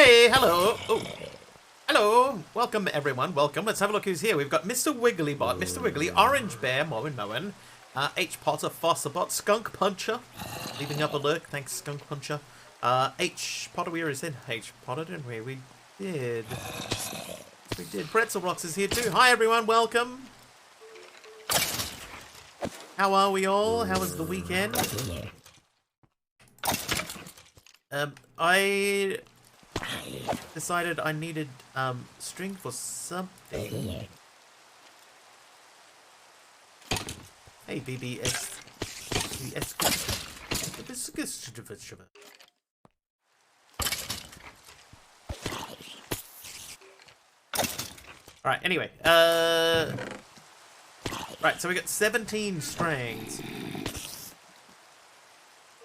Hey, hello. Oh, hello. Welcome, everyone. Welcome. Let's have a look who's here. We've got Mr. Wigglybot, Mr. Wiggly, Orange Bear, Moen, H. Potter, Fosserbot, Skunk Puncher, leaving up a lurk. Thanks, Skunk Puncher. H. Potter, we already said H. Potter, didn't we? We did. We did. Pretzel Rocks is here too. Hi, everyone. Welcome. How are we all? How was the weekend? I decided I needed string for something. Hey, BBS. Alright, anyway. Right, so we got 17 strands.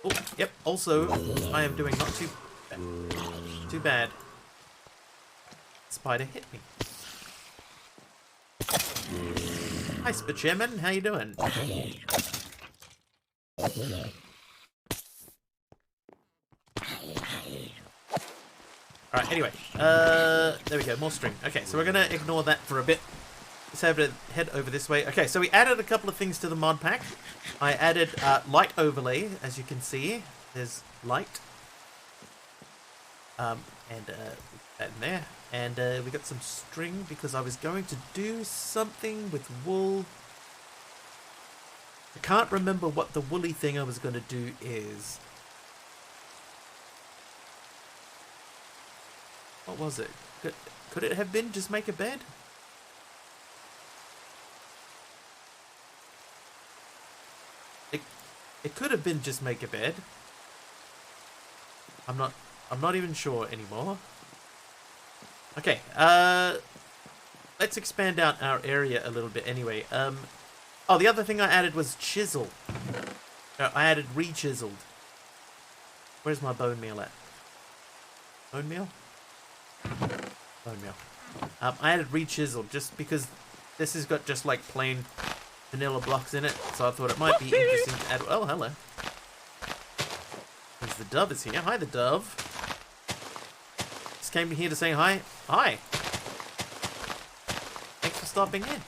Oh, yep. Also, I am doing not too bad. Spider hit me. Hi, Spitchairman. How you doing? Alright, anyway. There we go. More string. Okay, so we're going to ignore that for a bit. Let's have to head over this way. Okay, so we added a couple of things to the mod pack. I added light overlay, as you can see. There's light. And that in there. And we got some string because I was going to do something with wool. I can't remember what the woolly thing I was going to do is. What was it? Could it have been just make a bed? It could have been just make a bed. I'm not even sure anymore. Okay, let's expand out our area a little bit anyway. Oh, the other thing I added was chisel. No, I added re-chiseled. Where's my bone meal at? Bone meal? Bone meal. I added re-chiseled just because this has got just like plain vanilla blocks in it, so I thought it might be interesting to add. Oh, hello. There's the dove is here. Hi, the dove. Just came here to say hi. Hi. Thanks for stopping in.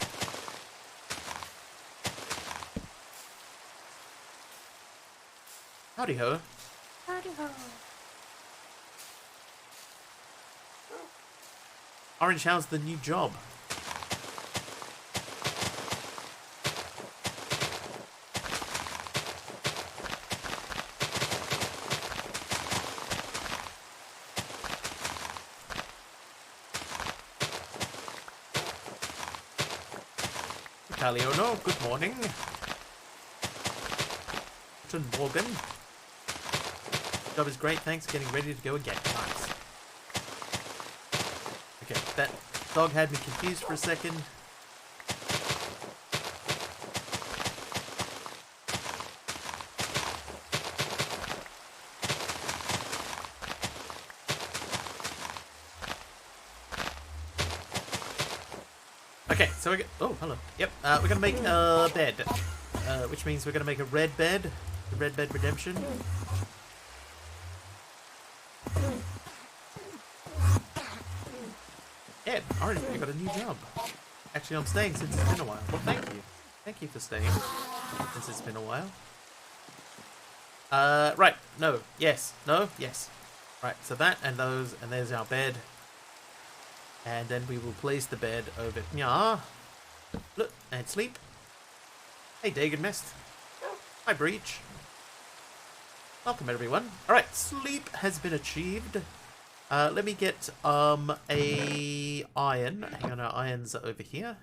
Howdy ho. Howdy ho. Orange, how's the new job? Leono, good morning. Guten Morgen. Job is great, thanks. Getting ready to go again. Nice. Okay, that dog had me confused for a second. Okay, so we get. Oh, hello. Yep, we're gonna make a bed, which means we're gonna make a red bed, the Red Bed Redemption. Yeah, Orange, you got a new job. Actually, I'm staying since it's been a while. Well, thank you for staying since it's been a while. Right. No. Yes. No. Yes. Right. So that and those, and there's our bed. And then we will place the bed over here. Look, and sleep. Hey, Dagon Mist. Hi, Breach. Welcome, everyone. Alright, sleep has been achieved. Let me get a iron. Hang on, our irons are over here.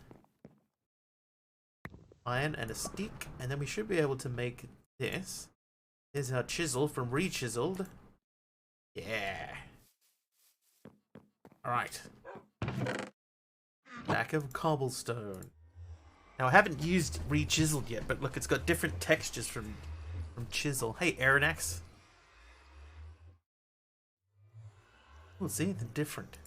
Iron and a stick. And then we should be able to make this. Here's our chisel from re-chiseled. Yeah. Alright. Back of cobblestone. Now I haven't used re-chiseled yet, but look, it's got different textures from chisel. Hey, Aeronax. We'll see anything different.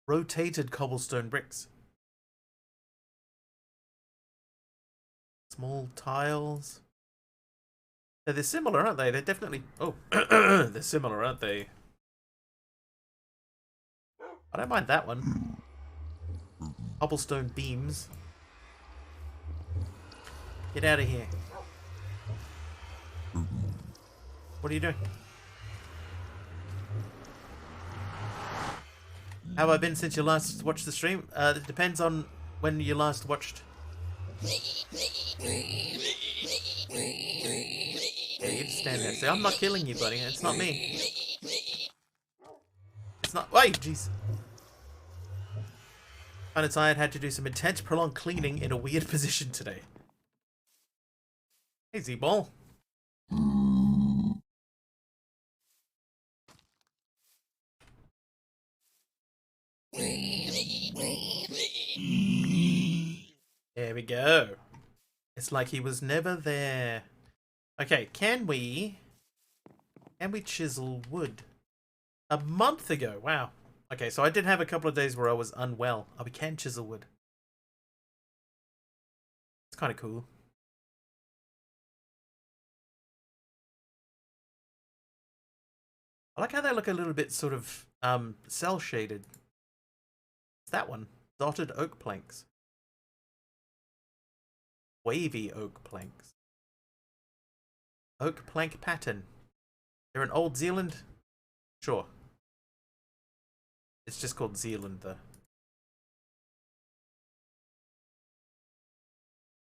Rotated cobblestone bricks. Small tiles. Yeah, they're similar, aren't they? They're definitely... Oh, they're similar, aren't they? I don't mind that one. Cobblestone beams. Get out of here. What are you doing? How have I been since you last watched the stream? It depends on when you last watched. Yeah, you just stand there. Say, I'm not killing you, buddy. It's not me. It's not. Wait, jeez. Kinda tired. Had to do some intense, prolonged cleaning in a weird position today. Hey, Z-Ball. There we go. It's like he was never there. Okay, can we chisel wood? A month ago, wow. Okay, so I did have a couple of days where I was unwell. Oh, we can chisel wood. It's kind of cool. I like how they look a little bit sort of cell shaded. It's that one. Dotted oak planks. Wavy oak planks. Oak plank pattern. They're in Old Zealand? Sure. It's just called Zealand, though.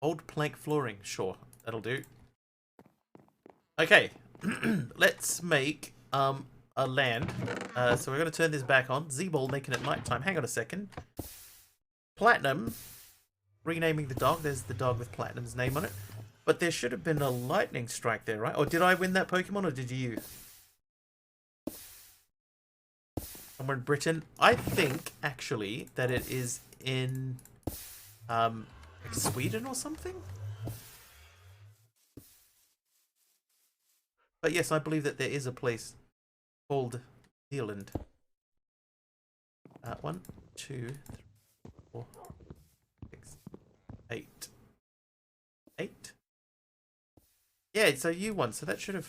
Old plank flooring. Sure. That'll do. Okay. Let's make a land. So we're going to turn this back on. Z-Ball making it nighttime. Hang on a second. Platinum. Renaming the dog. There's the dog with Platinum's name on it. But there should have been a lightning strike there, right? Or did I win that Pokemon, or did you? Somewhere in Britain. I think, actually, that it is in like Sweden or something? But yes, I believe that there is a place called Zealand. 1, 2, 3, 4, 6, 8. 8? Yeah, so you won, so that should have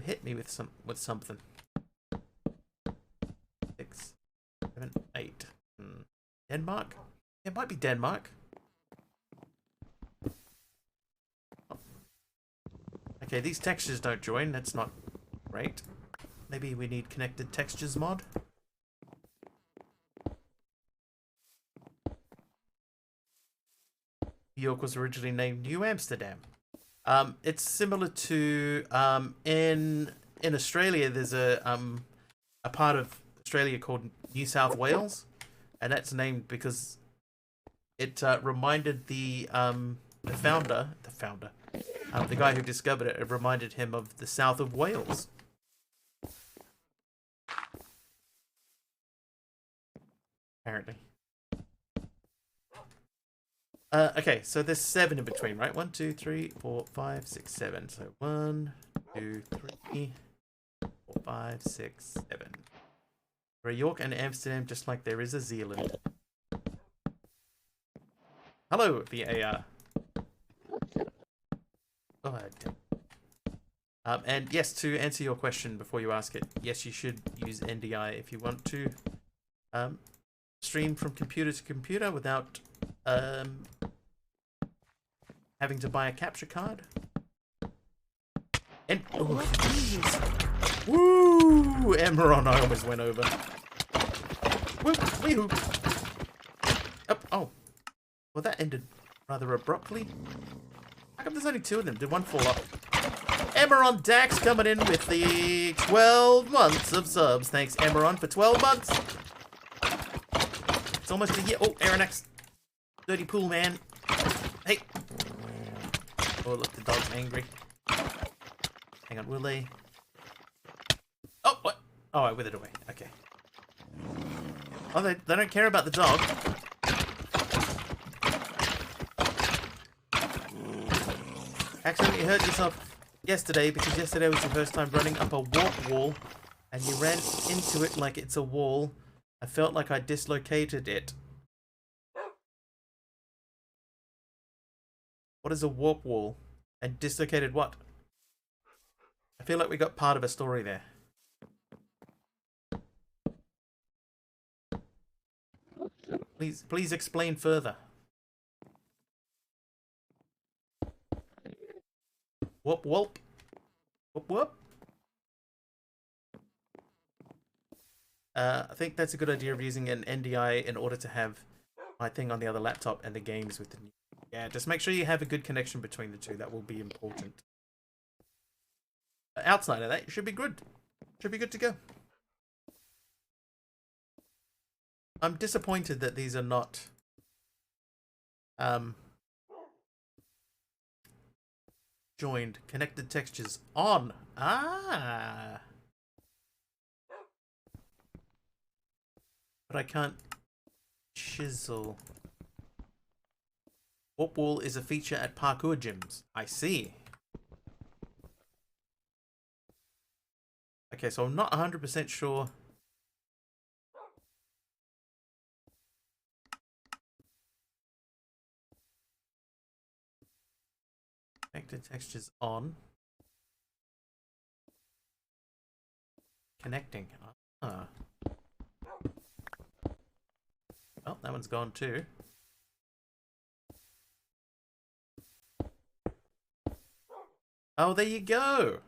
hit me with something. 6, 7, 8. Denmark? It might be Denmark. Okay, these textures don't join. That's not great. Maybe we need connected textures mod. New York was originally named New Amsterdam. It's similar to in Australia. There's a part of Australia called New South Wales, and that's named because it reminded the guy who discovered it. It reminded him of the south of Wales. Apparently. Okay, so there's 7 in between, right? 1, 2, 3, 4, 5, 6, 7. So 1, 2, 3, 4, 5, 6, 7. For York and Amsterdam, just like there is a Zealand. Hello, VAR. Go ahead. And yes, to answer your question before you ask it, yes, you should use NDI if you want to stream from computer to computer without having to buy a capture card. And oh, jeez. Woo! Emeron, I almost went over. Woo! Wee-hoo! Oh. Well, that ended rather abruptly. How come there's only 2 of them? Did one fall off? Emeron Dax coming in with the 12 months of subs. Thanks, Emeron, for 12 months. It's almost a year. Oh, Aeronax. Dirty pool, man. Hey. Oh, look, the dog's angry. Hang on, will they? Oh, what? Oh, I withered away. Okay. Oh, they don't care about the dog. Accidentally hurt yourself yesterday because yesterday was your first time running up a warp wall and you ran into it like it's a wall. I felt like I dislocated it. What is a warp wall? And dislocated what? I feel like we got part of a story there. Please explain further. Whoop whoop. Whoop whoop. I think that's a good idea of using an NDI in order to have my thing on the other laptop and the games with the new. Yeah, just make sure you have a good connection between the two. That will be important. Outside of that, you should be good. Should be good to go. I'm disappointed that these are not joined. Connected textures on. Ah. But I can't chisel. Warp wall is a feature at parkour gyms. I see. Okay, so I'm not 100% sure. Connected textures on. Connecting. Ah. Oh, that one's gone too. Oh, there you go.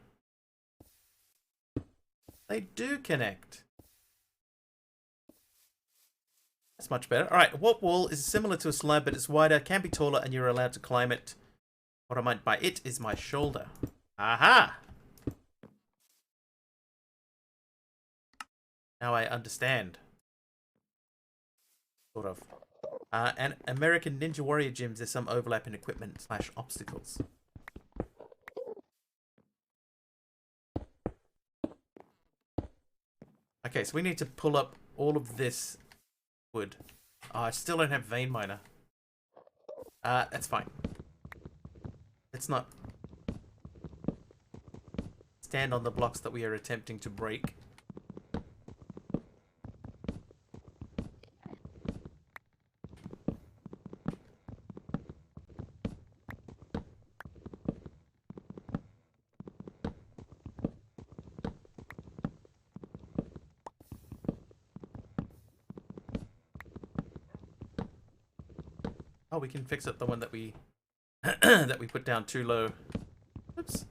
They do connect. That's much better. Alright, a warp wall is similar to a slab, but it's wider, can be taller, and you're allowed to climb it. What I meant by it is my shoulder. Aha! Now I understand. Sort of. And American Ninja Warrior gyms, there's some overlap in equipment / obstacles. Okay, so we need to pull up all of this wood. Oh, I still don't have vein miner. That's fine. Let's not stand on the blocks that we are attempting to break. Oh, we can fix up the one that we that we put down too low. Oops.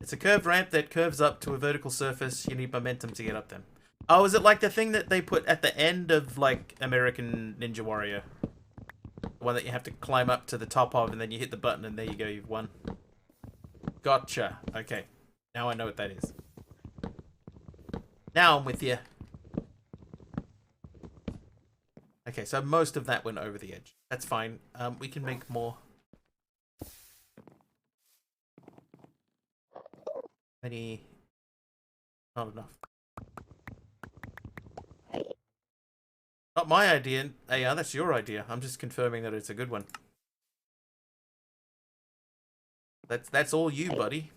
It's a curved ramp that curves up to a vertical surface. You need momentum to get up them. Oh, is it like the thing that they put at the end of, like, American Ninja Warrior? The one that you have to climb up to the top of, and then you hit the button, and there you go, you've won. Gotcha. Okay. Now I know what that is. Now I'm with you. Okay, so most of that went over the edge. That's fine. We can make more. Many. Not enough. Not my idea. Hey, that's your idea. I'm just confirming that it's a good one. That's all you, buddy.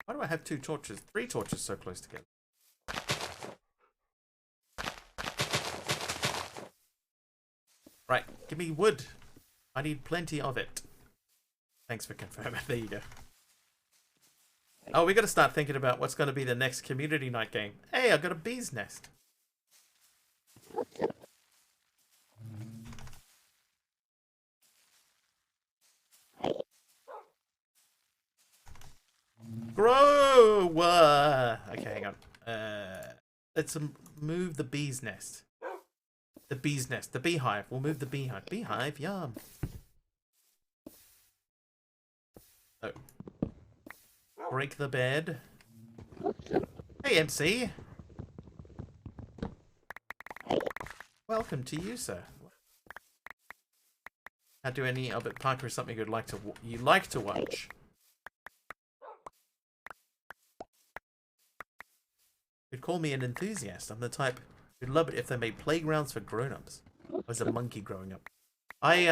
Why do I have 2 torches? 3 torches so close together. Right, give me wood. I need plenty of it. Thanks for confirming. There you go. Oh, we got to start thinking about what's going to be the next community night game. Hey, I got a bee's nest. Grow! Okay, hang on. Let's move the bee's nest. The bee's nest. The beehive. We'll move the beehive. Beehive, yum. Oh. Break the bed. Hey, MC. Welcome to you, sir. How do any of it Parker is something you like to watch? You'd call me an enthusiast. I'm the type who'd love it if they made playgrounds for grown-ups. I was a monkey growing up. I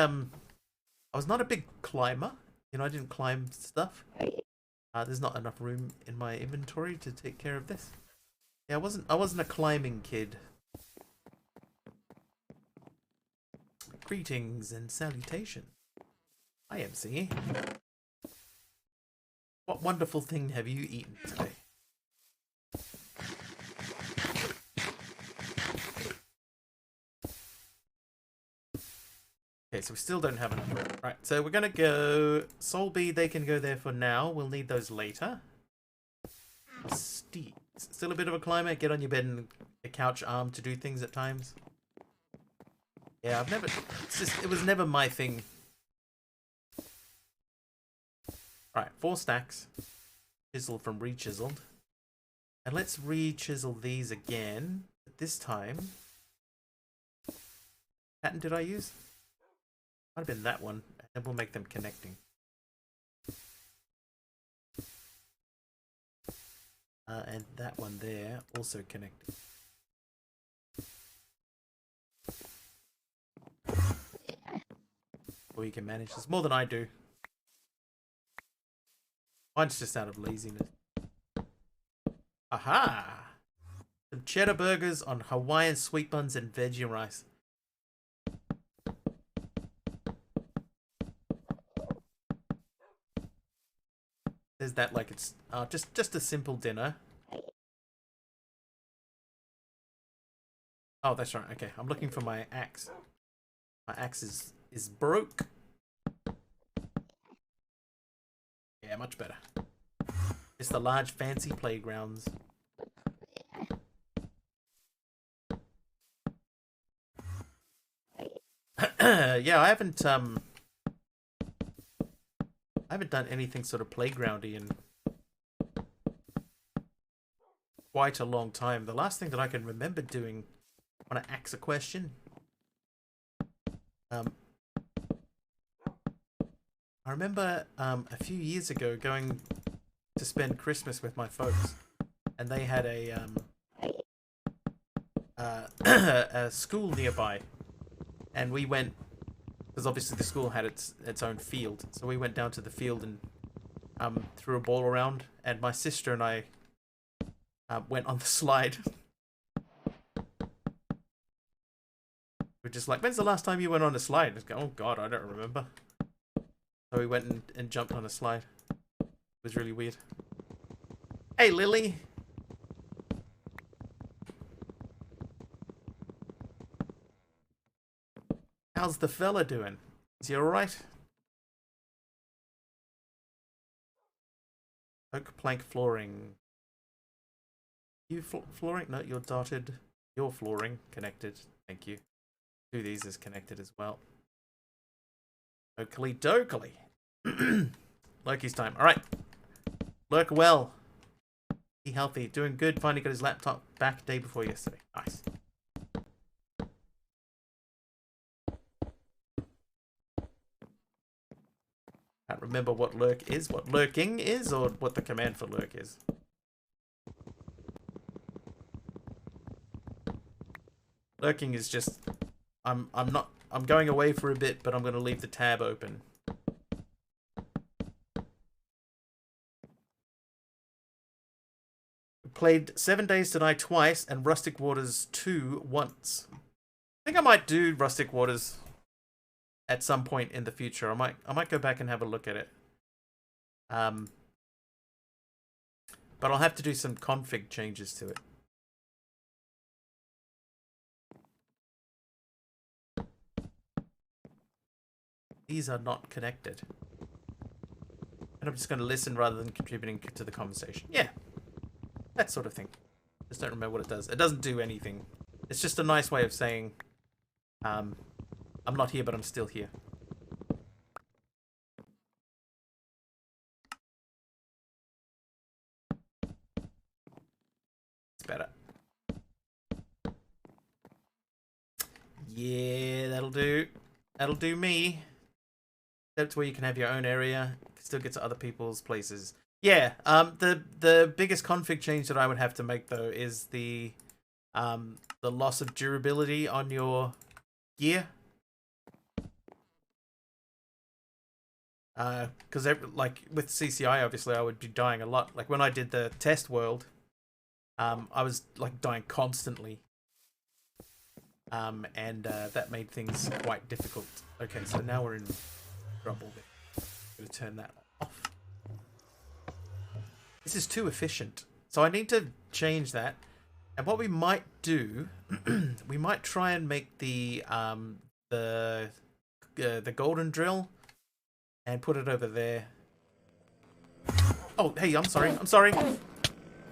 was not a big climber. You know, I didn't climb stuff. There's not enough room in my inventory to take care of this. Yeah, I wasn't a climbing kid. Greetings and salutations. Hi, MC. What wonderful thing have you eaten today? Okay, so we still don't have enough. Right, so we're gonna go Soul Bead. They can go there for now. We'll need those later. Steeds. Still a bit of a climber. Get on your bed and a couch arm to do things at times. Yeah, I've never. It was never my thing. Right, 4 stacks. Chisel from re-chiseled. And let's re-chisel these again. But this time. Pattern did I use? Might have been that one. And then we'll make them connecting. And that one there also connecting. Or you can manage this more than I do. Mine's just out of laziness. Aha! Some cheddar burgers on Hawaiian sweet buns and veggie rice. Says that like it's just a simple dinner. Oh, that's right. Okay, I'm looking for my axe. My axe is broke. Yeah, much better. It's the large fancy playgrounds. Yeah, I haven't done anything sort of playgroundy in quite a long time. The last thing that I can remember doing, I want to ask a question. I remember a few years ago going to spend Christmas with my folks, and they had a school nearby, and we went because obviously the school had its own field, so we went down to the field and threw a ball around, and my sister and I went on the slide. We're just like, when's the last time you went on a slide? Go, oh god, I don't remember. So we went and jumped on a slide. It was really weird. Hey, Lily! How's the fella doing? Is he alright? Oak plank flooring. You flooring? No, you're dotted. Your flooring connected. Thank you. 2 of these is connected as well. Oakley dokley. Loki's time. Alright. Lurk well. Be healthy. Doing good. Finally got his laptop back day before yesterday. Nice. Can't remember what lurk is, what lurking is, or what the command for lurk is. Lurking is just I'm going away for a bit, but I'm going to leave the tab open. Played 7 Days to Die twice and Rustic Waters 2 once. I think I might do Rustic Waters at some point in the future. I might go back and have a look at it. But I'll have to do some config changes to it. These are not connected. And I'm just going to listen rather than contributing to the conversation. Yeah. That sort of thing. Just don't remember what it does. It doesn't do anything. It's just a nice way of saying, I'm not here, but I'm still here. It's better. Yeah, that'll do. That'll do me. That's where you can have your own area. Still get to other people's places. Yeah, the biggest config change that I would have to make though is the loss of durability on your gear. Because like with CCI, obviously I would be dying a lot. Like when I did the test world, I was like dying constantly. and that made things quite difficult. Okay, so now we're in trouble. I'm going to turn that off. This is too efficient. So I need to change that. And what we might do, we might try and make the golden drill and put it over there. Oh, hey, I'm sorry. I'm sorry.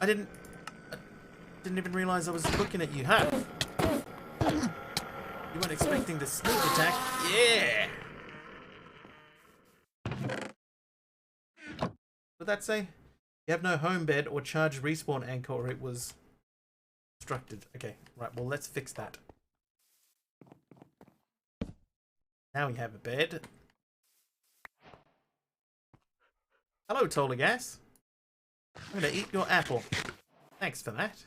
I didn't even realize I was looking at you, huh? You weren't expecting the sneak attack. Yeah. What did that say? You have no home bed or charged respawn anchor, or it was obstructed. Okay, right. Well, let's fix that. Now we have a bed. Hello, Tolagas. I'm gonna eat your apple. Thanks for that.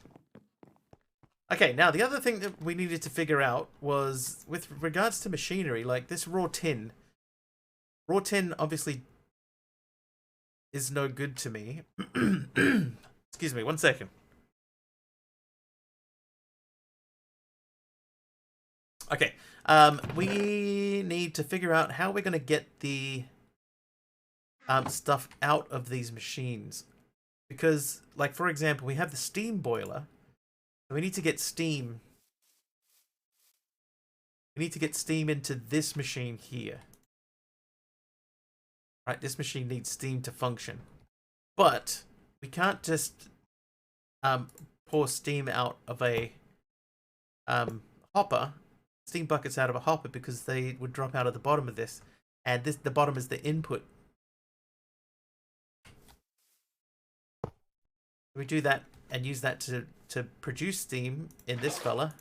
Okay, now the other thing that we needed to figure out was with regards to machinery, like this raw tin. Raw tin obviously is no good to me. Excuse me, 1 second. Okay, we need to figure out how we're gonna get the stuff out of these machines, because, like, for example, we have the steam boiler. We need to get steam. We need to get steam into this machine here. Right, this machine needs steam to function. But we can't just pour steam out of a hopper, steam buckets out of a hopper, because they would drop out at the bottom of this. And the bottom is the input. We do that and use that to produce steam in this fella.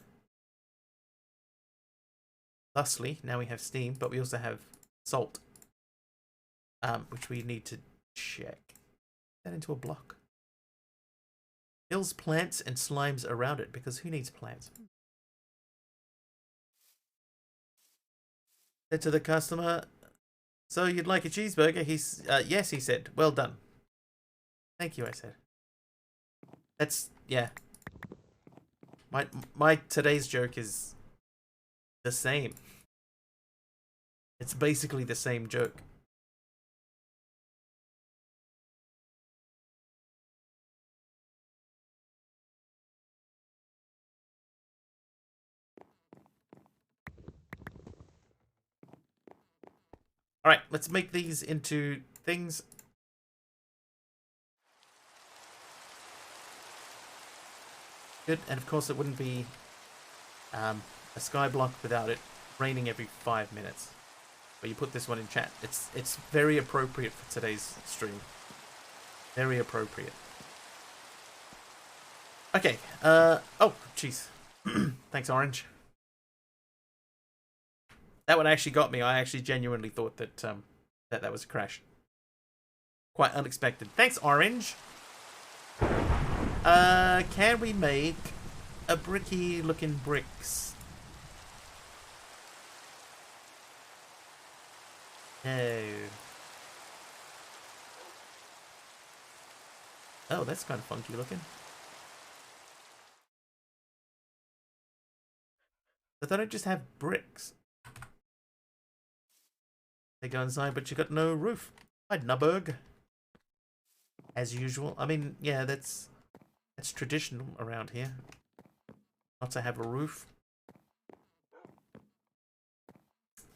Thusly, now we have steam, but we also have salt, which we need to check. That into a block. Kills plants and slimes around it, because who needs plants? Said to the customer, "So you'd like a cheeseburger?" Yes, he said. "Well done." "Thank you," I said. That's, yeah. My today's joke is the same. It's basically the same joke. Alright, let's make these into things. Good, and of course it wouldn't be a sky block without it raining every 5 minutes. But you put this one in chat. It's very appropriate for today's stream. Very appropriate. Okay, oh, jeez. Thanks, Orange. That one actually got me. I actually genuinely thought that that was a crash. Quite unexpected. Thanks, Orange. Can we make a bricky looking bricks? No. Oh, that's kind of funky looking. But they don't just have bricks. They go inside, but you got no roof. Hi, Nubberg. As usual. I mean, yeah, that's traditional around here. Not to have a roof.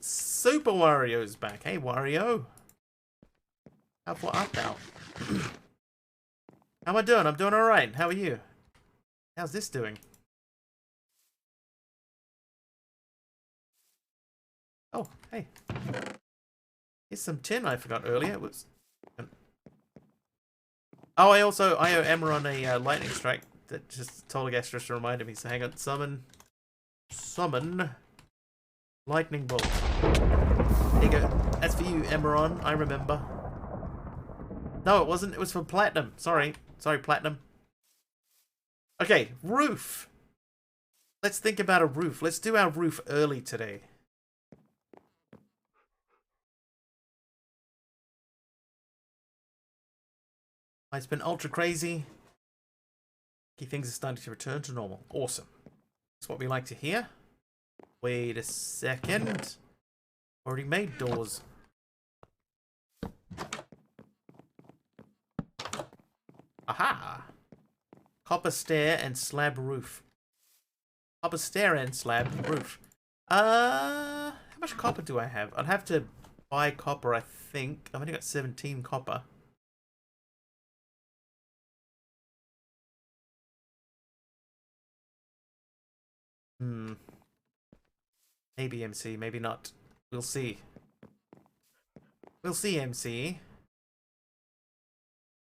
Super Wario's back. Hey, Wario. How far art thou? How am I doing? I'm doing alright. How are you? How's this doing? Oh, hey. Here's some tin I forgot earlier. Whoops. Oh, I owe Amaron a lightning strike that just Tolagast just reminded me. So hang on, summon lightning bolt. There you go. That's for you, Amaron. I remember. No, it wasn't. It was for Platinum. Sorry, Platinum. Okay, roof. Let's think about a roof. Let's do our roof early today. It's been ultra crazy. Things are starting to return to normal. Awesome. That's what we like to hear. Wait a second. Already made doors. Aha! Copper stair and slab roof. Copper stair and slab roof. How much copper do I have? I'd have to buy copper, I think. I've only got 17 copper. Maybe MC, maybe not. We'll see. We'll see, MC.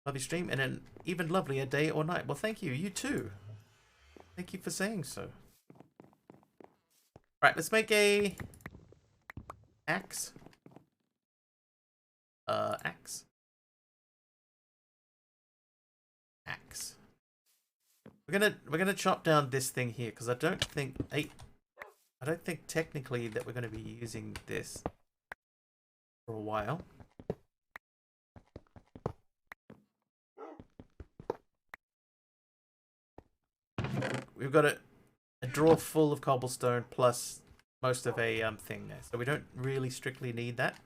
Lovely stream and an even lovelier day or night. Well, thank you. You too. Thank you for saying so. Right, let's make a axe. Axe. Axe. We're gonna chop down this thing here because I don't think technically that we're gonna be using this for a while. We've got a drawer full of cobblestone plus most of a thing there, so we don't really strictly need that.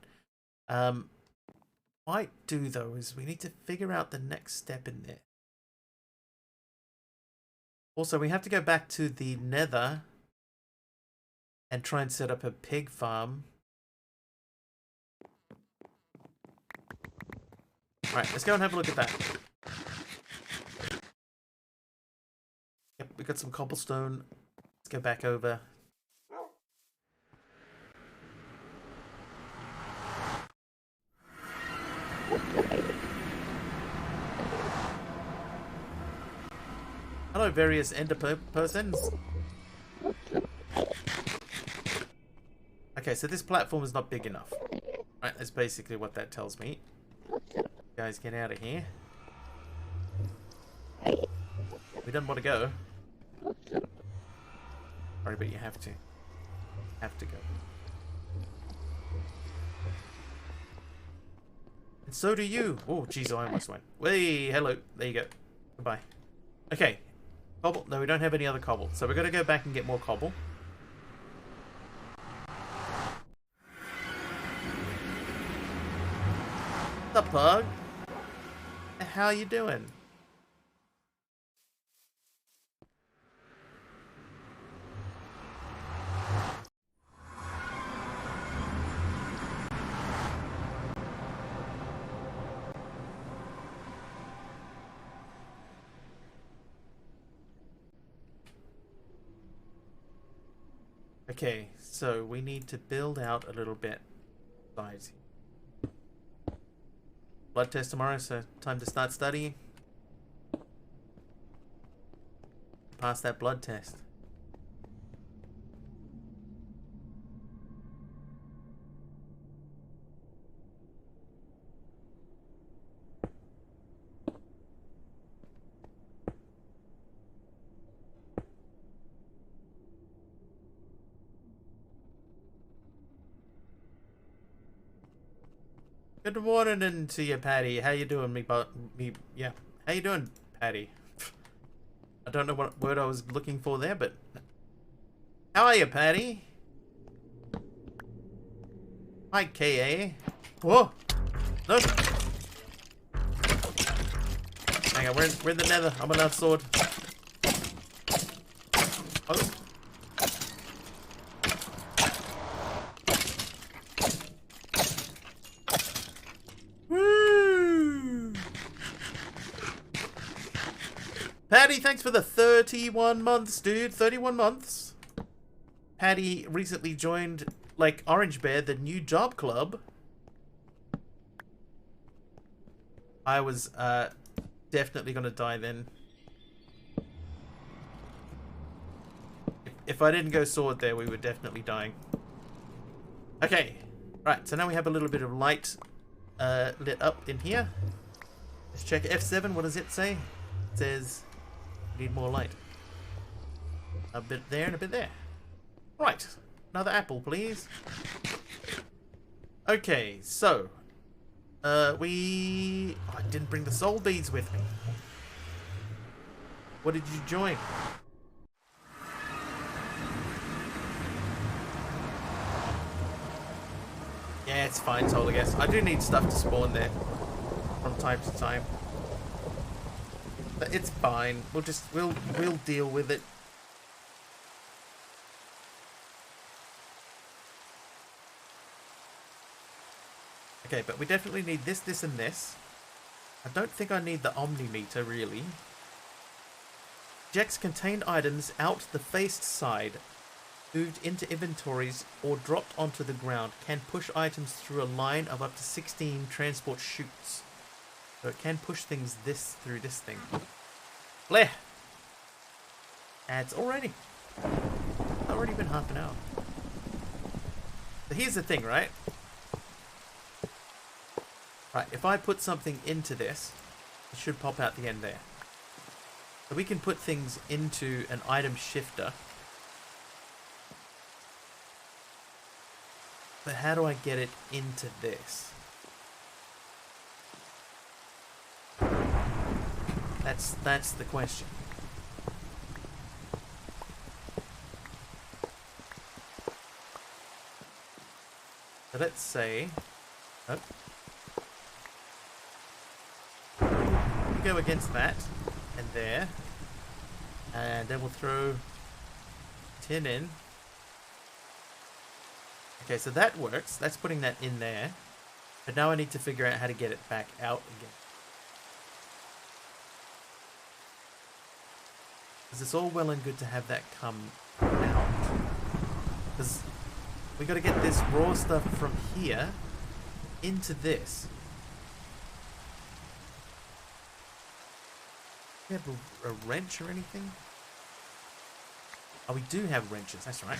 Might do though is we need to figure out the next step in there. Also, we have to go back to the Nether and try and set up a pig farm. Alright, let's go and have a look at that. Yep, we got some cobblestone. Let's go back over. Hello, various ender persons. Okay, so this platform is not big enough. Right, that's basically what that tells me. Guys, get out of here. We don't want to go. Sorry, but you have to. Have to go. And so do you. Oh, jeez, I almost went. Way, hello. There you go. Goodbye. Okay. Cobble. No, we don't have any other cobble. So we're going to go back and get more cobble. What's up, Pug? How you doing? Okay, so we need to build out a little bit. Blood test tomorrow, so time to start studying. Pass that blood test. Good morning to you, Patty. How you doing, yeah. How you doing, Patty? I don't know what word I was looking for there, but how are you, Patty? Hi, KA. Whoa! No. Hang on, we're in the Nether. I'm on our sword. Oh. Patty, thanks for the 31 months, dude. 31 months. Patty recently joined, like, Orange Bear, the new job club. I was, definitely gonna die then. If I didn't go sword there, we were definitely dying. Okay. Right, so now we have a little bit of light, lit up in here. Let's check F7. What does it say? It says... need more light. A bit there and a bit there. Right. Another apple, please. Okay, so. Oh, I didn't bring the soul beads with me. What did you join? It's fine, Solar Gas. I do need stuff to spawn there from time to time. But it's fine. We'll deal with it. Okay, but we definitely need this, this, and this. I don't think I need the omnimeter, really. Ejects contained items out the faced side, moved into inventories, or dropped onto the ground. Can push items through a line of up to 16 transport chutes. So it can push things through this thing. Bleh! Ads already. It's already been half an hour. So here's the thing, right? Right, if I put something into this, it should pop out the end there. So we can put things into an item shifter. But how do I get it into this? That's the question. So let's say... Oh. We go against that, and there. And then we'll throw tin in. Okay, so that works. That's putting that in there. But now I need to figure out how to get it back out again. Because it's all well and good to have that come out. Because we got to get this raw stuff from here into this. Do we have a wrench or anything? Oh, we do have wrenches. That's right.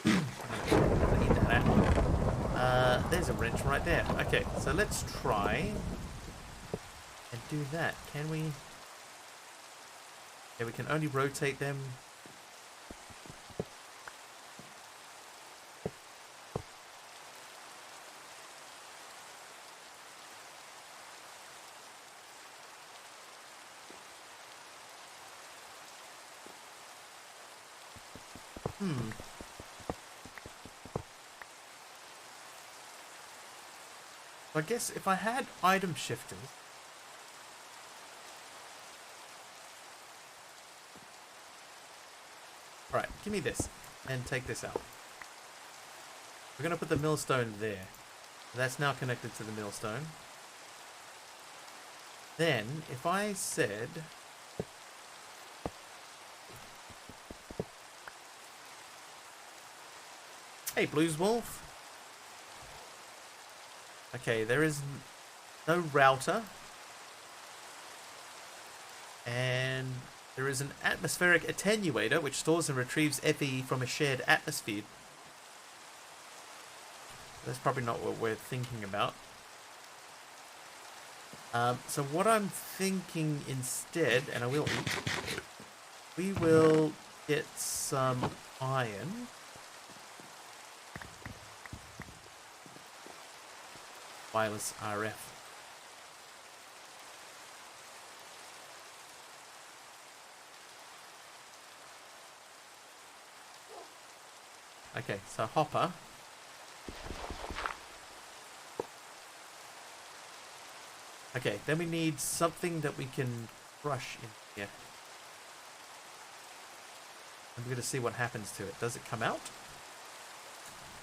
I need that out. There's a wrench right there. Okay, so let's try and do that. Can we? Yeah, we can only rotate them. I guess if I had item shifters... Alright, give me this. And take this out. We're going to put the millstone there. That's now connected to the millstone. Then, if I said... Hey, Blues Wolf. Okay, there is no router. And there is an atmospheric attenuator which stores and retrieves Fe from a shared atmosphere. That's probably not what we're thinking about. So what I'm thinking instead, and I will eat, we will get some iron. Wireless RF. Okay, so hopper. Okay, then we need something that we can crush in here. And we're going to see what happens to it. Does it come out?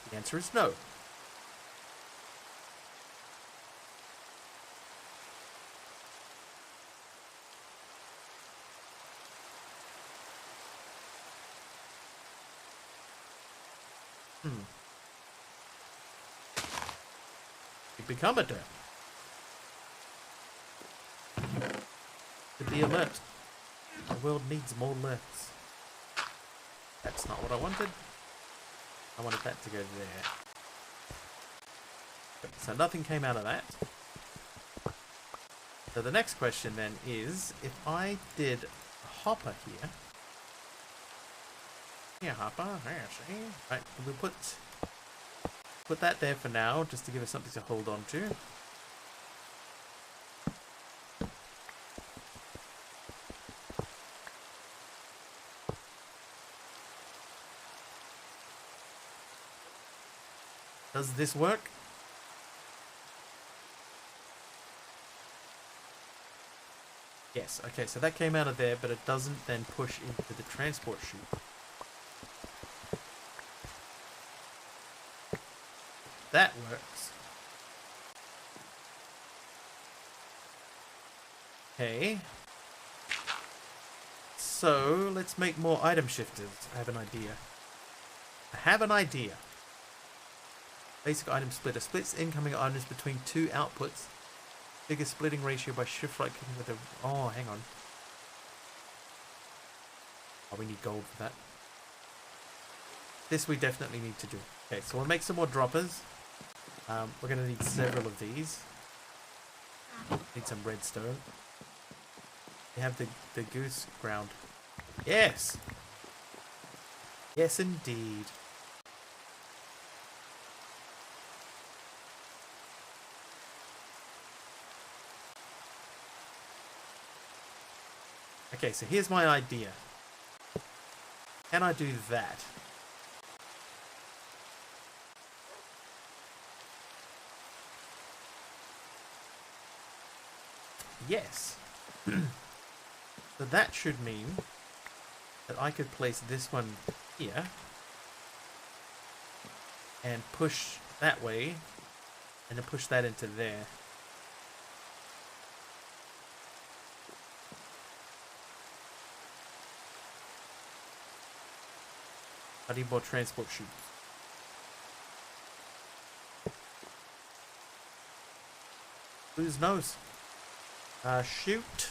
The answer is no. You become a derp. To be alert. The world needs more alerts. That's not what I wanted. I wanted that to go there. So nothing came out of that. So the next question then is, if I did a hopper here. Yeah, hopper. There, see? Right, we'll put that there for now, just to give us something to hold on to. Does this work? Yes, okay, so that came out of there, but it doesn't then push into the transport chute. That works. Okay. So, let's make more item shifters. I have an idea. Basic item splitter. Splits incoming items between two outputs. Bigger splitting ratio by shift right clicking with a... Oh, hang on. Oh, we need gold for that. This we definitely need to do. Okay, so we'll make some more droppers. We're going to need several of these. Need some redstone. We have the goose ground. Yes! Yes, indeed. Okay, so here's my idea. Can I do that? Yes. So that should mean that I could place this one here and push that way and then push that into there. I need more transport chutes. Whose knows? Shoot.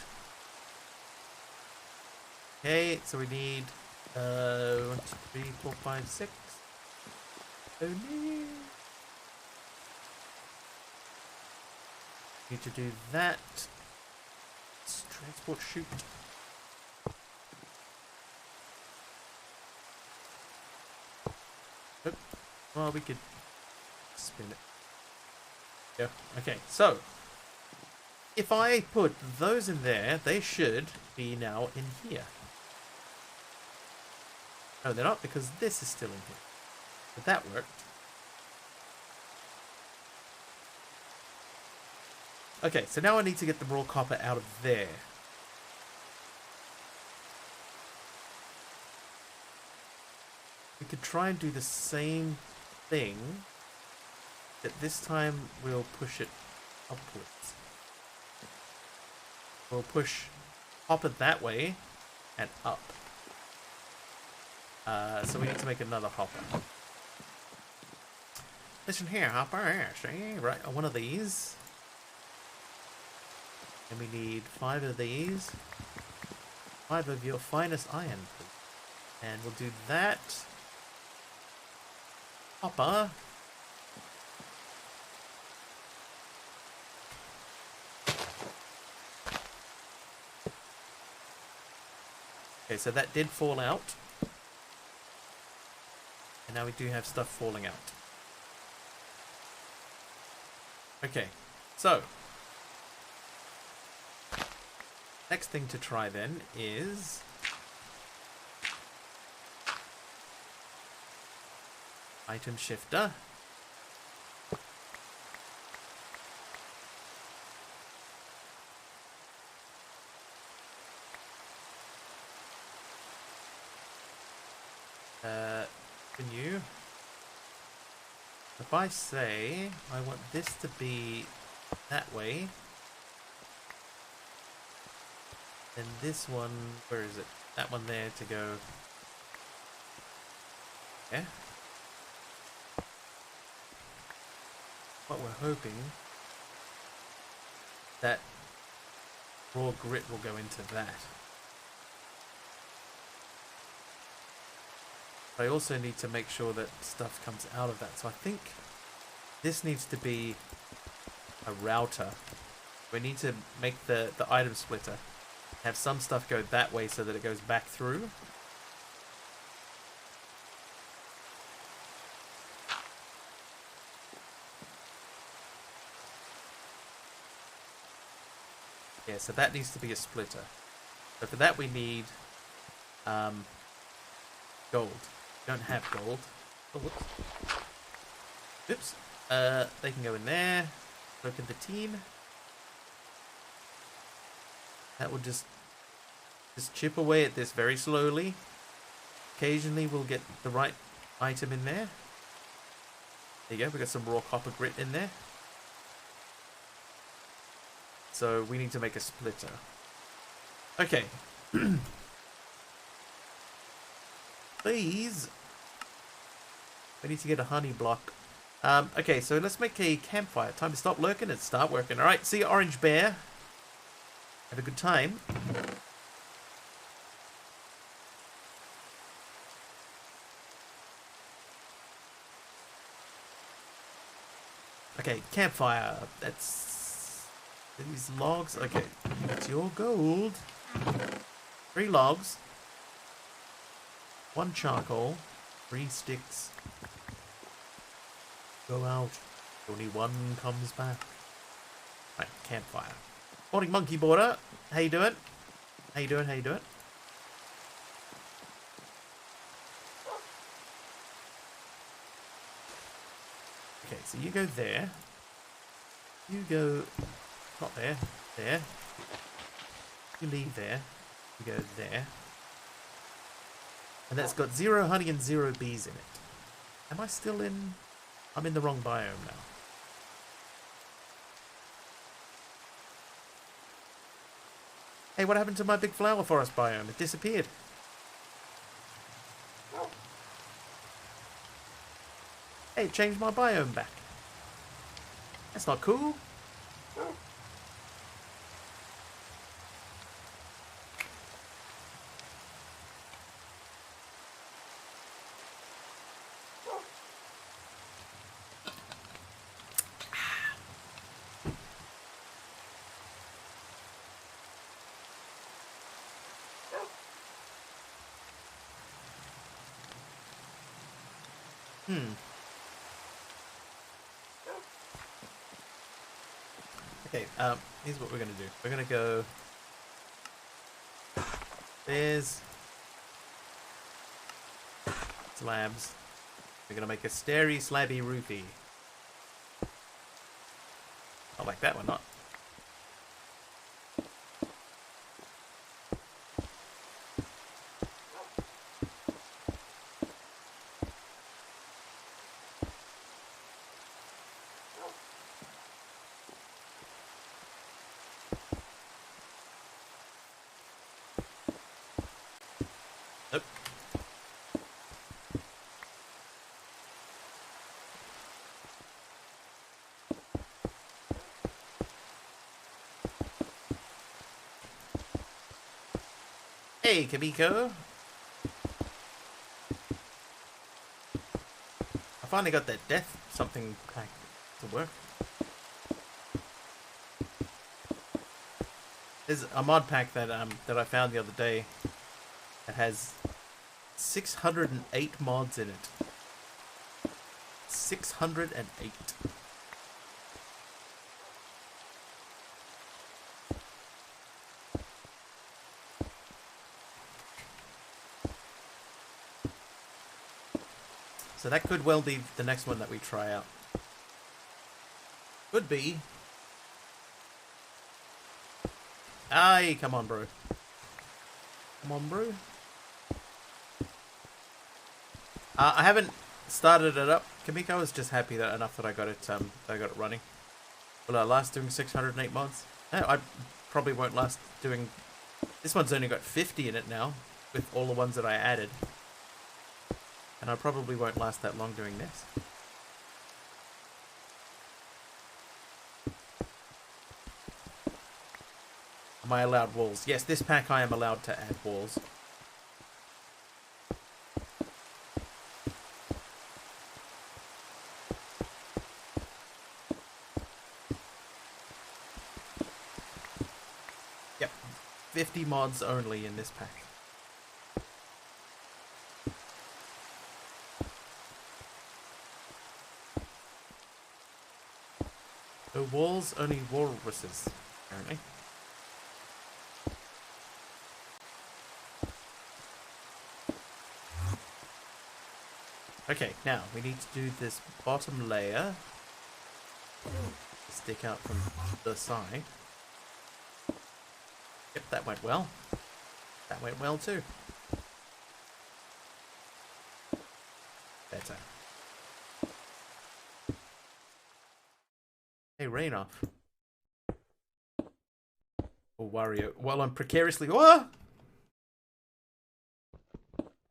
Okay, so we need 1, 2, 3, 4, 5, 6. Only need to do that. Transport chute. Oh, well, we could spin it. Yeah. Okay, so if I put those in there, they should be now in here. No, they're not, because this is still in here. But that worked. Okay, so now I need to get the raw copper out of there. We could try and do the same thing, but this time we'll push it upwards. We'll push hopper that way and up. So we need to make another hopper. Listen here, hopper. Yeah, see? Right, one of these. And we need 5 of these. 5 of your finest iron. And we'll do that. Hopper. Okay, so that did fall out. And now we do have stuff falling out. Okay, so next thing to try then is item shifter. Continue. If I say I want this to be that way, then this one, where is it? That one there to go. Yeah. What we're hoping that raw grit will go into that. I also need to make sure that stuff comes out of that. So I think this needs to be a router. We need to make the item splitter. Have some stuff go that way so that it goes back through. Yeah, so that needs to be a splitter. So for that we need gold. Don't have gold. Oh, whoops. Oops. They can go in there. Look at the team. That will just chip away at this very slowly. Occasionally we'll get the right item in there. There you go, we got some raw copper grit in there. So we need to make a splitter. Okay. Please. We need to get a honey block. Okay, so let's make a campfire. Time to stop lurking and start working. Alright, see you, Orange Bear. Have a good time. Okay, campfire. That's these logs. Okay, that's your gold. 3 logs. 1 charcoal. 3 sticks. Go out. Only 1 comes back. Right, campfire. Morning, monkey border. How you doing? How you doing? How you doing? Okay, so you go there. You go... Not there. There. You leave there. You go there. And that's got 0 honey and 0 bees in it. Am I still in... I'm in the wrong biome now. Hey, what happened to my big flower forest biome? It disappeared. Hey, it changed my biome back. That's not cool. Okay, here's what we're gonna do. We're gonna go... There's... slabs. We're gonna make a stairy slabby roofy. I like that one, not. Nope. Hey, Kamiko. I finally got that death something pack to work. There's a mod pack that I found the other day that has 608 mods in it. 608. So that could well be the next one that we try out. Could be. Aye, come on, bro. Come on, bro. I haven't started it up. Kamiko was just happy that enough that I got it running. Will I last doing 608 mods? No, I probably won't last doing... This one's only got 50 in it now, with all the ones that I added. And I probably won't last that long doing this. Am I allowed walls? Yes, this pack I am allowed to add walls. Yep, 50 mods only in this pack. No walls, only walruses, apparently. Okay, now we need to do this bottom layer. Stick out from the side. Yep, that went well. That went well too. Better. Hey, rain off. Or Wario. While I'm precariously... Whoa!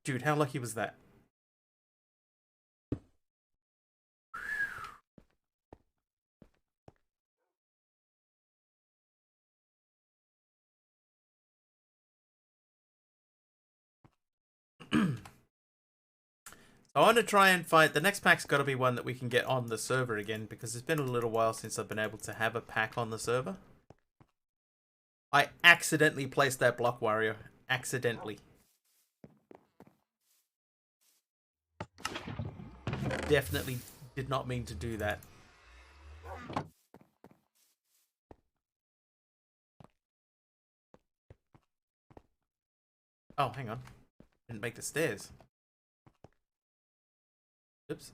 Dude, how lucky was that? I want to try and find... The next pack's got to be one that we can get on the server again, because it's been a little while since I've been able to have a pack on the server. I accidentally placed that block, Wario. Accidentally. Definitely did not mean to do that. Oh, hang on. Didn't make the stairs. Oops.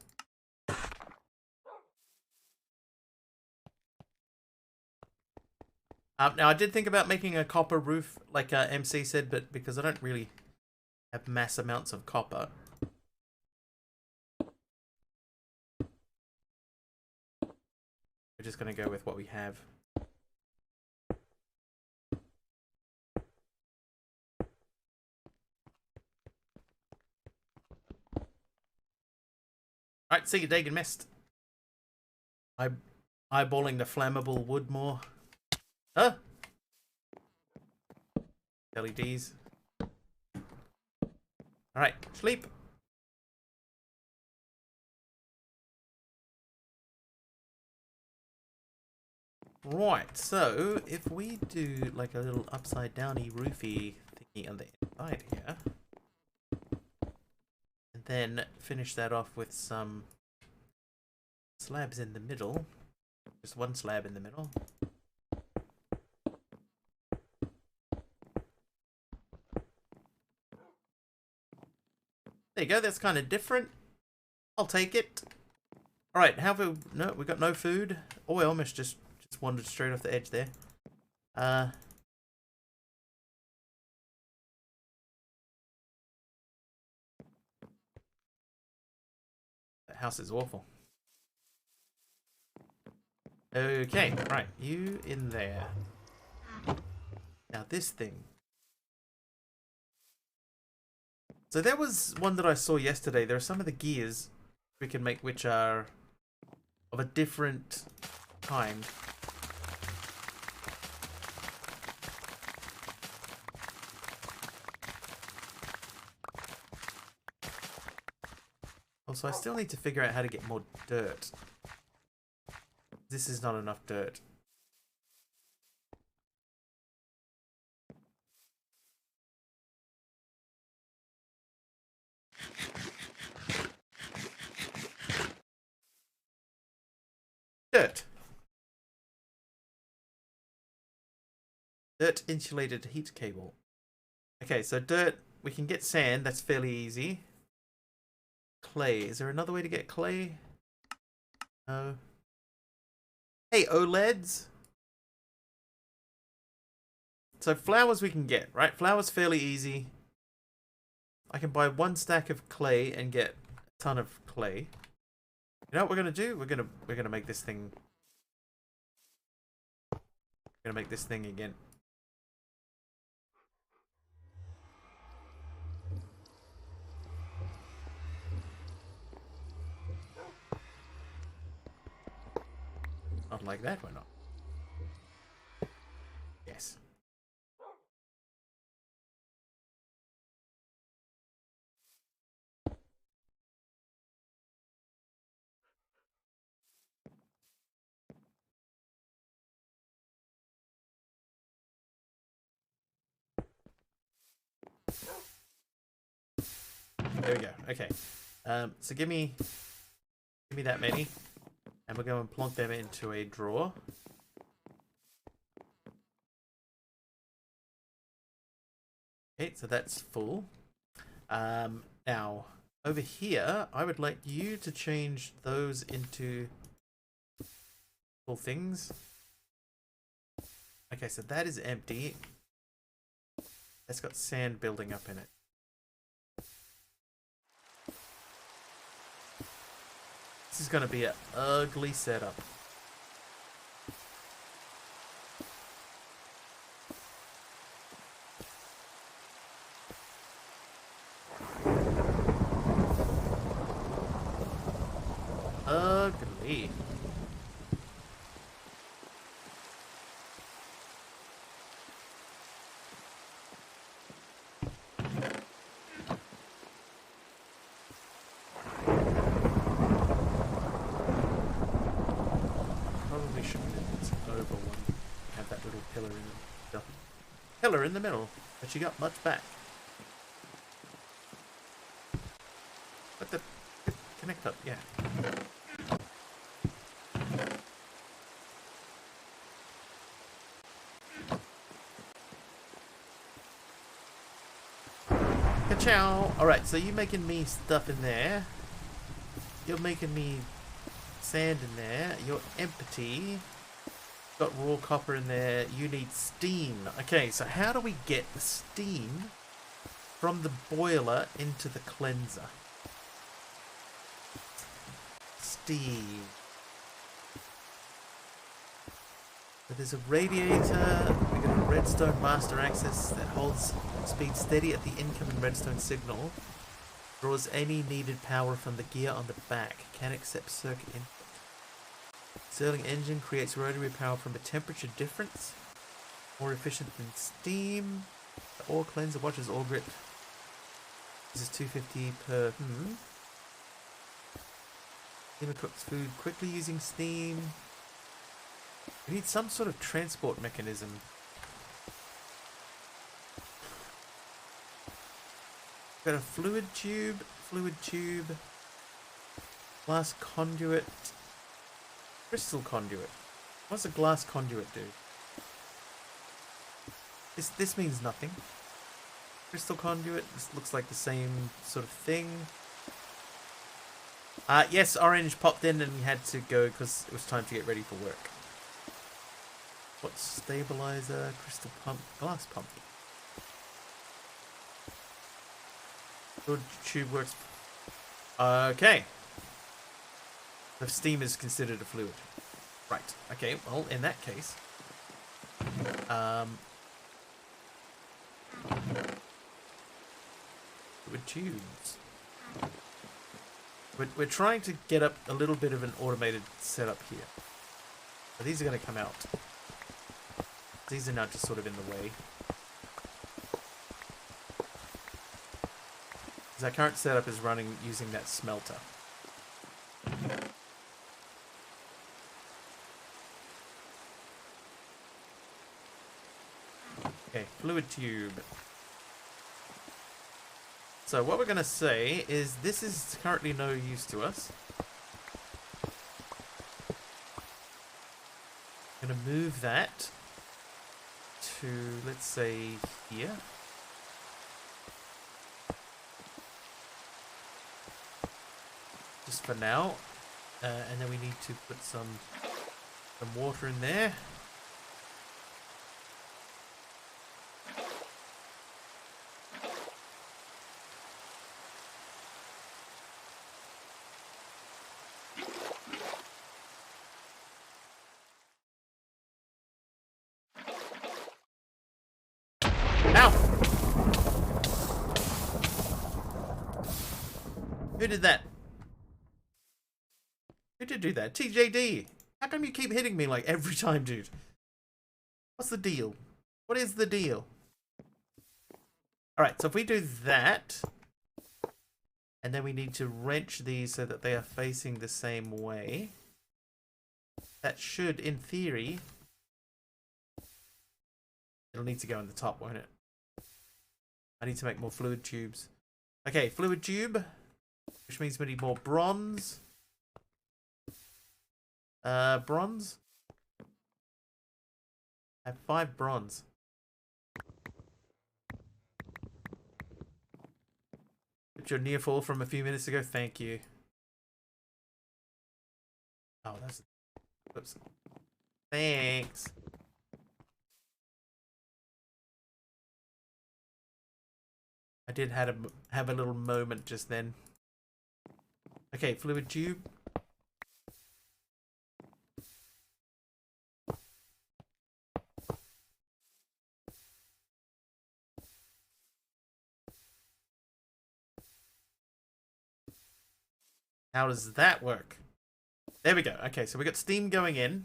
Now, I did think about making a copper roof, like MC said, but because I don't really have mass amounts of copper. We're just going to go with what we have. Alright, see you, Dagon Mist. I'm eyeballing the flammable wood more. Huh? LEDs. Alright, sleep. Right, so if we do like a little upside downy roofy thingy on the inside here, and then finish that off with some slabs in the middle, just one slab in the middle. There you go, that's kind of different. I'll take it. Alright, no, we got no food. Oh, I almost just wandered straight off the edge there. The house is awful. Okay, right, you in there. Now this thing. So there was one that I saw yesterday. There are some of the gears we can make which are of a different kind. Also, I still need to figure out how to get more dirt. This is not enough dirt. Dirt. Dirt insulated heat cable. Okay, so dirt, we can get sand, that's fairly easy. Clay, is there another way to get clay? No. Hey, OLEDs. So flowers we can get, right? Flowers fairly easy. I can buy one stack of clay and get a ton of clay. You know what we're gonna do? We're gonna make this thing. We're gonna make this thing again. Not like that, why not? Yes. There we go. Okay. So give me that many, and we'll go and plonk them into a drawer. Okay, so that's full. Now over here, I would like you to change those into full things. Okay, so that is empty. It's got sand building up in it. This is going to be an ugly setup. Ugly. Probably shouldn't have this over one. Have that little pillar in the pillar in the middle, but you got much back. But the connect up, yeah. Ka-chow! Alright, so you're making me stuff in there. You're making me sand in there. You're empty. Got raw copper in there. You need steam. Okay, so how do we get the steam from the boiler into the cleanser? Steam. So there's a radiator. We got a redstone master access that holds speed steady at the incoming redstone signal. Draws any needed power from the gear on the back. Can accept circuit input. Stirling engine creates rotary power from a temperature difference. More efficient than steam. The ore cleanser watches ore grit. This is 250 per. Steamer cooks food quickly using steam. We need some sort of transport mechanism. Got a fluid tube, glass conduit, crystal conduit. What's a glass conduit do? This means nothing. Crystal conduit, this looks like the same sort of thing. Yes, orange popped in and had to go because it was time to get ready for work. What's stabilizer, crystal pump, glass pump. Good tube works. Okay. The steam is considered a fluid. Right. Okay, well, in that case. Fluid tubes. We're trying to get up a little bit of an automated setup here. But these are going to come out. These are now just sort of in the way. Because our current setup is running using that smelter. Okay, fluid tube. So what we're going to say is this is currently no use to us. I'm going to move that to, let's say, here. Just for now. And then we need to put some water in there. Who did that? Who did do that? TJD! How come you keep hitting me like every time, dude? What's the deal? What is the deal? Alright, so if we do that, and then we need to wrench these so that they are facing the same way, that should, in theory, it'll need to go in the top, won't it? I need to make more fluid tubes. Okay, fluid tube. Which means we need more bronze. Bronze? I have 5 bronze. But your near fall from a few minutes ago, thank you. Oh, that's... Oops. Thanks. I did have a little moment just then. Okay, fluid tube. How does that work? There we go. Okay, so we got steam going in.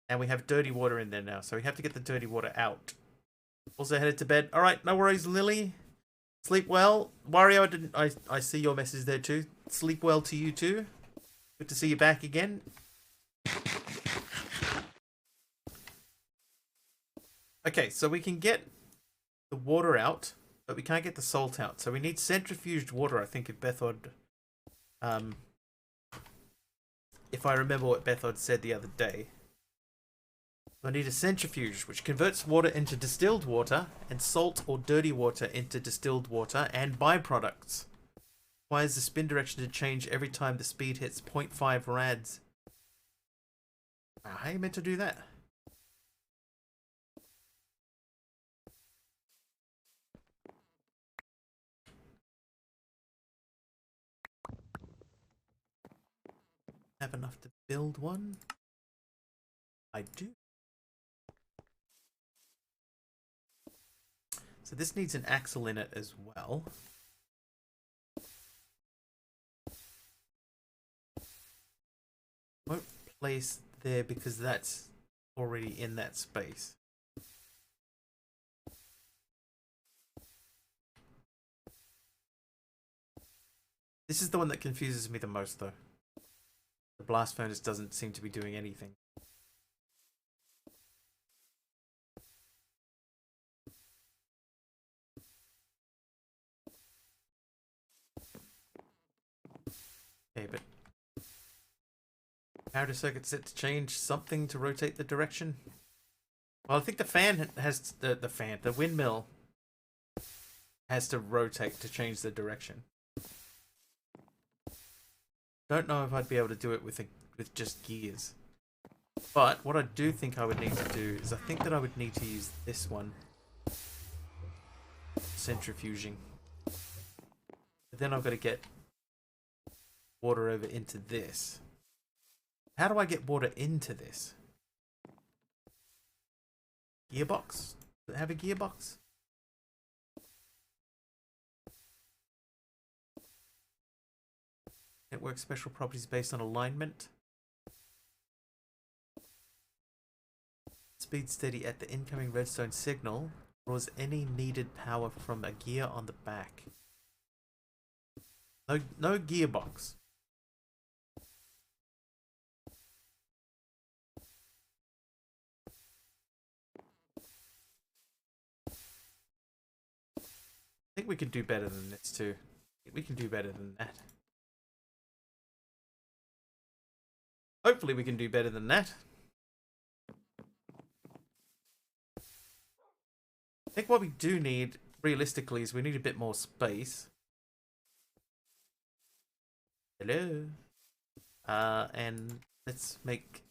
And we have dirty water in there now. So we have to get the dirty water out. Also headed to bed. Alright, no worries, Lily. Sleep well. Wario, I see your message there too. Sleep well to you too. Good to see you back again. Okay, so we can get the water out, but we can't get the salt out. So we need centrifuged water, I think, if Bethod... if I remember what Bethod said the other day. I need a centrifuge, which converts water into distilled water, and salt or dirty water into distilled water, and byproducts. Requires the spin direction to change every time the speed hits 0.5 rads. Wow, how are you meant to do that? Have enough to build one? I do. So this needs an axle in it as well. Won't place there because that's already in that space. This is the one that confuses me the most though. The blast furnace doesn't seem to be doing anything. Okay, but comparator circuit set to change something to rotate the direction. Well, I think the fan has the windmill has to rotate to change the direction. Don't know if I'd be able to do it with just gears. But what I do think I would need to do is I think that I would need to use this one. Centrifuging. But then I've got to get water over into this. How do I get water into this? Gearbox? Does it have a gearbox? Network special properties based on alignment. Speed steady at the incoming redstone signal. Draws any needed power from a gear on the back. No gearbox. I think we can do better than this too. We can do better than that. Hopefully we can do better than that. I think what we do need, realistically, is we need a bit more space. Hello. And let's make...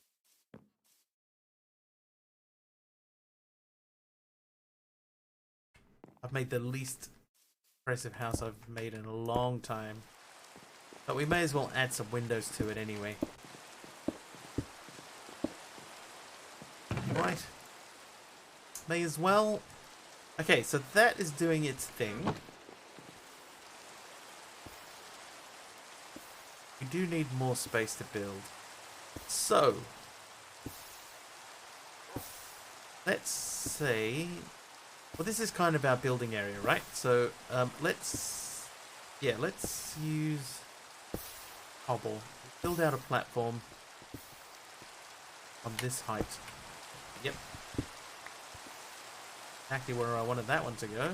I've made the least impressive house I've made in a long time. But we may as well add some windows to it anyway. Right. May as well. Okay, so that is doing its thing. We do need more space to build. So, let's say... Well, this is kind of our building area, right? So, let's use cobble. Build out a platform on this height. Yep. Exactly where I wanted that one to go.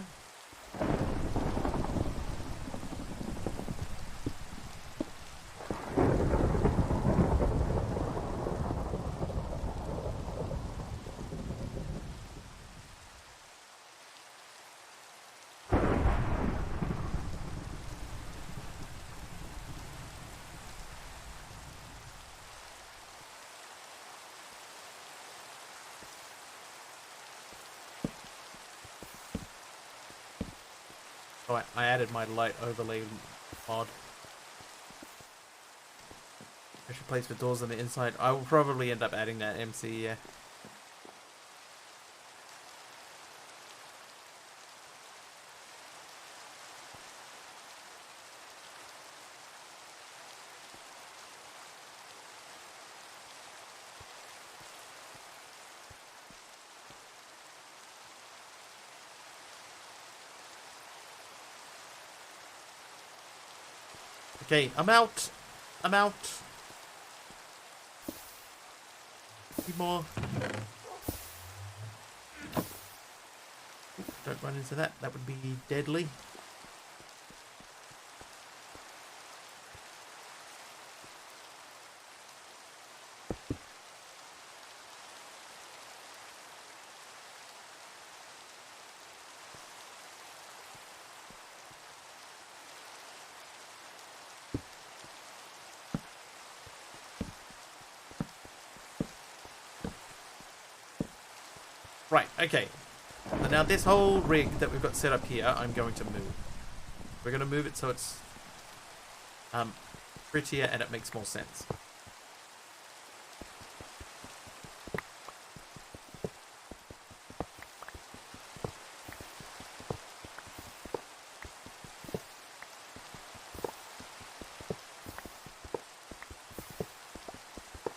Oh, I added my light overlay mod. Pressure plates for doors on the inside. I will probably end up adding that MC, yeah. Okay, I'm out. I'm out. Need more. Don't run into that. That would be deadly. Right, okay. So now this whole rig that we've got set up here, I'm going to move. We're going to move it so it's prettier and it makes more sense.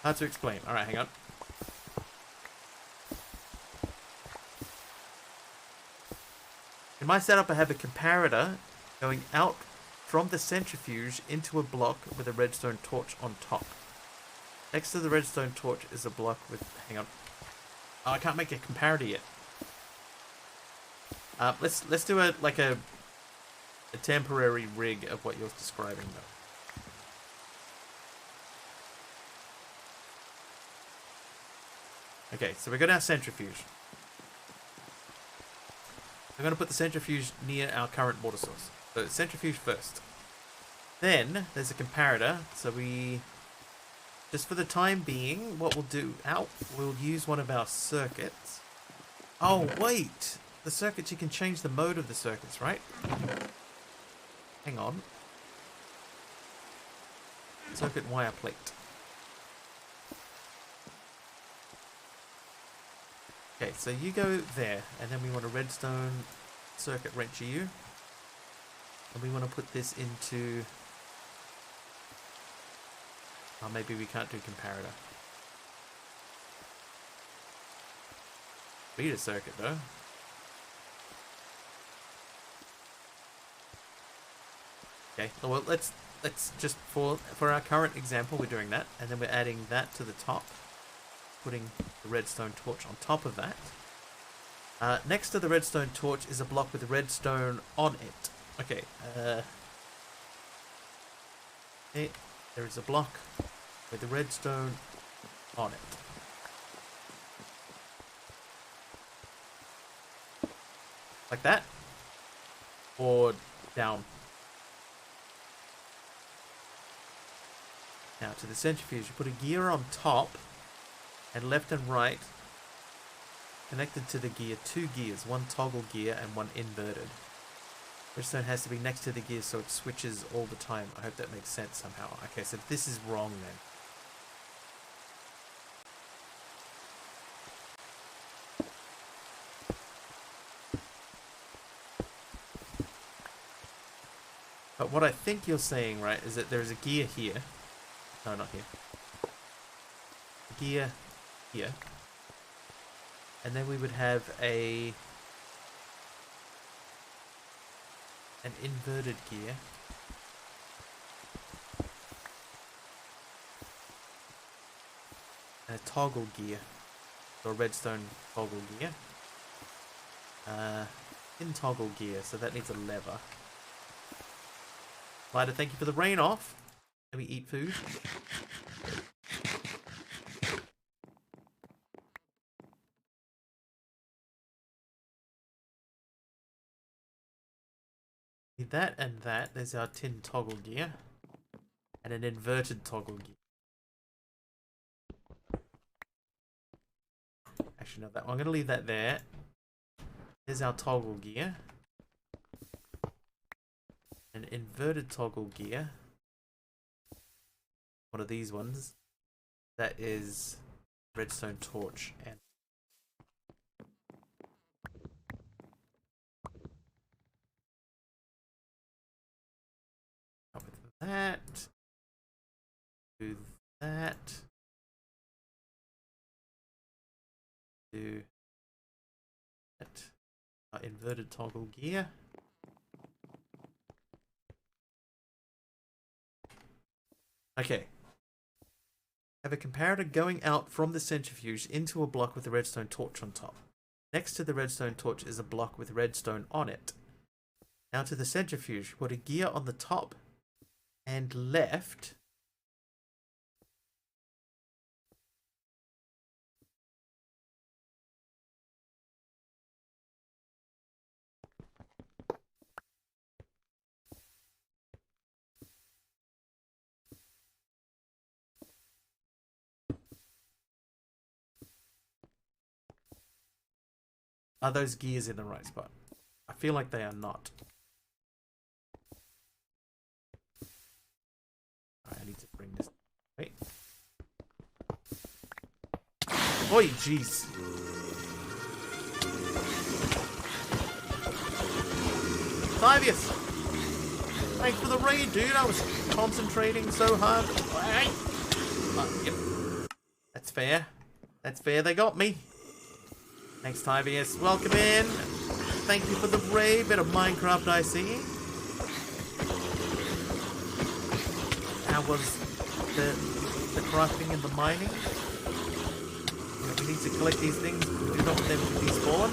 Hard to explain. Alright, hang on. In my setup, I have a comparator going out from the centrifuge into a block with a redstone torch on top. Next to the redstone torch is a block with... Hang on. Oh, I can't make a comparator yet. Let's do a temporary rig of what you're describing, though. Okay, so we got our centrifuge. I'm going to put the centrifuge near our current water source. So centrifuge first. Then there's a comparator. So we, just for the time being, what we'll do, we'll use one of our circuits. Oh, wait. The circuits, you can change the mode of the circuits, right? Hang on. Circuit wire plate. Okay, so you go there, and then we want a redstone circuit wrencher you. And we want to put this into... Oh, maybe we can't do comparator. Read a circuit, though. Okay, well, let's just, for our current example, we're doing that. And then we're adding that to the top. Putting the redstone torch on top of that. Next to the redstone torch is a block with redstone on it. Okay. Okay, there is a block with the redstone on it. Like that. Or down. Now to the centrifuge, you put a gear on top. And left and right, connected to the gear, 2 gears, one toggle gear and one inverted. Redstone has to be next to the gear so it switches all the time. I hope that makes sense somehow. Okay, so this is wrong then. But what I think you're saying, right, is that there's a gear here. No, not here. A gear here, and then we would have an inverted gear, and a toggle gear, or a redstone toggle gear, in toggle gear, so that needs a lever. Lighter, thank you for the rain off. Let me eat food. That and that. There's our tin toggle gear. And an inverted toggle gear. Actually, not that one. I'm going to leave that there. There's our toggle gear. inverted toggle gear. One of these ones. That is redstone torch. And with that. Do that. Do that. Inverted toggle gear. Okay. Have a comparator going out from the centrifuge into a block with a redstone torch on top. Next to the redstone torch is a block with redstone on it. Now to the centrifuge, put a gear on the top and left. Are those gears in the right spot? I feel like they are not. Alright, I need to bring this. Wait. Oi, jeez. Tivius! Thanks for the raid, dude. I was concentrating so hard. Yep. That's fair. That's fair. They got me. Thanks, Tivius. Welcome in. Thank you for the raid. Bit of Minecraft, I see. How was the crafting and the mining? You know, we need to collect these things. We do not want them to despawn.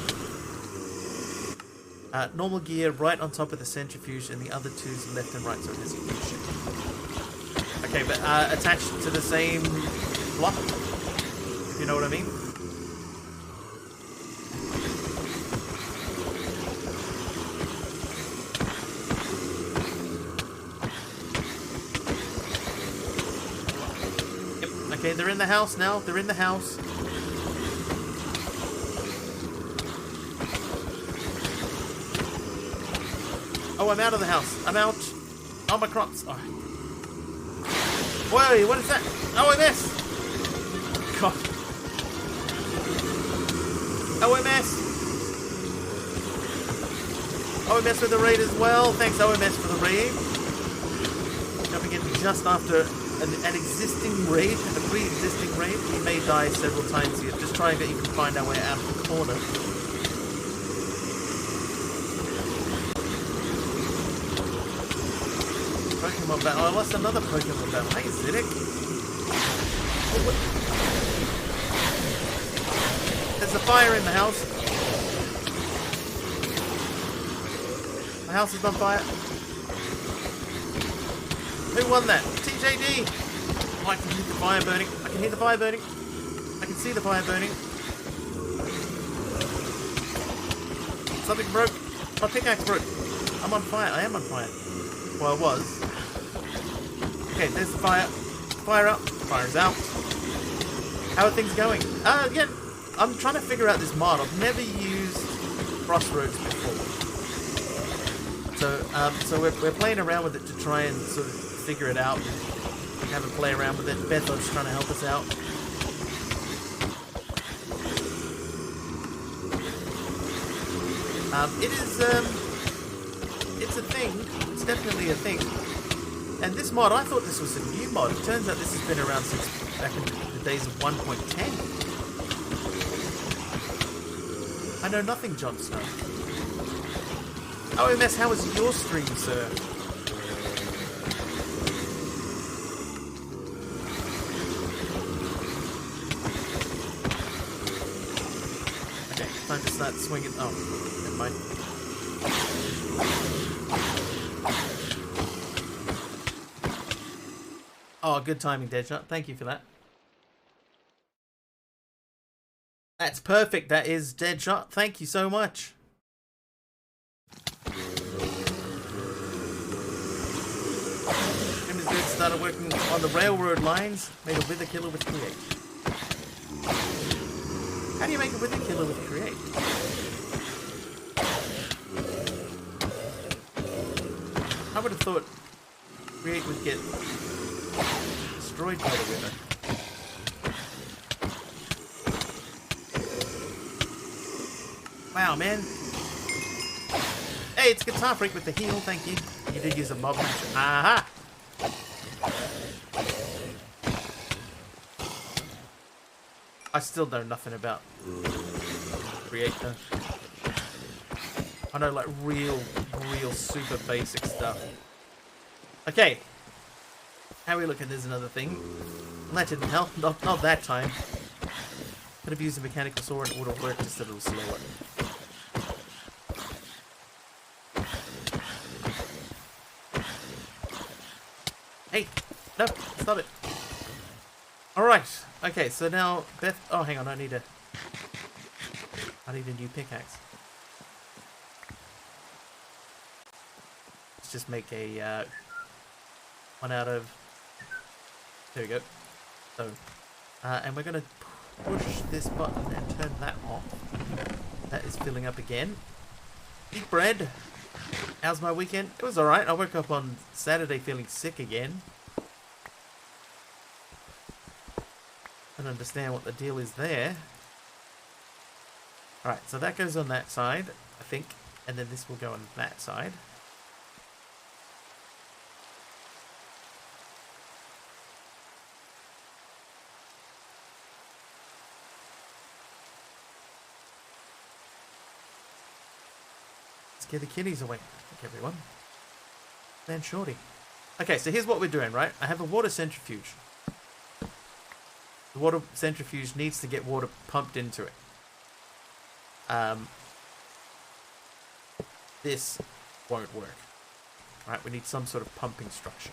Normal gear right on top of the centrifuge, and the other two's left and right, so it has fusion. Okay, but attached to the same block, if you know what I mean. Okay, they're in the house now. They're in the house. Oh, I'm out of the house. I'm out. Oh, my crops. Oh. Whoa, what is that? OMS! God. OMS! OMS with the raid as well. Thanks, OMS, for the raid. Jumping in just after an existing raid, a pre-existing raid. We may die several times here. Just trying to even find our way out of the corner. Pokemon battle. I lost another Pokemon battle. Hey, Ziddick. Oh, there's a fire in the house. The house is on fire. Who won that? TJD! Oh, I can hear the fire burning. I can hear the fire burning. I can see the fire burning. Something broke. My pickaxe broke. I'm on fire. I am on fire. Well, I was. Okay, there's the fire. Fire up. Fire's out. How are things going? Yeah, I'm trying to figure out this mod. I've never used Crossroads before. So we're playing around with it to try and sort of figure it out and have a play around with it. Bethod's trying to help us out. It's a thing. It's definitely a thing. And this mod, I thought this was a new mod. It turns out this has been around since back in the days of 1.10. I know nothing, Jon Snow. OMS, how was your stream, sir? Okay, time to start swinging. Oh, never mind. Oh, good timing, Deadshot. Thank you for that. That's perfect. That is Deadshot. Thank you so much. Jimmy's good. Started working on the railroad lines. Made a wither killer with Create. How do you make a wither killer with Create? I would have thought Create would get destroyed by the Wither. Wow, man. Hey, it's Guitar Freak with the heal, thank you. You did use a mob match. Aha! I still know nothing about Reactor. I know like real super basic stuff. Okay. How are we looking? There's another thing. Well, that didn't help. Not that time. Could have used a mechanical saw and it would have worked just a little slower. Hey! No! Stop it! Alright. Okay, so now Beth... Oh, hang on. I need a new pickaxe. Let's just make a one out of... There we go. So, and we're going to push this button and turn that off. That is filling up again. Eat bread. How's my weekend? It was alright. I woke up on Saturday feeling sick again. I don't understand what the deal is there. Alright, so that goes on that side, I think. And then this will go on that side. Scare the kitties away. Thank everyone. Man, shorty. Okay, so here's what we're doing, right? I have a water centrifuge. The water centrifuge needs to get water pumped into it. This won't work. Right, we need some sort of pumping structure.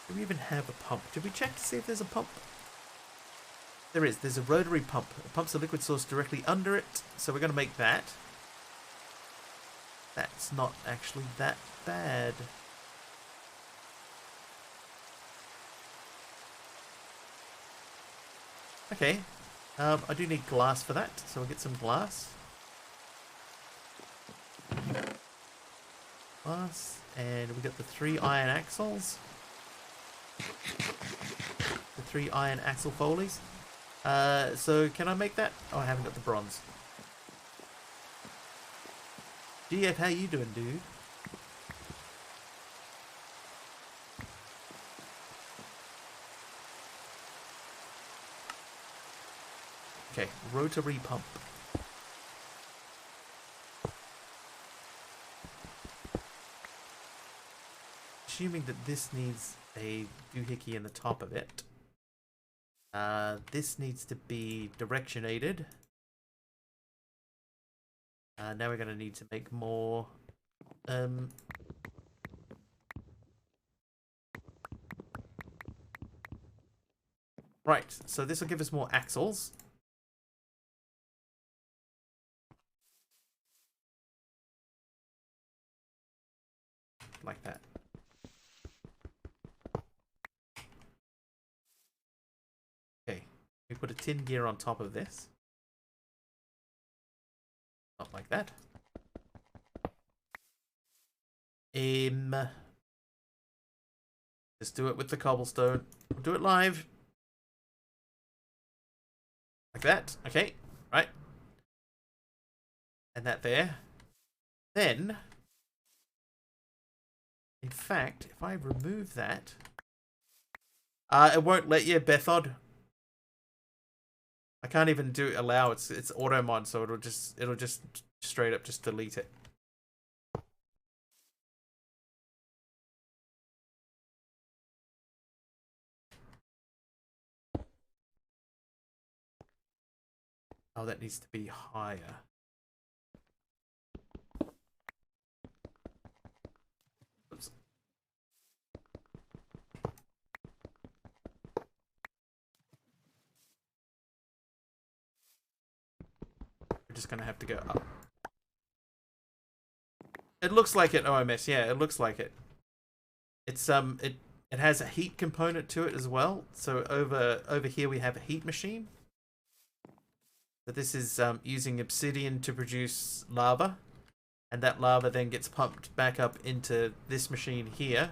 Do we even have a pump? Did we check to see if there's a pump? There is. There's a rotary pump. It pumps the liquid source directly under it. So we're going to make that. That's not actually that bad. Okay. I do need glass for that. So we'll get some glass. Glass. And we got the 3 iron axles. The 3 iron axle follies. So can I make that? Oh, I haven't got the bronze. GF, how you doing, dude? Okay, rotary pump. Assuming that this needs a doohickey in the top of it. This needs to be directionated. Now we're going to need to make more. Right, so this will give us more axles. Like that. Okay, we put a tin gear on top of this. Not like that. Just do it with the cobblestone. We'll do it live. Like that. Okay, right. And that there. Then, in fact, if I remove that, it won't let you, Bethod. I can't even allow it's auto mod, so it'll just straight up just delete it. Oh, that needs to be higher. Oops. We're just gonna have to go up. It looks like it, OMS. Yeah, it looks like it. It's it has a heat component to it as well. So over here we have a heat machine. But this is using obsidian to produce lava. and that lava then gets pumped back up into this machine here,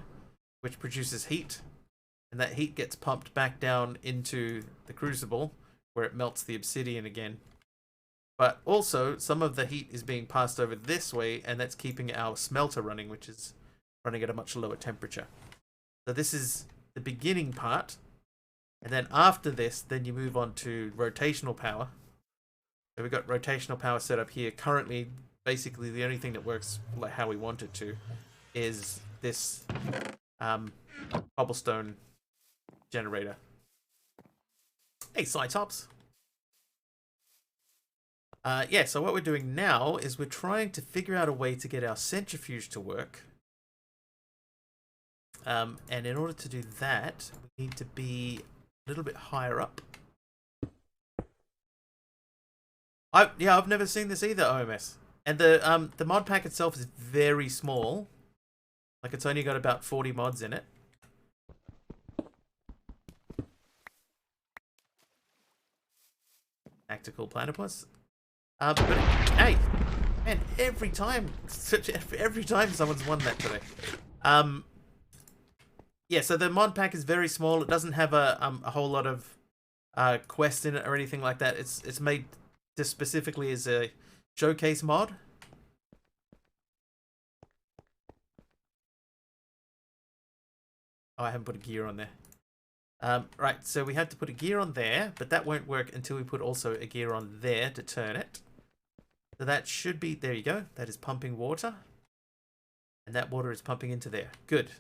which produces heat, and that heat gets pumped back down into the crucible where it melts the obsidian again. But also, some of the heat is being passed over this way, and that's keeping our smelter running, which is running at a much lower temperature. So this is the beginning part, and then after this, then you move on to rotational power. So we've got rotational power set up here. Currently, basically the only thing that works like how we want it to is this cobblestone generator. Hey, Cytops. Yeah, so what we're doing now is we're trying to figure out a way to get our centrifuge to work. And in order to do that, we need to be a little bit higher up. I've never seen this either, OMS. And the mod pack itself is very small. Like, it's only got about 40 mods in it. Tactical Platypus. But hey, man, every time someone's won that today. Yeah, so the mod pack is very small. It doesn't have a whole lot of quests in it or anything like that. It's made just specifically as a showcase mod. Oh, I haven't put a gear on there. Right, so we have to put a gear on there, but that won't work until we put also a gear on there to turn it. So that should be, there you go, that is pumping water. And that water is pumping into there. Good.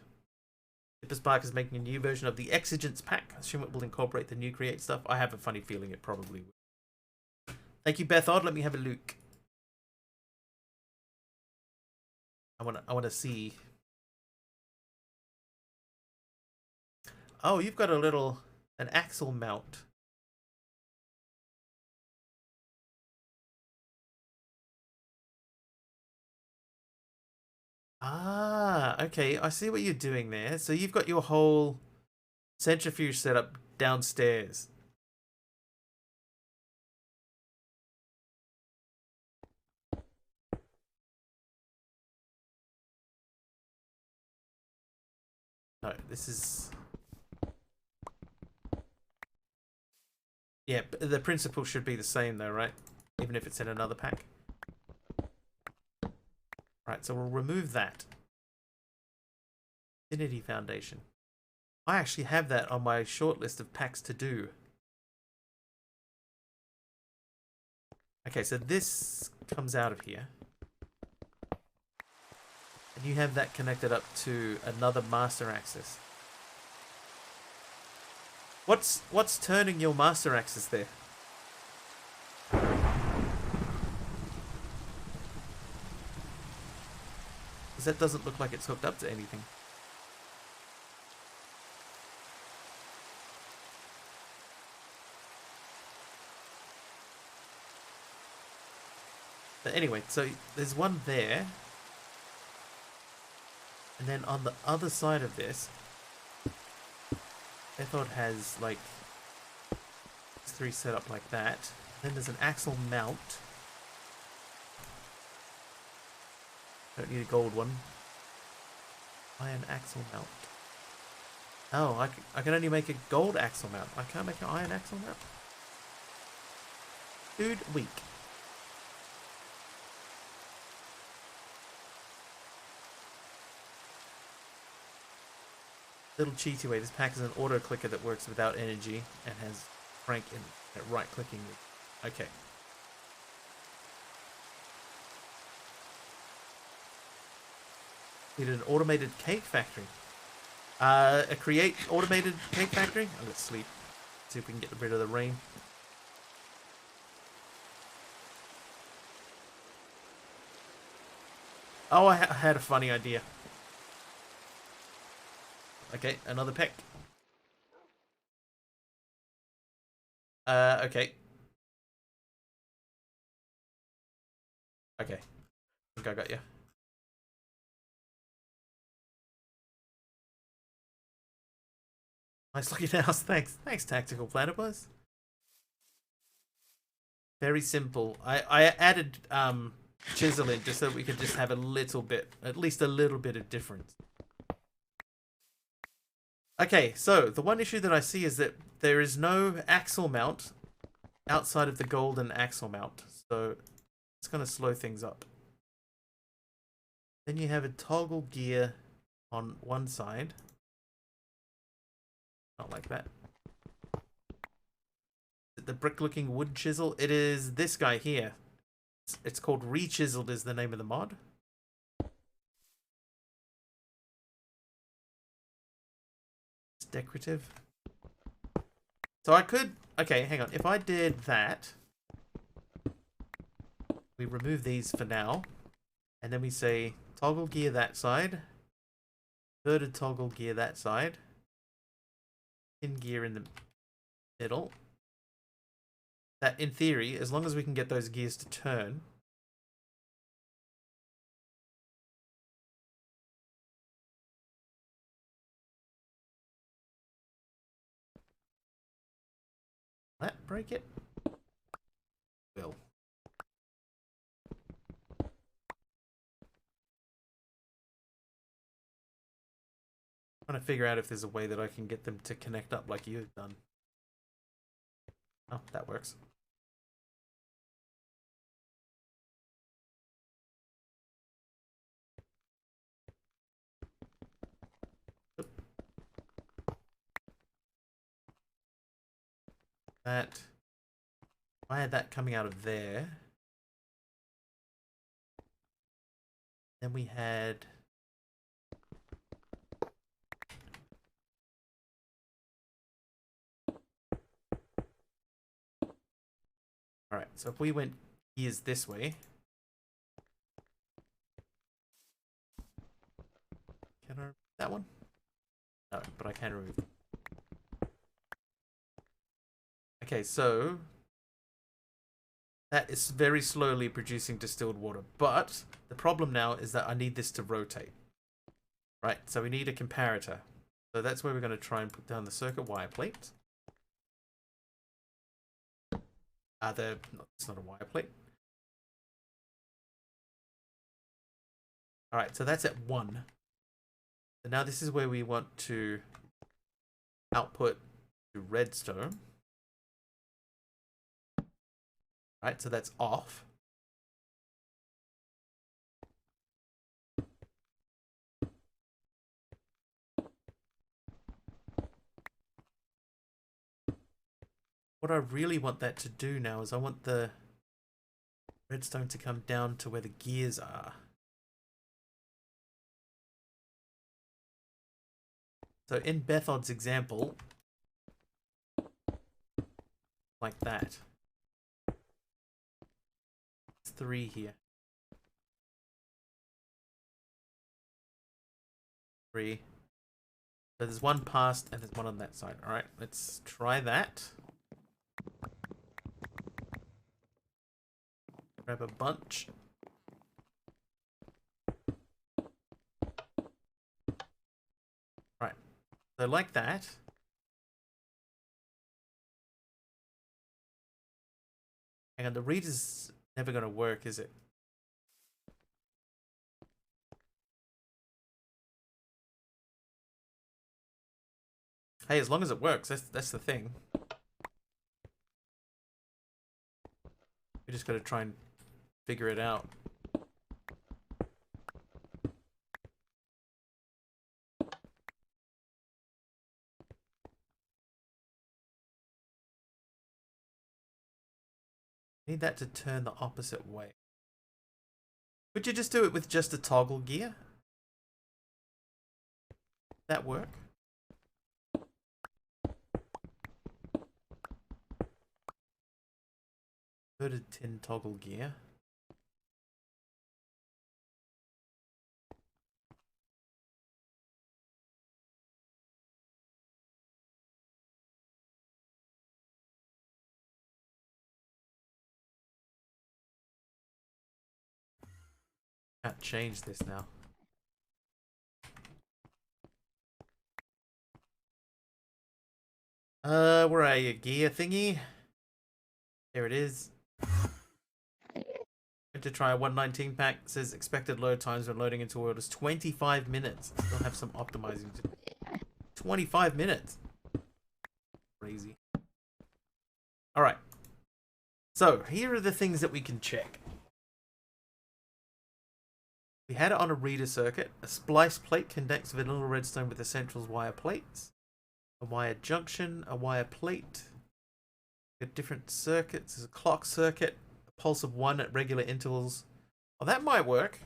Spark is making a new version of the Exigence pack. I assume it will incorporate the new create stuff. I have a funny feeling it probably will. Thank you, Beth Odd. Let me have a look. I wanna see. Oh, you've got an axle mount. Ah, okay. I see what you're doing there. So you've got your whole centrifuge set up downstairs. No, this is... Yeah, the principle should be the same though, right? Even if it's in another pack. Right, so we'll remove that. Infinity Foundation. I actually have that on my short list of packs to do. Okay, so this comes out of here. And you have that connected up to another master axis. What's turning your master axis there? Because that doesn't look like it's hooked up to anything. But anyway, so there's one there. And then on the other side of this, I thought has like three set up like that. Then there's an axle mount. Don't need a gold one. Iron axle mount. Oh, I can only make a gold axle mount. I can't make an iron axle mount. Dude, weak. Little cheaty way. This pack is an auto clicker that works without energy and has crank in right clicking. Okay. Need an automated cake factory. A create automated cake factory. Oh, let's sleep. See if we can get rid of the rain. Oh, I had a funny idea. Okay, another peck. Okay. Okay. I think I got you. Nice looking house, thanks. Thanks, Tactical Platypus. Very simple. I added chisel in just so we can just have a little bit, at least a little bit of difference. Okay, so the one issue that I see is that there is no axle mount outside of the golden axle mount, so it's going to slow things up. Then you have a toggle gear on one side. Not like that. The brick-looking wood chisel. It is this guy here. It's called Rechiseled is the name of the mod. It's decorative. So I could... Okay, hang on. If I did that... We remove these for now. And then we say toggle gear that side. Inverted toggle gear that side. Pin gear in the middle. That, in theory, as long as we can get those gears to turn... Will that break it? Will. Trying to figure out if there's a way that I can get them to connect up like you've done. Oh, that works. That. I had that coming out of there. Then we had... Alright, so if we went gears this way... Can I remove that one? No, but I can remove it. Okay, so... That is very slowly producing distilled water. But the problem now is that I need this to rotate. Right, so we need a comparator. So that's where we're going to try and put down the circuit wire plate. It's not a wire plate. Alright, so that's at 1. So now this is where we want to output to redstone. Right, so that's off. What I really want that to do now is I want the redstone to come down to where the gears are. So in Bethod's example, like that. It's 3 here. 3. So there's one past and there's one on that side. Alright, let's try that. Grab a bunch. Right. So like that. Hang on, the reader's never going to work, is it? Hey, as long as it works, that's the thing. We just got to try and figure it out. Need that to turn the opposite way. Could you just do it with just a toggle gear? That work? Inverted tin toggle gear. Can't change this now. Where are you, gear thingy? There it is. To try a 119 pack. It says expected load times when loading into orders 25 minutes. Still have some optimizing to do. 25 minutes. Crazy. Alright. So, here are the things that we can check. We had it on a reader circuit. A splice plate connects vanilla redstone with essentials wire plates. A wire junction, a wire plate. Got different circuits. There's a clock circuit. A pulse of 1 at regular intervals. Oh, that might work.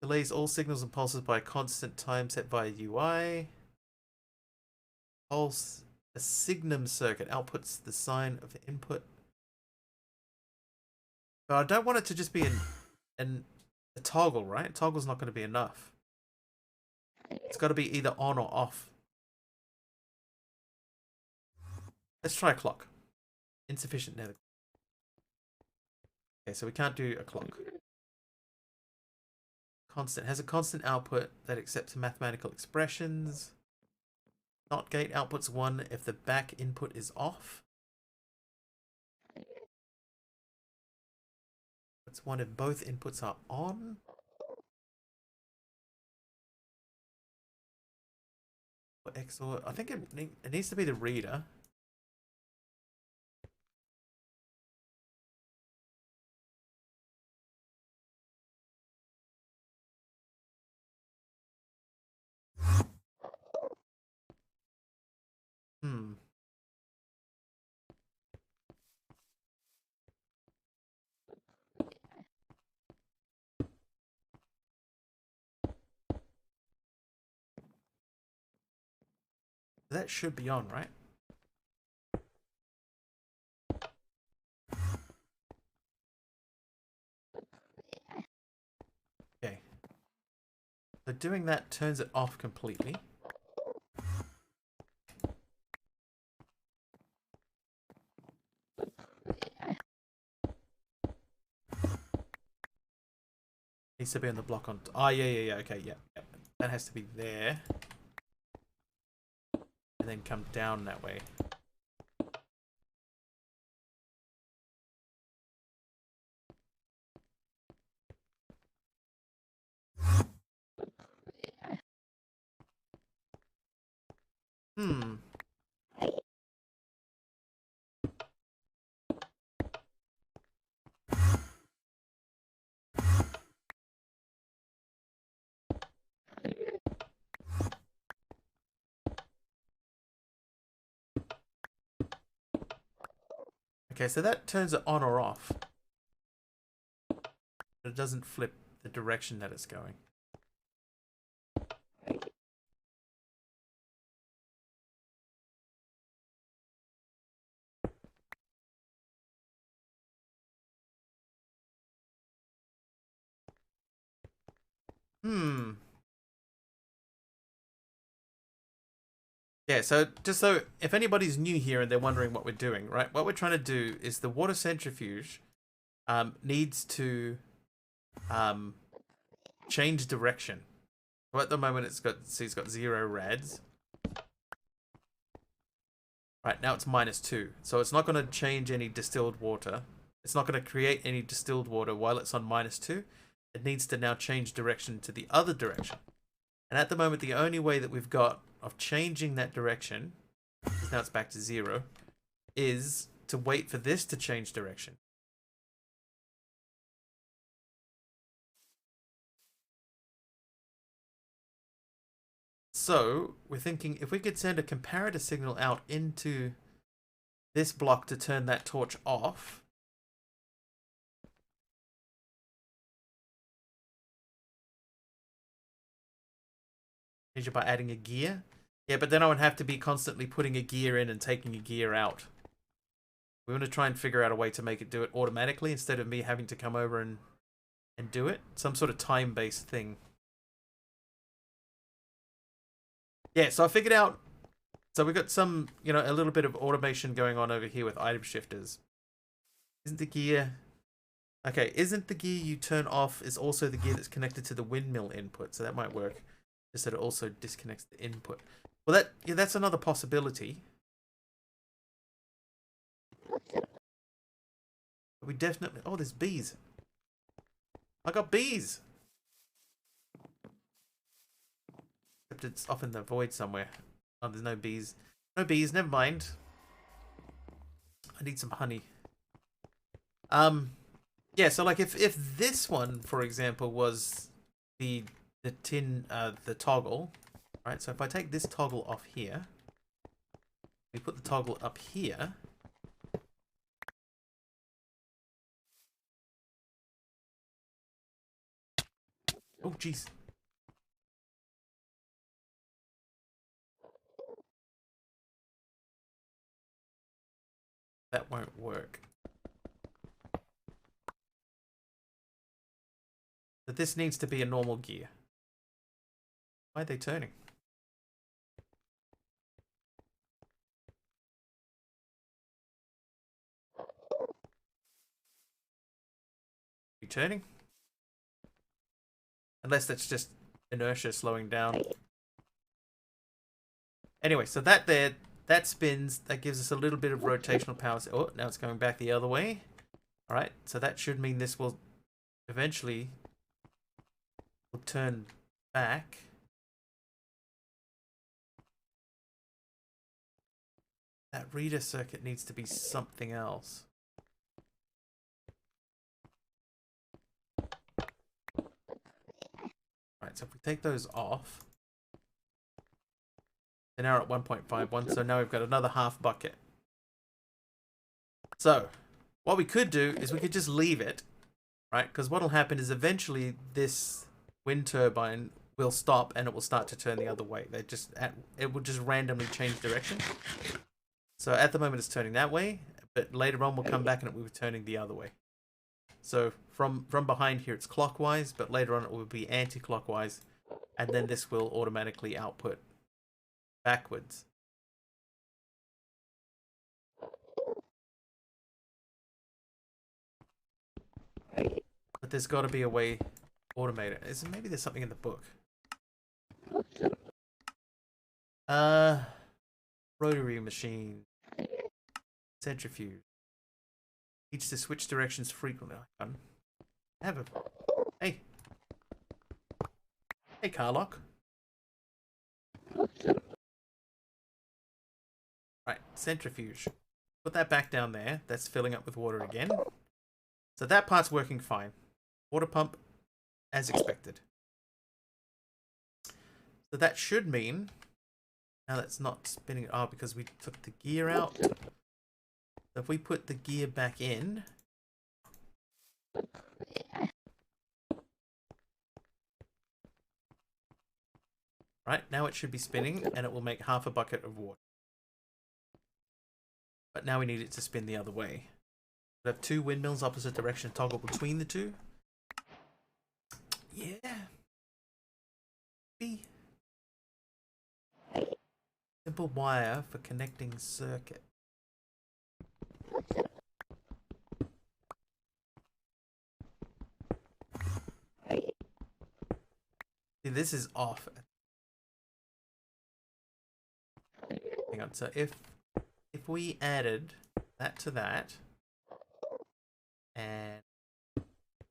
Delays all signals and pulses by a constant time set via UI. Pulse. A signum circuit outputs the sign of the input. But I don't want it to just be a toggle, right? Toggle's not going to be enough. It's got to be either on or off. Let's try a clock. Insufficient nether. Okay, so we can't do a clock. Constant. Has a constant output that accepts mathematical expressions. Not gate outputs 1 if the back input is off. It's 1 if both inputs are on. Or XOR. I think it needs to be the reader. That should be on, right? Okay. So doing that turns it off completely. Needs to be on the block on. Oh, yeah. Okay, yeah. That has to be there. And then come down that way. Okay, so that turns it on or off. But it doesn't flip the direction that it's going. Yeah, so just so if anybody's new here and they're wondering what we're doing, right? What we're trying to do is the water centrifuge needs to change direction. Well, at the moment it's got 0 rads. Right, now it's -2. So it's not going to change any distilled water. It's not going to create any distilled water while it's on -2. It needs to now change direction to the other direction. And at the moment, the only way that we've got of changing that direction, because now it's back to 0, is to wait for this to change direction. So we're thinking if we could send a comparator signal out into this block to turn that torch off. By adding a gear. Yeah, but then I would have to be constantly putting a gear in and taking a gear out. We want to try and figure out a way to make it do it automatically instead of me having to come over and do it. Some sort of time-based thing. Yeah, so I figured out. So we've got some, a little bit of automation going on over here with item shifters. Isn't the gear... Okay, isn't the gear you turn off is also the gear that's connected to the windmill input, so that might work. Just that it also disconnects the input. Well, that's another possibility. We definitely... Oh, there's bees. I got bees. Except it's off in the void somewhere. Oh, there's no bees. No bees, never mind. I need some honey. Yeah, so like if this one, for example, was the toggle, right? So if I take this toggle off here, we put the toggle up here. Oh, jeez. That won't work. But this needs to be a normal gear. Why are they turning? You turning? Unless that's just inertia slowing down. Anyway, so that there, that spins. That gives us a little bit of rotational power. Oh, now it's going back the other way. All right, so that should mean this will eventually turn back. That reader circuit needs to be something else. Alright, so if we take those off, they're now at 1.51, so now we've got another half bucket. So, what we could do is we could just leave it, right? Because what will happen is eventually this wind turbine will stop and it will start to turn the other way. It will just randomly change direction. So at the moment it's turning that way, but later on we'll come back and it will be turning the other way. So from behind here it's clockwise, but later on it will be anti-clockwise, and then this will automatically output backwards. But there's got to be a way to automate it. Maybe there's something in the book. Rotary machine. Centrifuge. Needs to switch directions frequently. Have a... Hey. Hey, Carlock. Right, centrifuge. Put that back down there. That's filling up with water again. So that part's working fine. Water pump, as expected. So that should mean... Now that's not spinning... Oh, because we took the gear out. So if we put the gear back in... Right, now it should be spinning and it will make half a bucket of water. But now we need it to spin the other way. We have two windmills opposite direction, toggle between the two. Yeah. B. Simple wire for connecting circuit. See, this is off. Hang on, so if we added that to that and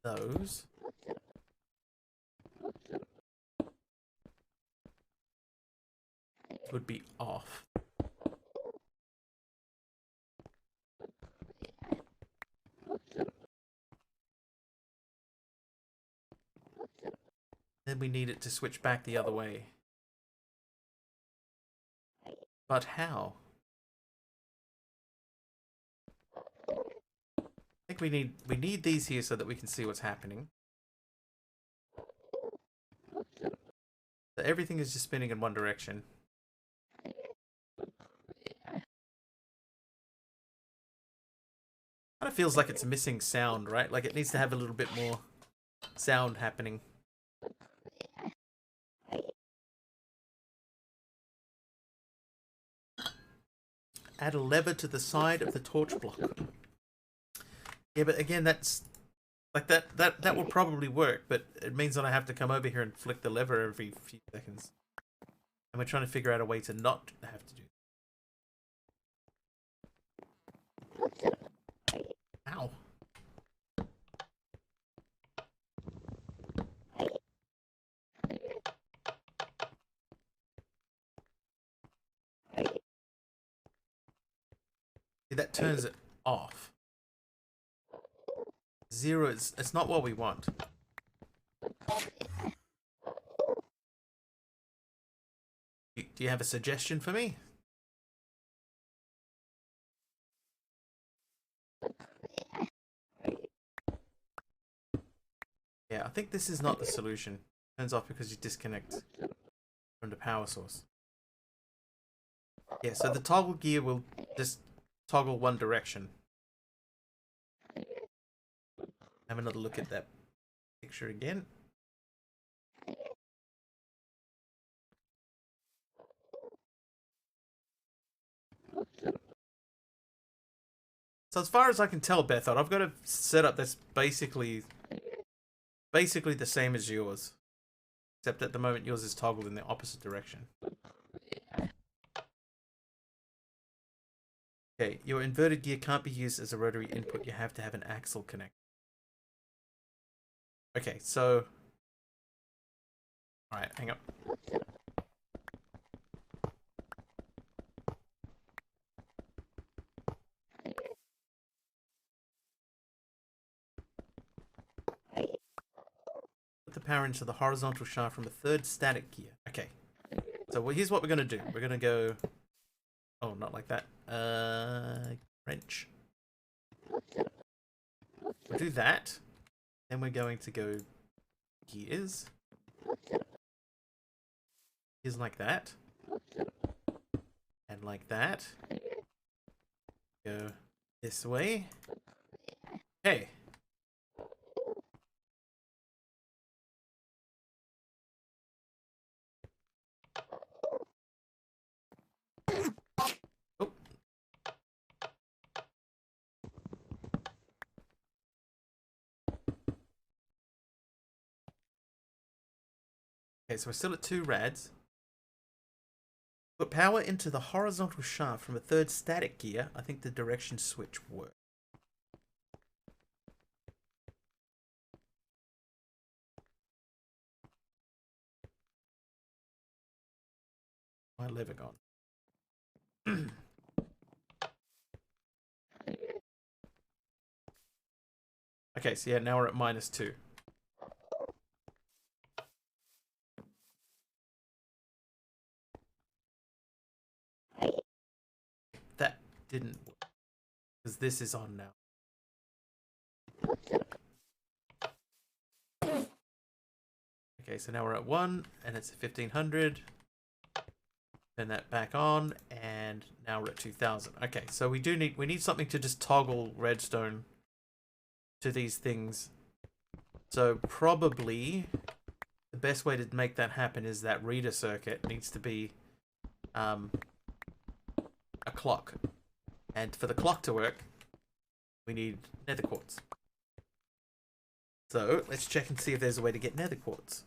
those, it would be off. Then we need it to switch back the other way. But how? I think we need these here so that we can see what's happening. So everything is just spinning in one direction. Kind of feels like it's missing sound, right? Like it needs to have a little bit more sound happening. Add a lever to the side of the torch block. Yeah, but again, that's like that will probably work, but it means that I have to come over here and flick the lever every few seconds. And we're trying to figure out a way to not have to do that. Ow. that turns it off. 0 is, it's not what we want. Do you have a suggestion for me? Yeah, I think this is not the solution. Turns off because you disconnect from the power source. Yeah, so the toggle gear will just toggle one direction. Have another look at that picture again. So as far as I can tell, Bethod, I've got a setup that's basically the same as yours. Except at the moment yours is toggled in the opposite direction. Okay, your inverted gear can't be used as a rotary input. You have to have an axle connect. Okay, so... Alright, hang on. Put the power into the horizontal shaft from a third static gear. Okay. So here's what we're going to do. We're going to go... Oh, not like that. Wrench. We'll do that. Then we're going to go gears. Gears like that. And like that. Go this way. Okay. Oh. Okay, so we're still at 2 rads. Put power into the horizontal shaft from a third static gear. I think the direction switch works. My lever gone. Okay, so yeah, now we're at -2. That didn't work. Because this is on now. Okay, so now we're at 1, and it's 1500. Turn that back on, and now we're at 2000. Okay, so we need something to just toggle redstone to these things. So probably the best way to make that happen is that reader circuit needs to be a clock. And for the clock to work, we need nether quartz. So let's check and see if there's a way to get nether quartz.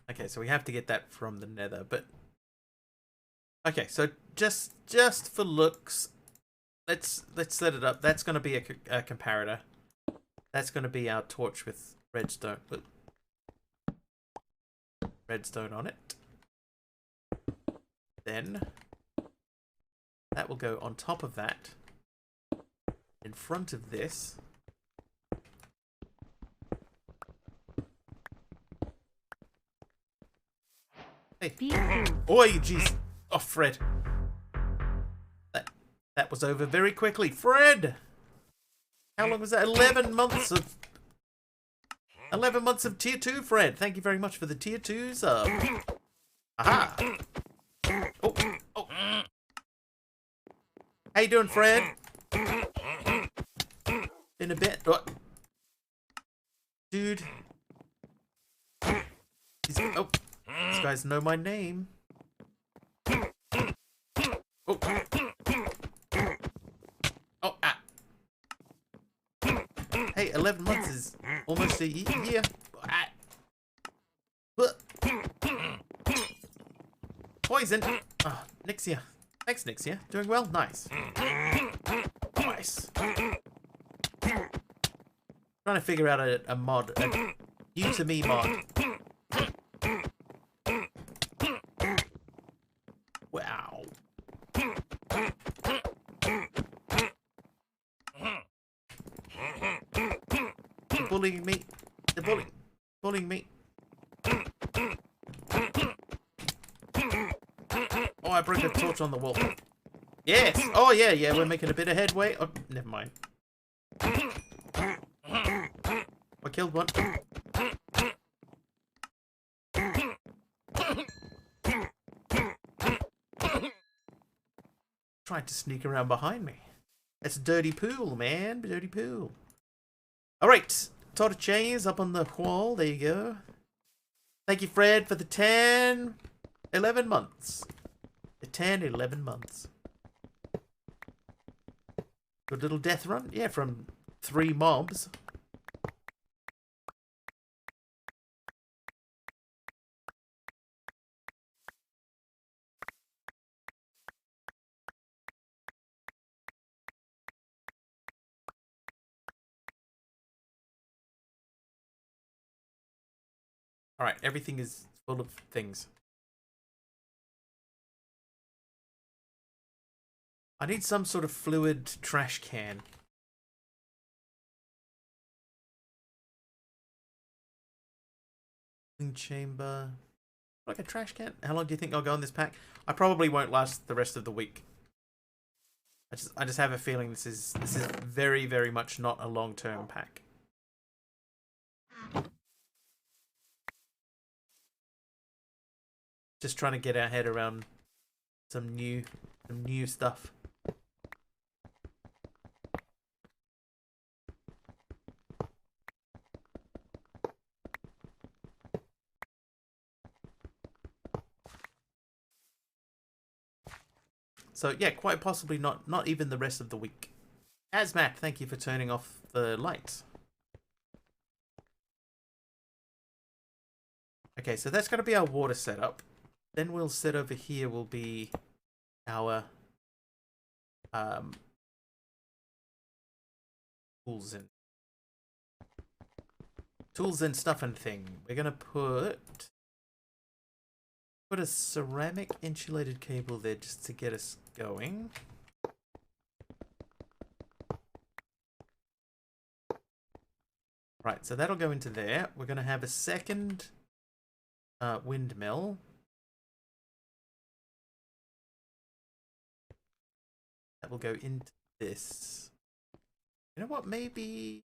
Okay, so we have to get that from the nether, but... Okay, so just for looks, let's set it up. That's going to be a comparator. That's going to be our torch with redstone. Redstone on it. Then that will go on top of that. In front of this. Hey. Oi, jeez. Oh, Fred. That was over very quickly. Fred! How long was that? 11 months of... 11 months of tier 2, Fred. Thank you very much for the tier 2 sub. Aha! Oh, oh. How you doing, Fred? In a bit. What? Dude. Oh. These guys know my name. Oh. Oh, ah. Hey, 11 months is almost a year. Ah. Poison. Oh, Nixia. Thanks, Nixia. Doing well? Nice. Nice. Trying to figure out a mod, a new to me mod. Wow. They're bullying me. They're bullying me. Oh, I broke a torch on the wall. Yes. Oh, yeah, yeah. We're making a bit of headway. Oh, never mind. I killed one. Tried to sneak around behind me. It's a dirty pool, man. Dirty pool. Alright. Total chains up on the wall. There you go. Thank you, Fred, for the 11 months. The 11 months. Good little death run. Yeah, from 3 mobs. Alright, everything is full of things. I need some sort of fluid trash can. Chamber. Like a trash can? How long do you think I'll go on this pack? I probably won't last the rest of the week. I just have a feeling this is very, very much not a long-term pack. Just trying to get our head around some new stuff. So yeah, quite possibly not even the rest of the week. Asmat, thank you for turning off the lights. Okay, so that's going to be our water setup. Then we'll set over here will be our tools and stuff and thing. We're going to put a ceramic insulated cable there just to get us going. Right, so that'll go into there. We're going to have a second windmill. That will go into this. You know what, maybe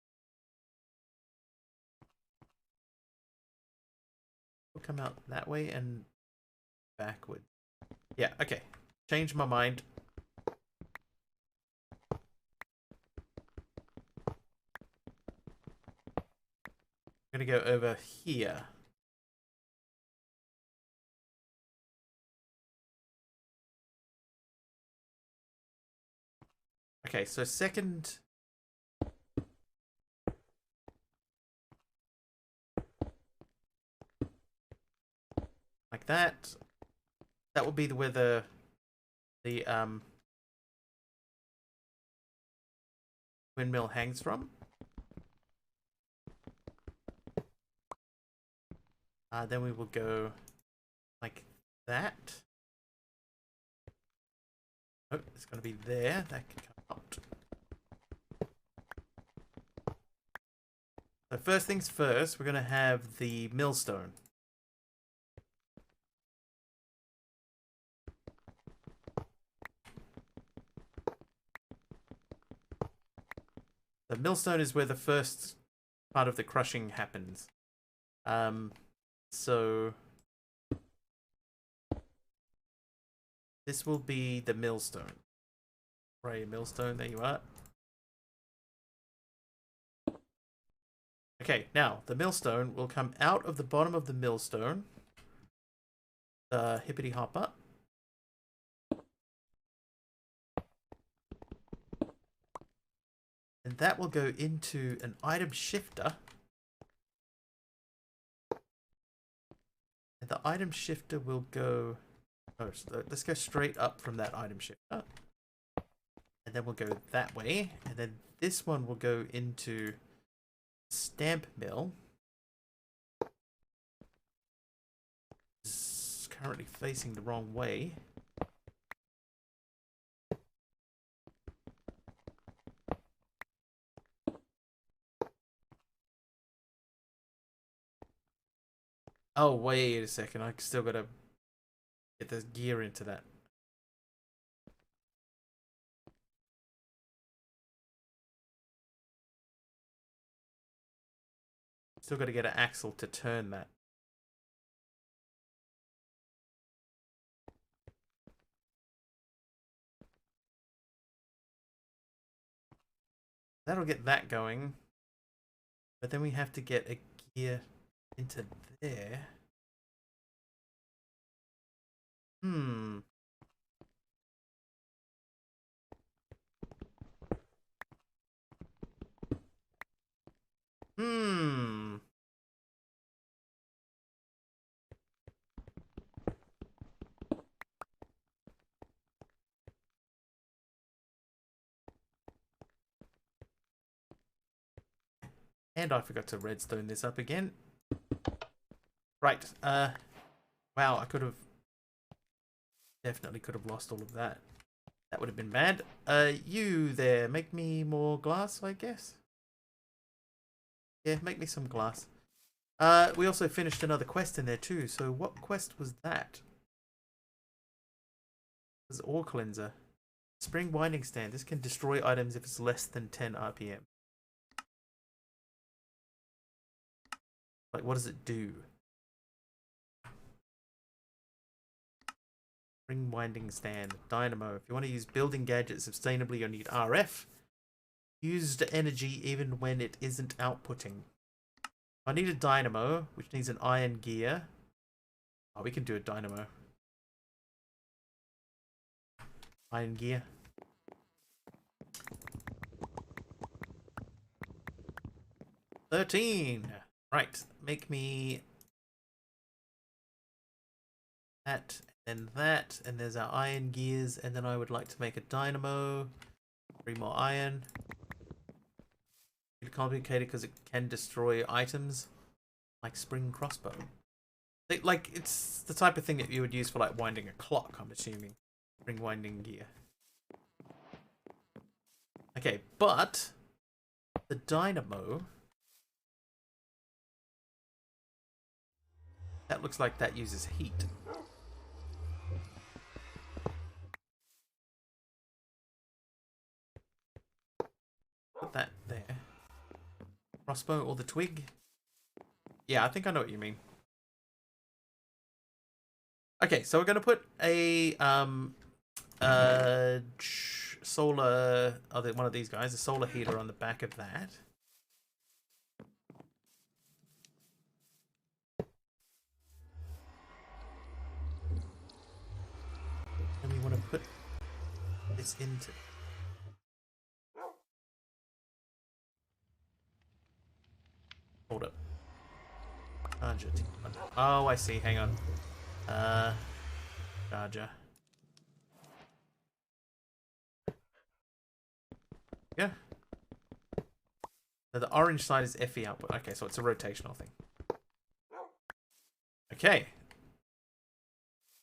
we'll come out that way and backward. Yeah, okay. Change my mind. I'm gonna go over here. Okay, so second. Like that. That will be where the windmill hangs from. Then we will go like that. Oh, it's going to be there. That can come out. So first things first, we're going to have the millstone. The millstone is where the first part of the crushing happens. So this will be the millstone. Right, millstone, there you are. Okay, now the millstone will come out of the bottom of the millstone. The hippity hopper. And that will go into an item shifter. And the item shifter will go... Oh, so let's go straight up from that item shifter. And then we'll go that way. And then this one will go into stamp mill is currently facing the wrong way. Oh, wait a second. I still gotta get the gear into that. Still gotta get an axle to turn that. That'll get that going. But then we have to get a gear into there. Hmm. Hmm. And I forgot to redstone this up again. Right. Wow, I could have... Definitely could have lost all of that. That would have been bad. You there. Make me more glass, I guess. Yeah, make me some glass. We also finished another quest in there too. So what quest was that? It was ore cleanser. Spring winding stand. This can destroy items if it's less than 10 RPM. Like, what does it do? Spring winding stand. Dynamo. If you want to use building gadgets sustainably, you'll need RF. Used energy even when it isn't outputting. I need a dynamo, which needs an iron gear. Oh, we can do a dynamo. Iron gear. $13. Right, make me that, and that, and there's our iron gears, and then I would like to make a dynamo. 3 more iron. It's complicated because it can destroy items, like spring crossbow. Like, it's the type of thing that you would use for like winding a clock, I'm assuming. Spring winding gear. Okay, but the dynamo, that looks like that uses heat. Put that there. Crossbow or the twig? Yeah, I think I know what you mean. Okay, so we're gonna put a solar, one of these guys, a solar heater on the back of that. And we want to put this into... Hold up. Charger. Oh, I see. Hang on. Charger. Yeah. So the orange side is FE output. Okay, so it's a rotational thing. Okay.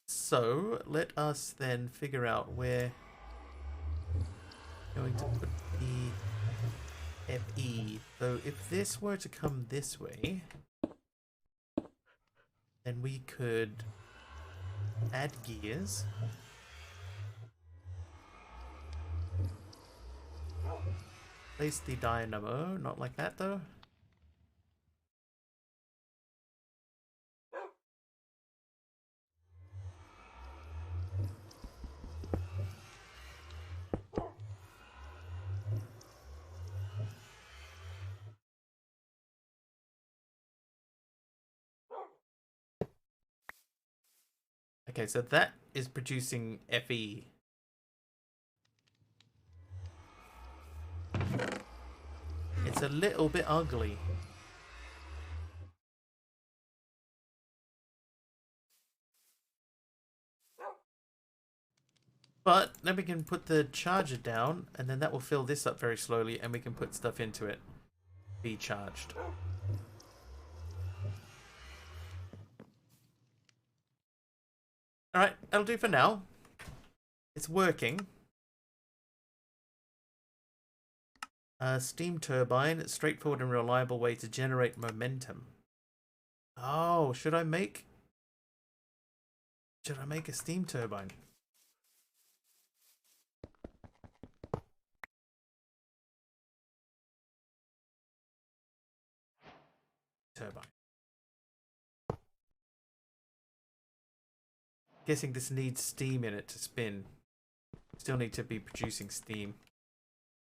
So let us then figure out where we're going to put the FE. So if this were to come this way, then we could add gears. Place the dynamo, not like that though. Okay, so that is producing FE. It's a little bit ugly. But then we can put the charger down, and then that will fill this up very slowly, and we can put stuff into it. be charged. Alright, that'll do for now. It's working. Steam turbine, straightforward and reliable way to generate momentum. Oh, should I make a steam turbine? Turbine. Guessing this needs steam in it to spin. Still need to be producing steam.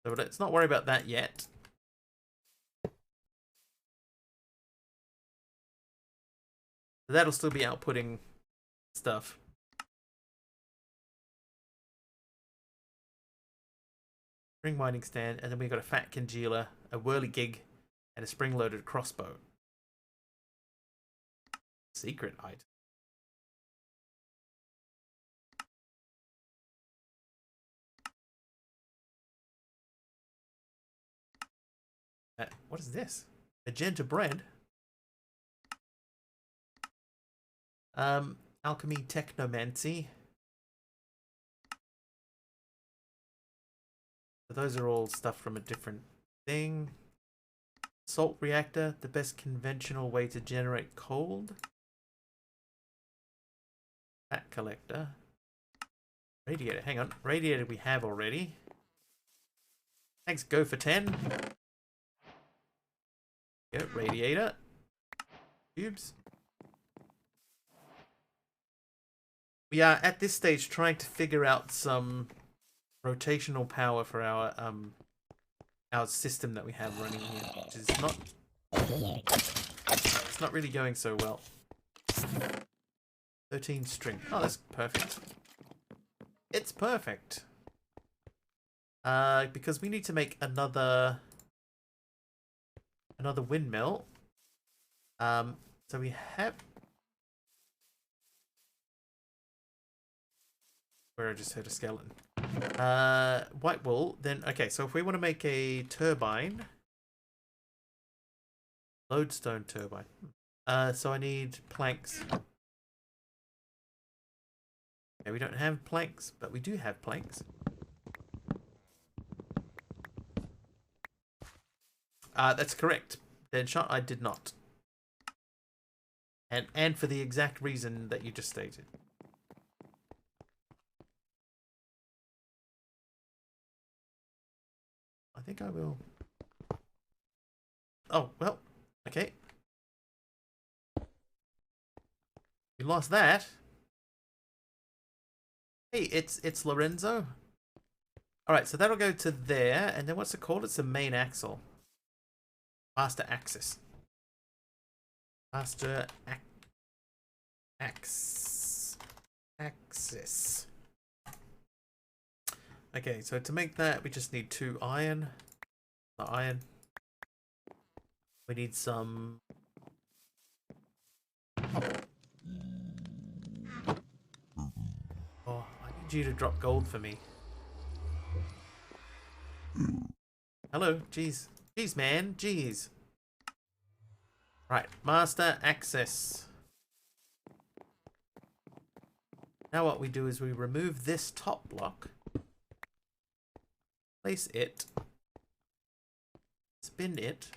So let's not worry about that yet. That'll still be outputting stuff. Spring mining stand, and then we've got a fat congealer, a whirligig, and a spring-loaded crossbow. Secret item. What is this? Magenta bread? Alchemy technomancy. So those are all stuff from a different thing. Salt Reactor, the best conventional way to generate cold. Fat collector. Radiator, hang on. Radiator we have already. Thanks, go for 10. Yeah, radiator. Tubes. We are at this stage trying to figure out some rotational power for our system that we have running here, which is not, it's not really going so well. 13 string. Oh, that's perfect. It's perfect. Because we need to make another windmill. So we have, where I just heard a skeleton. White wool, then, okay, so if we want to make a turbine, lodestone turbine, so I need planks. Okay, we don't have planks, but we do have planks. That's correct. Deadshot, I did not. And for the exact reason that you just stated. I think I will. Oh, well, okay. We lost that. Hey, it's Lorenzo. Alright, so that'll go to there, and then what's it called? It's the main axle. Master axis. Master axis. Okay, so to make that, we just need 2 iron. Not iron. We need some. Oh, I need you to drop gold for me. Hello, jeez. Jeez, man, jeez. Right, master access. Now what we do is we remove this top block. Place it. Spin it.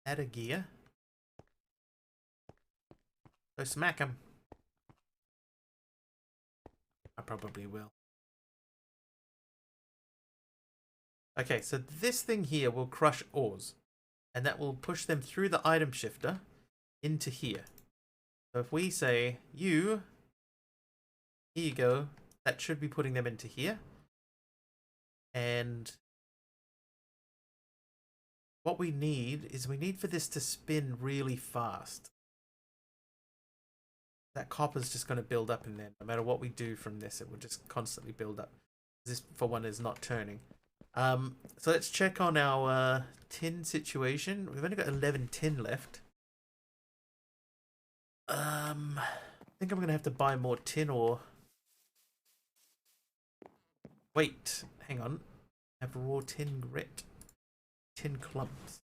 Add a gear. Go smack him. I probably will. Okay, so this thing here will crush ores, and that will push them through the item shifter into here. So if we say, here you go, that should be putting them into here. And what we need is we need for this to spin really fast. That copper's just going to build up in there. No matter what we do from this, it will just constantly build up. This, for one, is not turning. So let's check on our tin situation. We've only got 11 tin left. I think I'm gonna have to buy more tin ore. Wait, hang on. Have raw tin grit. Tin clumps.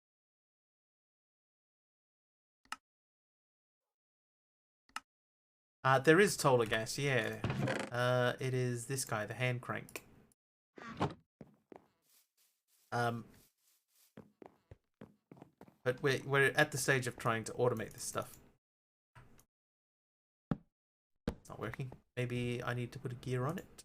There is Toller gas, yeah. It is this guy, the hand crank. But we're at the stage of trying to automate this stuff. It's not working. Maybe I need to put a gear on it.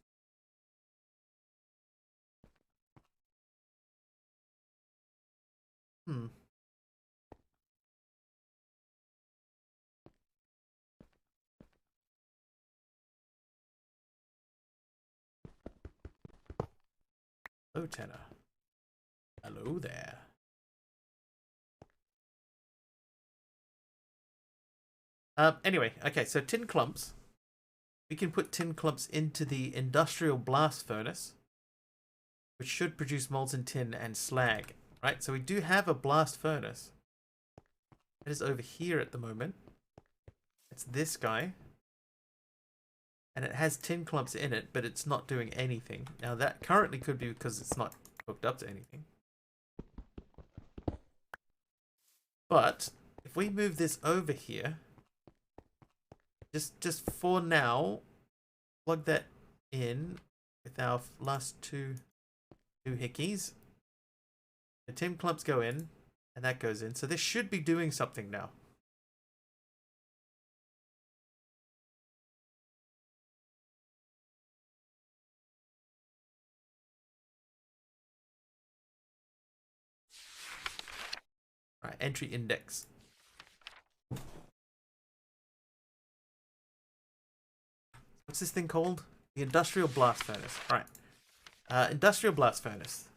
Hello, Tanner. Hello there. Anyway, okay, so tin clumps. We can put tin clumps into the industrial blast furnace, which should produce molten tin and slag. Right, so we do have a blast furnace. It is over here at the moment. It's this guy. And it has tin clumps in it, but it's not doing anything. Now that currently could be because it's not hooked up to anything. But if we move this over here, just for now, plug that in with our last two hickeys. The tin clumps go in, and that goes in. So this should be doing something now. Right, entry index. What's this thing called? The industrial blast furnace. Right. Industrial blast furnace.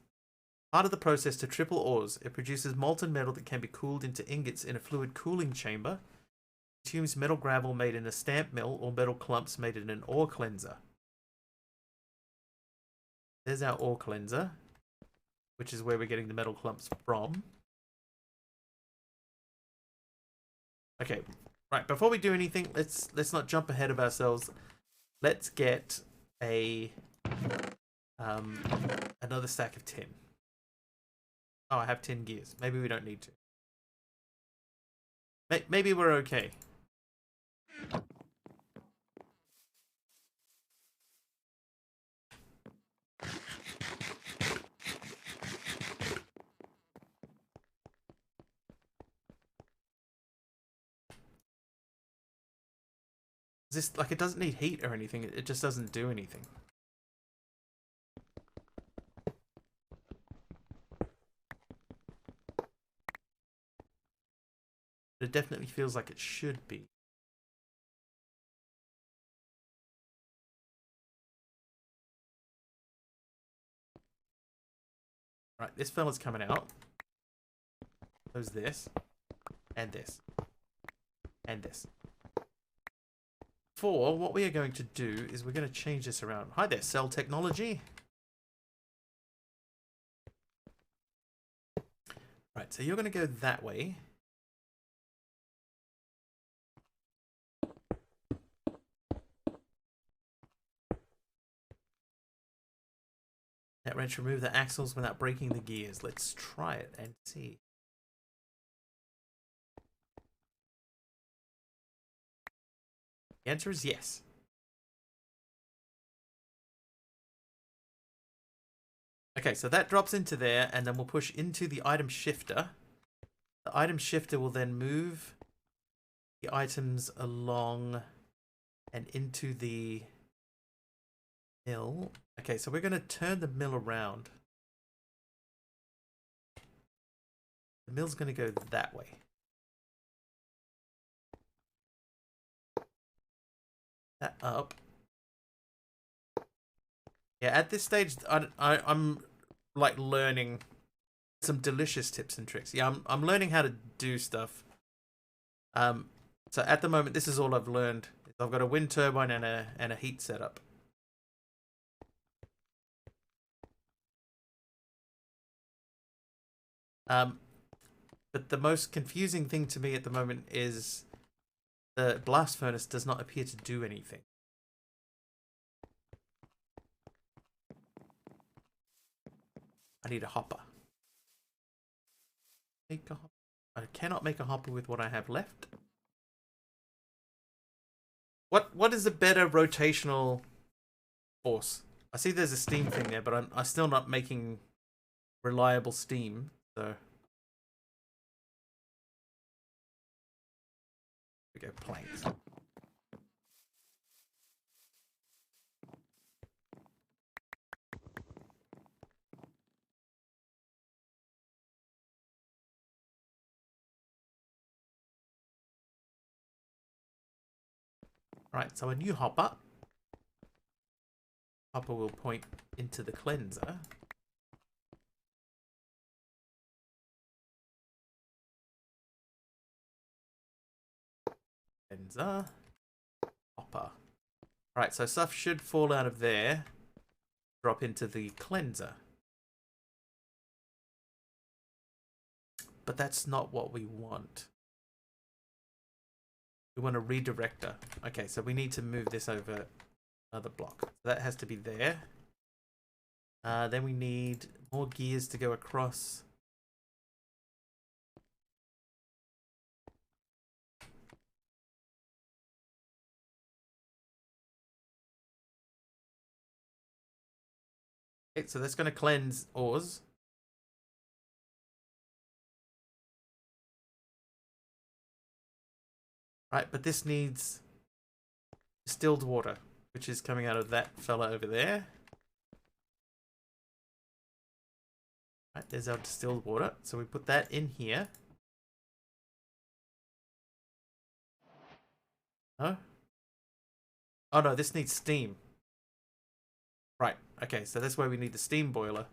Part of the process to triple ores, it produces molten metal that can be cooled into ingots in a fluid cooling chamber. It consumes metal gravel made in a stamp mill or metal clumps made in an ore cleanser. There's our ore cleanser, which is where we're getting the metal clumps from. Okay, right, before we do anything, let's not jump ahead of ourselves. Let's get a another stack of tin. Oh, I have 10 gears. Maybe we don't need to. Maybe we're okay. This, like, it doesn't need heat or anything. It just doesn't do anything. It definitely feels like it should be. Right, this fella's coming out. There's this. And this. And this. For what we are going to do is we're going to change this around. Hi there, cell technology. Right, so you're going to go that way. Net wrench, remove the axles without breaking the gears. Let's try it and see. The answer is yes. Okay, so that drops into there, and then we'll push into the item shifter. The item shifter will then move the items along and into the mill. Okay, so we're going to turn the mill around. The mill's going to go that way. That up. Yeah, at this stage, I'm like learning some delicious tips and tricks. Yeah, I'm learning how to do stuff. So at the moment, this is all I've learned. I've got a wind turbine and a heat setup. But the most confusing thing to me at the moment is the blast furnace does not appear to do anything. I need a hopper. Make a hopper. I cannot make a hopper with what I have left. What is a better rotational force? I see there's a steam thing there, but I'm still not making reliable steam, so we go planks. Right, so a new hopper. Hopper will point into the cleanser. Cleanser. Hopper. Right, so stuff should fall out of there. Drop into the cleanser. But that's not what we want. We want a redirector. Okay, so we need to move this over another block. So that has to be there. Then we need more gears to go across. Okay, so that's going to cleanse ores. Right, but this needs distilled water, which is coming out of that fella over there. Right, there's our distilled water. So we put that in here. No? Oh no, this needs steam. Right, okay, so that's why we need the steam boiler.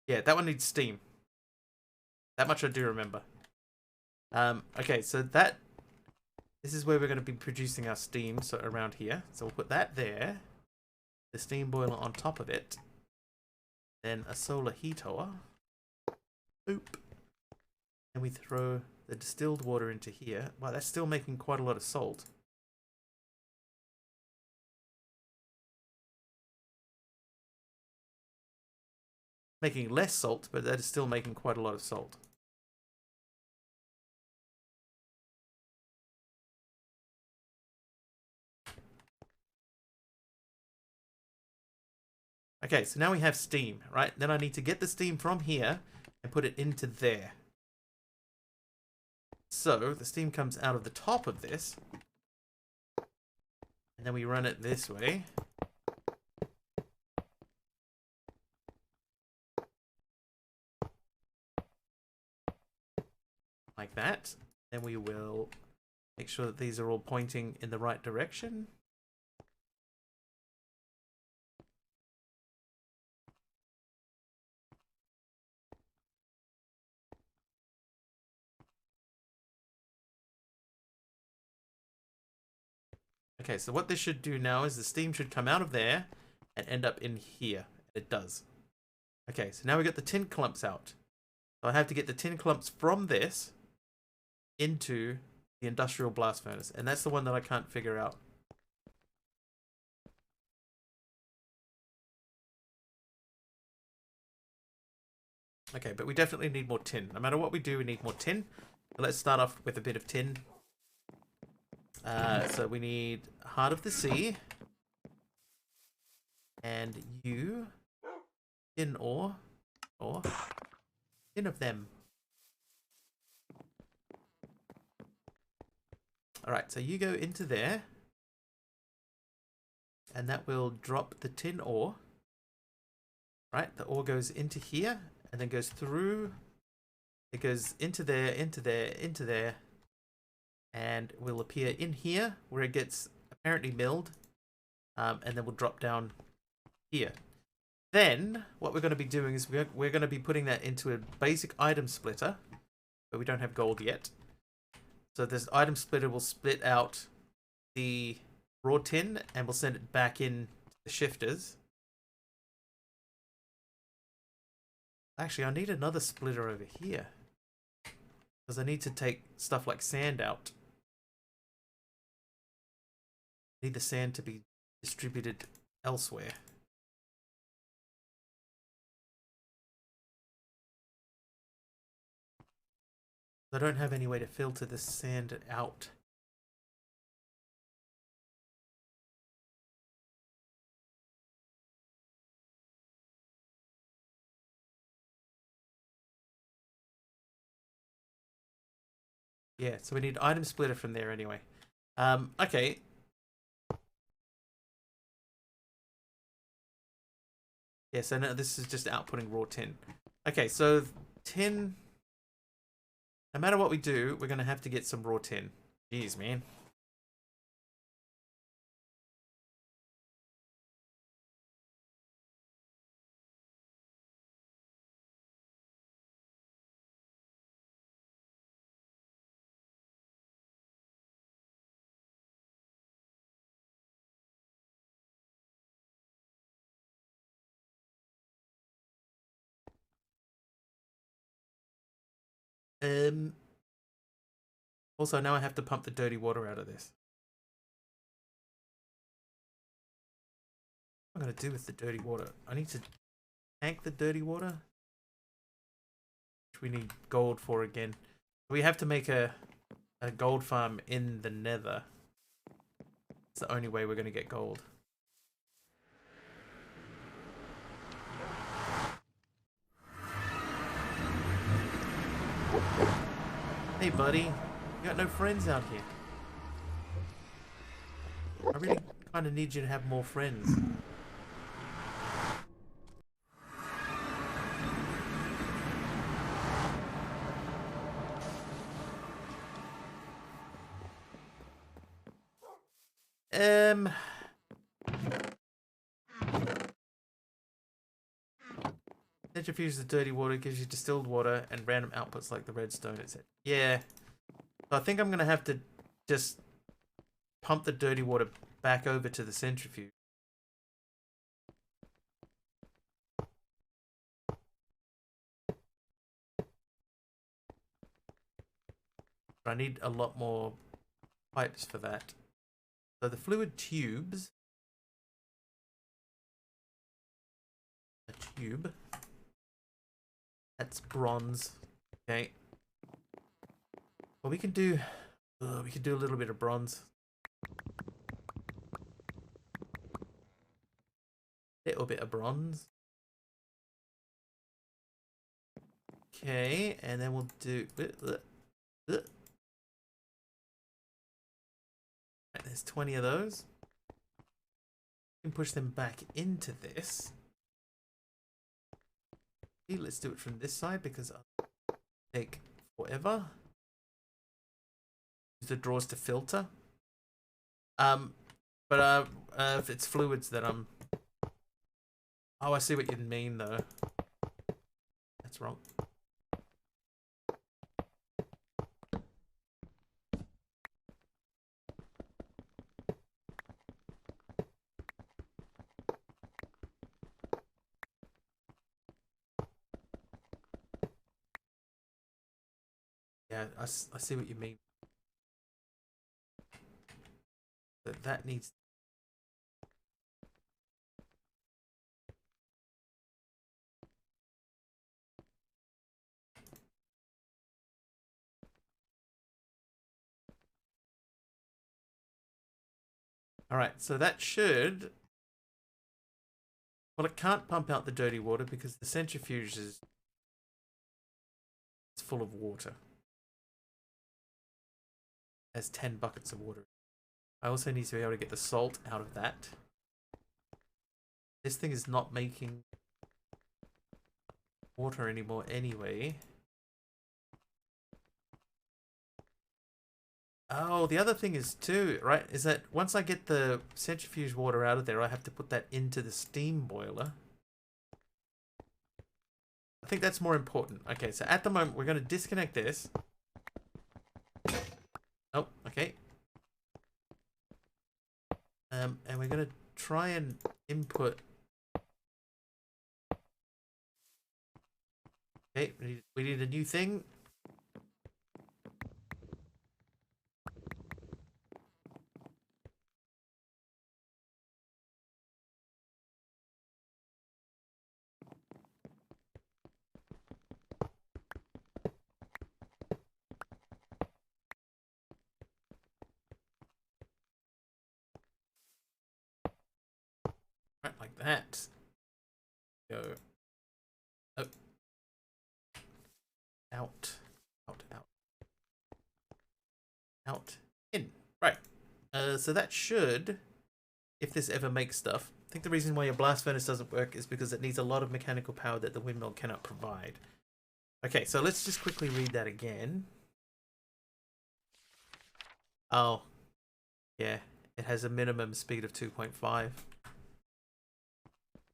Yeah, that one needs steam. That much I do remember. Okay, so this is where we're going to be producing our steam, so around here. So we'll put that there. The steam boiler on top of it. Then a solar heater. Oop. And we throw the distilled water into here. Wow, that's still making quite a lot of salt. Making less salt, but that is still making quite a lot of salt. Okay, so now we have steam, right? Then I need to get the steam from here and put it into there. So the steam comes out of the top of this. And then we run it this way. Like that. Then we will make sure that these are all pointing in the right direction. Okay, so what this should do now is the steam should come out of there and end up in here. It does. Okay, so now we got the tin clumps out. So I have to get the tin clumps from this into the industrial blast furnace, and that's the one that I can't figure out. Okay, but we definitely need more tin. No matter what we do, we need more tin. So let's start off with a bit of tin. So we need Heart of the Sea. And you. Tin ore. Or. Tin of them. Alright, so you go into there. And that will drop the tin ore. Right, the ore goes into here. And then goes through. It goes into there, into there, into there. And will appear in here where it gets apparently milled, and then we'll drop down here. Then what we're going to be doing is we're going to be putting that into a basic item splitter, but we don't have gold yet. So this item splitter will split out the raw tin and we'll send it back in the shifters. Actually, I need another splitter over here because I need to take stuff like sand out. Need the sand to be distributed elsewhere. I don't have any way to filter the sand out. Yeah, so we need item splitter from there anyway. Okay. Yeah, so now this is just outputting raw tin. Okay, so tin... No matter what we do, we're going to have to get some raw tin. Jeez, man. Also, now I have to pump the dirty water out of this. What am I going to do with the dirty water? I need to tank the dirty water, which we need gold for again. We have to make a gold farm in the Nether. It's the only way we're going to get gold. Hey, buddy. You got no friends out here. I really kind of need you to have more friends. Centrifuge the dirty water, gives you distilled water and random outputs like the redstone, etc. Yeah. So I think I'm going to have to just pump the dirty water back over to the centrifuge. But I need a lot more pipes for that. So the fluid tubes. A tube. That's bronze. Okay. Well, we can do a little bit of bronze. Little bit of bronze. Okay, and then we'll do. Right, there's 20 of those. We can push them back into this. Okay, let's do it from this side because I'll take forever. Use the drawers to filter. But if it's fluids that I'm... Oh, I see what you mean though. That's wrong. Yeah, I see what you mean. But that needs... Alright, so that should... Well, it can't pump out the dirty water because the centrifuge is... It's full of water. It has 10 buckets of water. I also need to be able to get the salt out of that. This thing is not making water anymore anyway. Oh, the other thing is too, right, is that once I get the centrifuge water out of there, I have to put that into the steam boiler. I think that's more important. Okay, so at the moment, we're going to disconnect this. Oh, okay. And we're going to try and input... Okay, we need a new thing. like that. Go. Oh. Out. Out. Out. Out. In. Right. So that should, if this ever makes stuff, I think the reason why your blast furnace doesn't work is because it needs a lot of mechanical power that the windmill cannot provide. Okay, so let's just quickly read that again. Oh, yeah, it has a minimum speed of 2.5.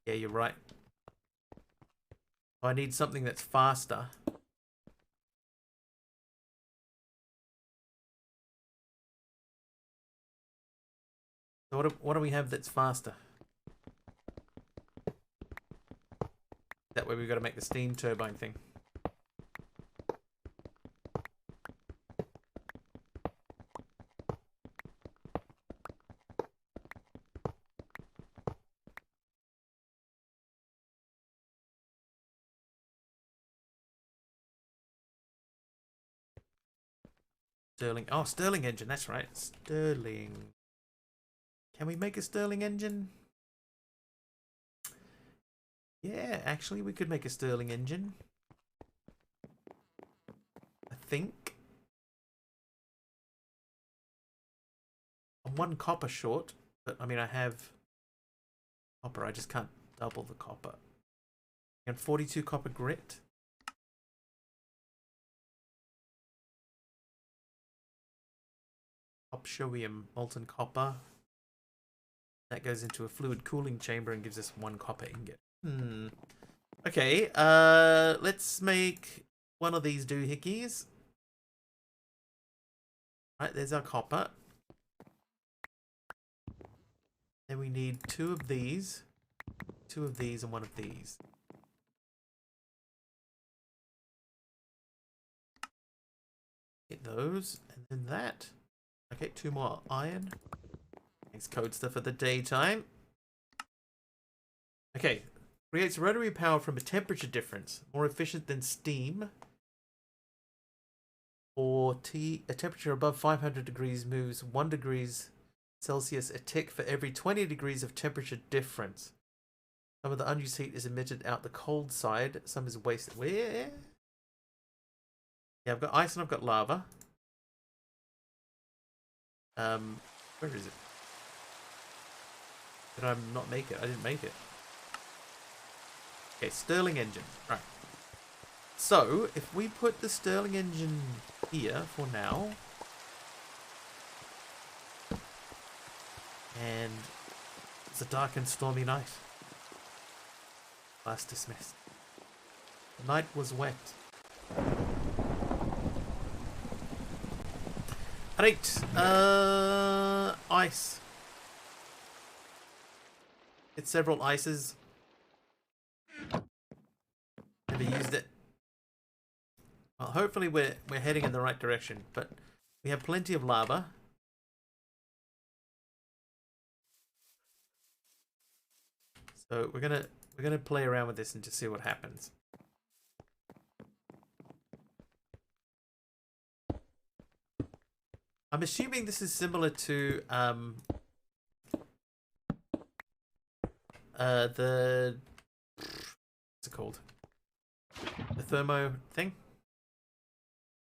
Yeah, you're right. I need something that's faster. So what do we have that's faster? That way we've got to make the steam turbine thing. Stirling. Oh, Stirling engine. That's right. Stirling. Can we make a Stirling engine? Yeah, actually, we could make a Stirling engine. I think. I'm 1 copper short, but I mean, I have copper. I just can't double the copper. And 42 copper grit. Optium molten copper. That goes into a fluid cooling chamber and gives us 1 copper ingot. Okay, let's make one of these doohickeys. Right, there's our copper. Then we need 2 of these, 2 of these, and 1 of these. Get those, and then that. Okay, 2 more iron. Thanks, Codester, for the daytime. Okay, creates rotary power from a temperature difference, more efficient than steam. Or a temperature above 500 degrees moves 1 degrees Celsius a tick for every 20 degrees of temperature difference. Some of the unused heat is emitted out the cold side, some is wasted. Where? Yeah, I've got ice and I've got lava. Where is it? Did I not make it? I didn't make it. Okay, Stirling engine. Right. So, if we put the Stirling engine here for now, and it's a dark and stormy night. Class dismissed. The night was wet. Alright, ice. It's several ices. Never used it. Well, hopefully we're heading in the right direction, but we have plenty of lava. So we're gonna play around with this and just see what happens. I'm assuming this is similar to the what's it called? The thermo thing?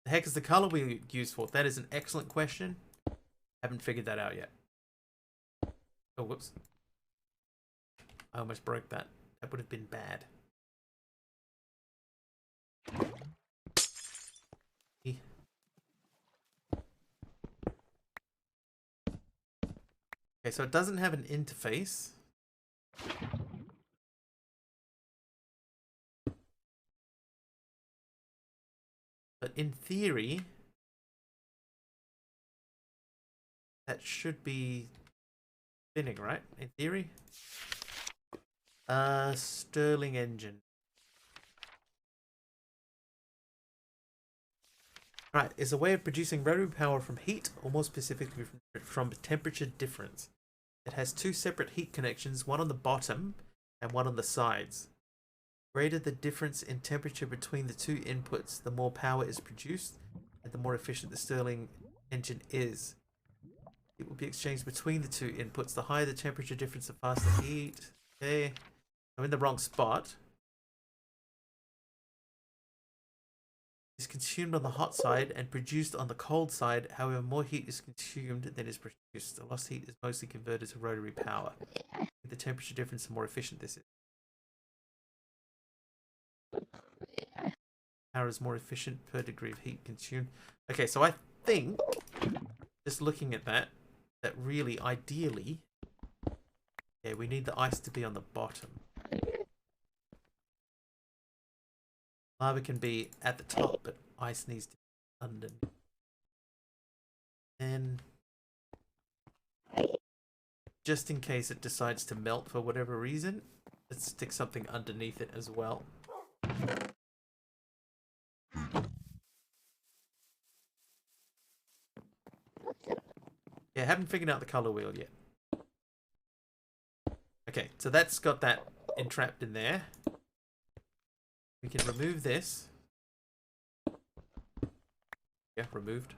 The heck is the color we use for? That is an excellent question. Haven't figured that out yet. Oh, whoops. I almost broke that. That would have been bad. Okay, so it doesn't have an interface. But in theory, that should be spinning, right? In theory. Stirling engine. Right, is a way of producing rotary power from heat, or more specifically from temperature difference. It has 2 separate heat connections, one on the bottom and one on the sides. Greater the difference in temperature between the 2 inputs, the more power is produced and the more efficient the Stirling engine is. It will be exchanged between the 2 inputs. The higher the temperature difference, the faster heat. Okay, I'm in the wrong spot. Is consumed on the hot side and produced on the cold side. However, more heat is consumed than is produced. The lost heat is mostly converted to rotary power. The temperature difference, the more efficient this is. Power is more efficient per degree of heat consumed. Okay, so I think, just looking at that, that really, ideally, yeah, we need the ice to be on the bottom. Lava can be at the top, but ice needs to be under. And just in case it decides to melt for whatever reason, let's stick something underneath it as well. Yeah, haven't figured out the color wheel yet. Okay, so that's got that entrapped in there. We can remove this. Yeah, removed.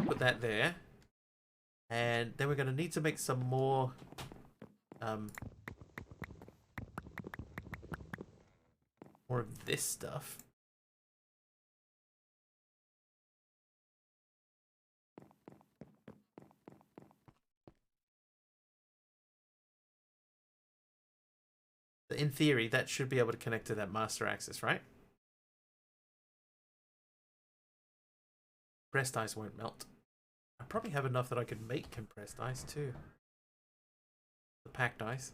Put that there. And then we're going to need to make some more of this stuff. In theory, that should be able to connect to that master axis, right? Compressed ice won't melt. I probably have enough that I could make compressed ice too. The packed ice.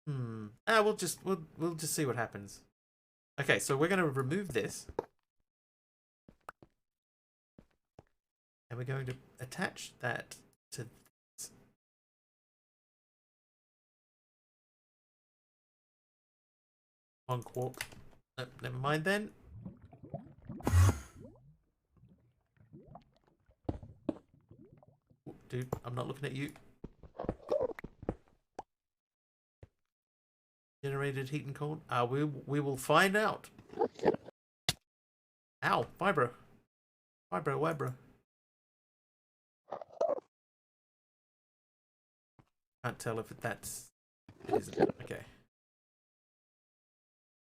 We'll just see what happens. Okay, so we're going to remove this. And we're going to attach that to this. On quark. Nope, never mind then. Dude, I'm not looking at you. Generated heat and cold? We will find out. Ow, vibro. Vibro. Can't tell if that's... It isn't. Okay.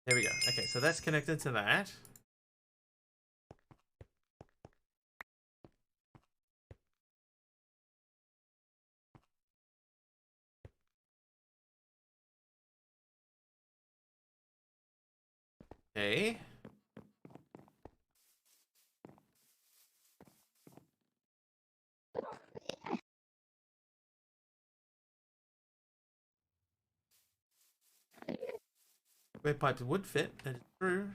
There we go. Okay, so that's connected to that. Okay. Where pipes would fit, that is true.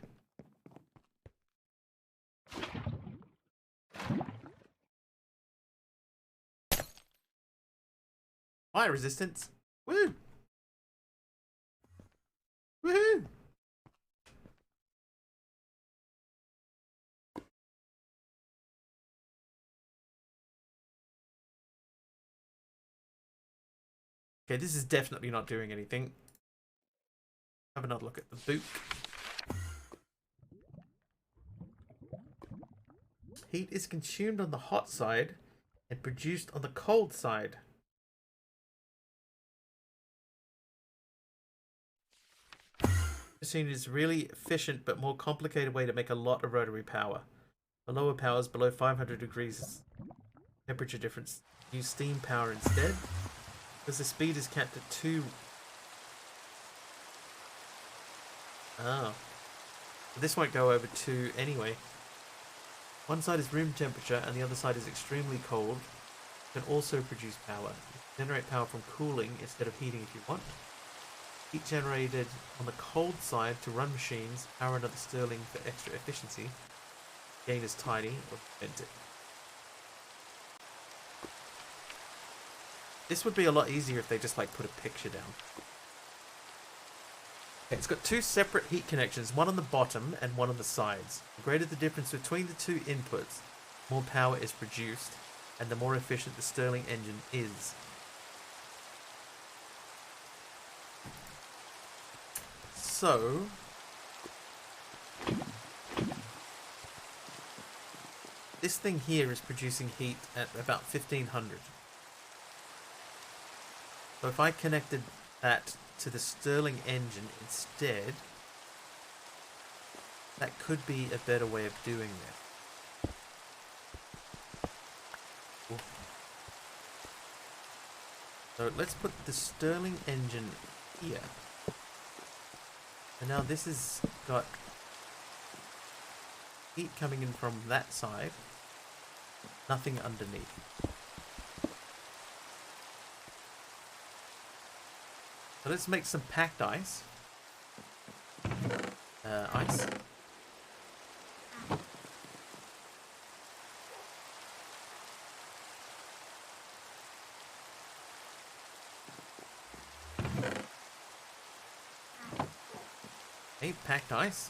Fire resistance. Woo! Woohoo! Okay, this is definitely not doing anything. Have another look at the boot. Heat is consumed on the hot side and produced on the cold side. Machine is really efficient but more complicated way to make a lot of rotary power. For lower powers below 500 degrees temperature difference, use steam power instead. Because the speed is capped at 2. Oh. This won't go over 2 anyway. One side is room temperature and the other side is extremely cold. You can also produce power. You can generate power from cooling instead of heating if you want. Heat generated on the cold side to run machines, power another Stirling for extra efficiency. Gain is tiny, or vent it. This would be a lot easier if they just like put a picture down. Okay, it's got 2 separate heat connections, one on the bottom and one on the sides. The greater the difference between the 2 inputs, more power is produced, and the more efficient the Stirling engine is. So, this thing here is producing heat at about 1500. So if I connected that to the Stirling engine instead, that could be a better way of doing it. Cool. So let's put the Stirling engine here. And now this has got heat coming in from that side, nothing underneath. So let's make some packed ice. Ice. Okay, packed ice.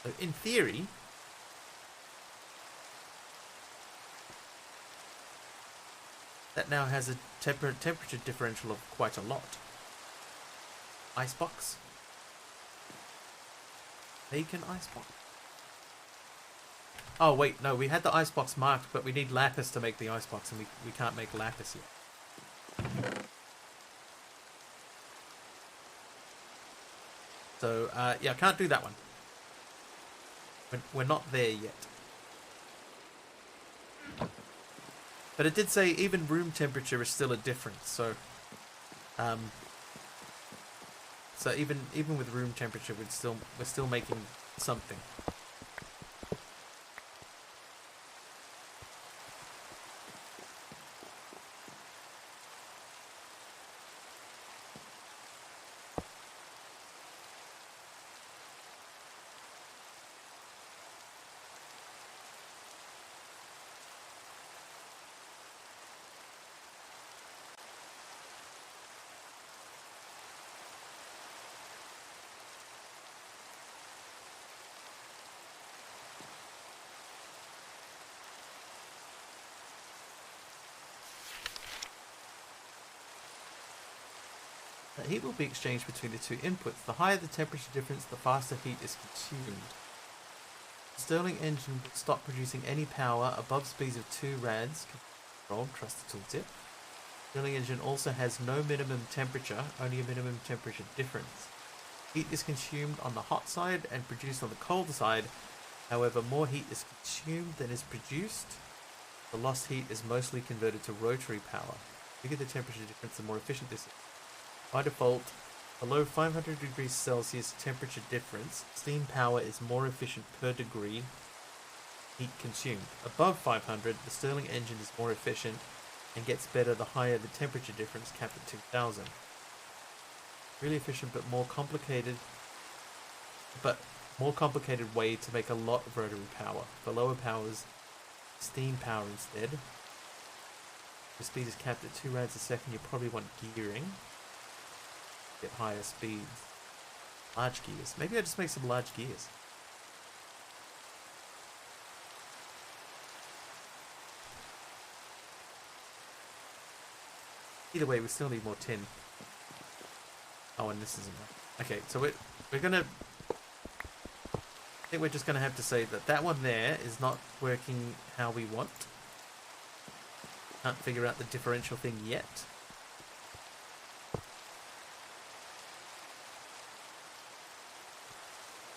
So in theory, that now has a temperature differential of quite a lot. Icebox. Bacon icebox. Oh wait, no, we had the icebox marked, but we need lapis to make the icebox, and we can't make lapis yet. So, yeah, I can't do that one. We're not there yet. But it did say even room temperature is still a difference, so... so even with room temperature, we're still making something. The heat will be exchanged between the two inputs. The higher the temperature difference, the faster heat is consumed. The Stirling engine will stop producing any power above speeds of 2 rads. Control, trust the tooltip. Stirling engine also has no minimum temperature, only a minimum temperature difference. Heat is consumed on the hot side and produced on the cold side. However, more heat is consumed than is produced. The lost heat is mostly converted to rotary power. The bigger the temperature difference, the more efficient this is. By default, below 500 degrees Celsius temperature difference, steam power is more efficient per degree heat consumed. Above 500, the Stirling engine is more efficient and gets better the higher the temperature difference, capped at 2000. Really efficient but more complicated way to make a lot of rotary power. For lower powers, steam power instead. The speed is capped at 2 rads a second. You probably want gearing. Get higher speeds. Large gears. Maybe I just make some large gears. Either way, we still need more tin. Oh, and this isn't right. Okay, so we're gonna... I think we're just gonna have to say that that one there is not working how we want. Can't figure out the differential thing yet.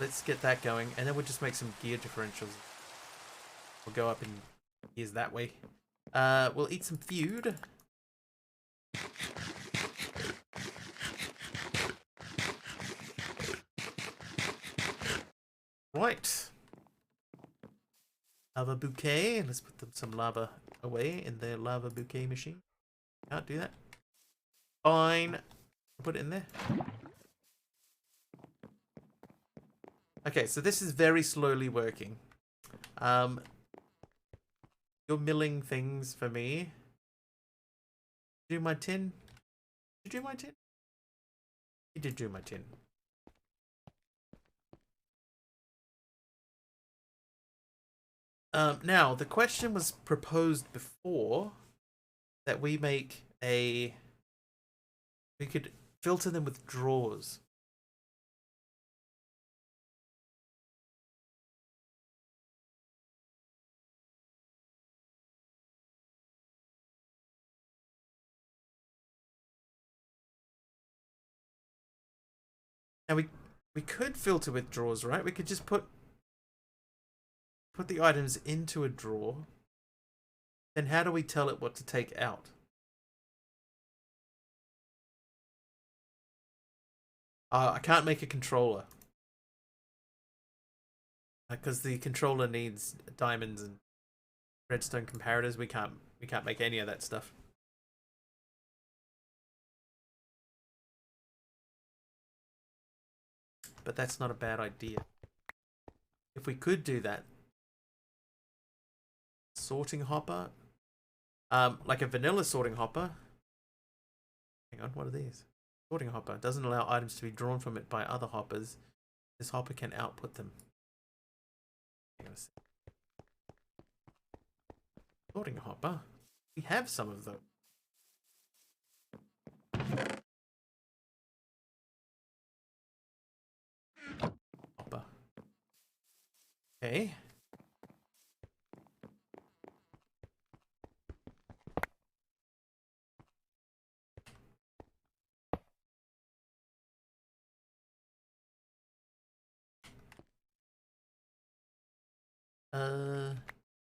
Let's get that going, and then we'll just make some gear differentials. We'll go up in gears that way. We'll eat some food. Right. Lava bouquet. Let's put some lava away in the lava bouquet machine. Can't do that. Fine. I'll put it in there. Okay, so this is very slowly working. You're milling things for me. Do my tin? Did you do my tin? You did do my tin. Now, the question was proposed before that we make we could filter them with drawers. Now we could filter with drawers, right? We could just put the items into a drawer. Then how do we tell it what to take out? I can't make a controller. Because the controller needs diamonds and redstone comparators. We can't make any of that stuff. But that's not a bad idea. If we could do that. Sorting hopper. Like a vanilla sorting hopper. Hang on, what are these? Sorting hopper doesn't allow items to be drawn from it by other hoppers. This hopper can output them. Hang on a sec. Sorting hopper. We have some of them. Hopper. Okay.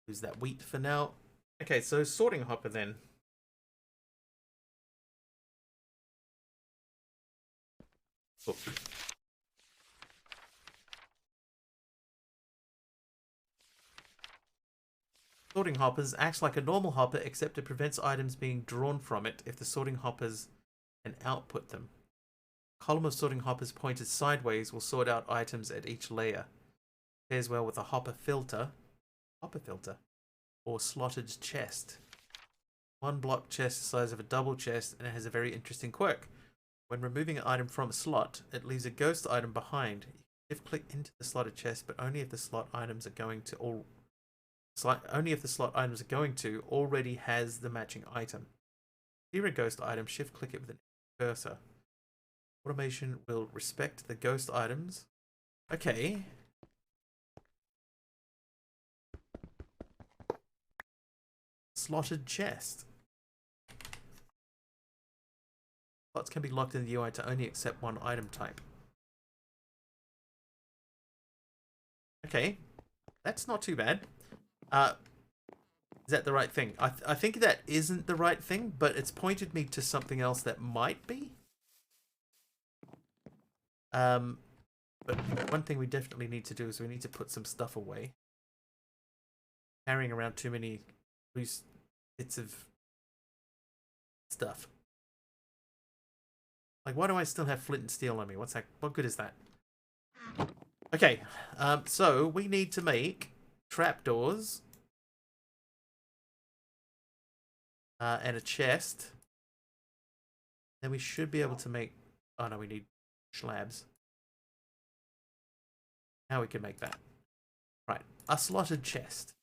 Use that wheat for now. Okay, so sorting hopper then. Oh. Sorting hoppers acts like a normal hopper, except it prevents items being drawn from it if the sorting hoppers can output them. A column of sorting hoppers pointed sideways will sort out items at each layer. Pairs well with a hopper filter, or slotted chest. One block chest the size of a double chest, and it has a very interesting quirk. When removing an item from a slot, it leaves a ghost item behind. You can shift click into the slotted chest, but only if the slot items are going to already has the matching item. Here a ghost item, shift click it with an cursor. Automation will respect the ghost items. Okay. Slotted chest. Slots can be locked in the UI to only accept one item type. Okay, that's not too bad. Is that the right thing? I think that isn't the right thing, but it's pointed me to something else that might be. But one thing we definitely need to do is we need to put some stuff away. Carrying around too many loose bits of stuff. Like, why do I still have flint and steel on me? What's that? What good is that? Okay, so we need to make trapdoors and a chest. Then we should be able to make. Oh no, we need slabs. Now we can make that. Right, a slotted chest.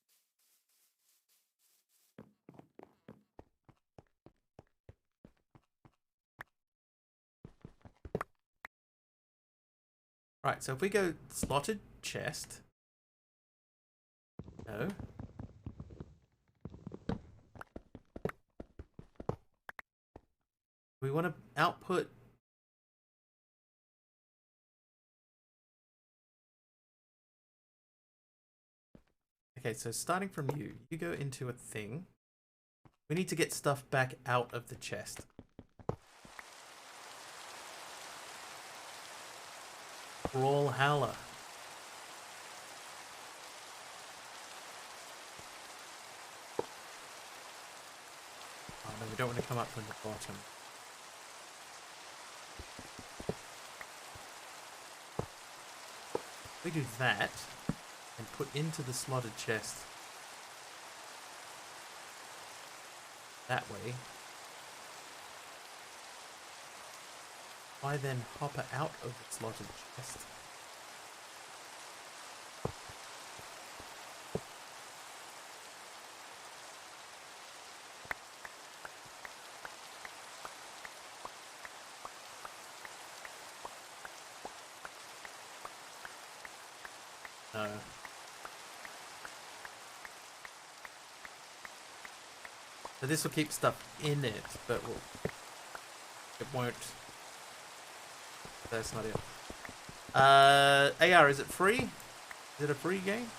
Right, so if we go slotted chest. No. We want to output. Okay, so starting from you go into a thing. We need to get stuff back out of the chest. Brawlhalla. Oh no, we don't want to come up from the bottom. We do that and put into the slotted chest that way. I then hopper out of the slotted chest. No. So this will keep stuff in it, but it won't. That's not it. AR, is it free? Is it a free game?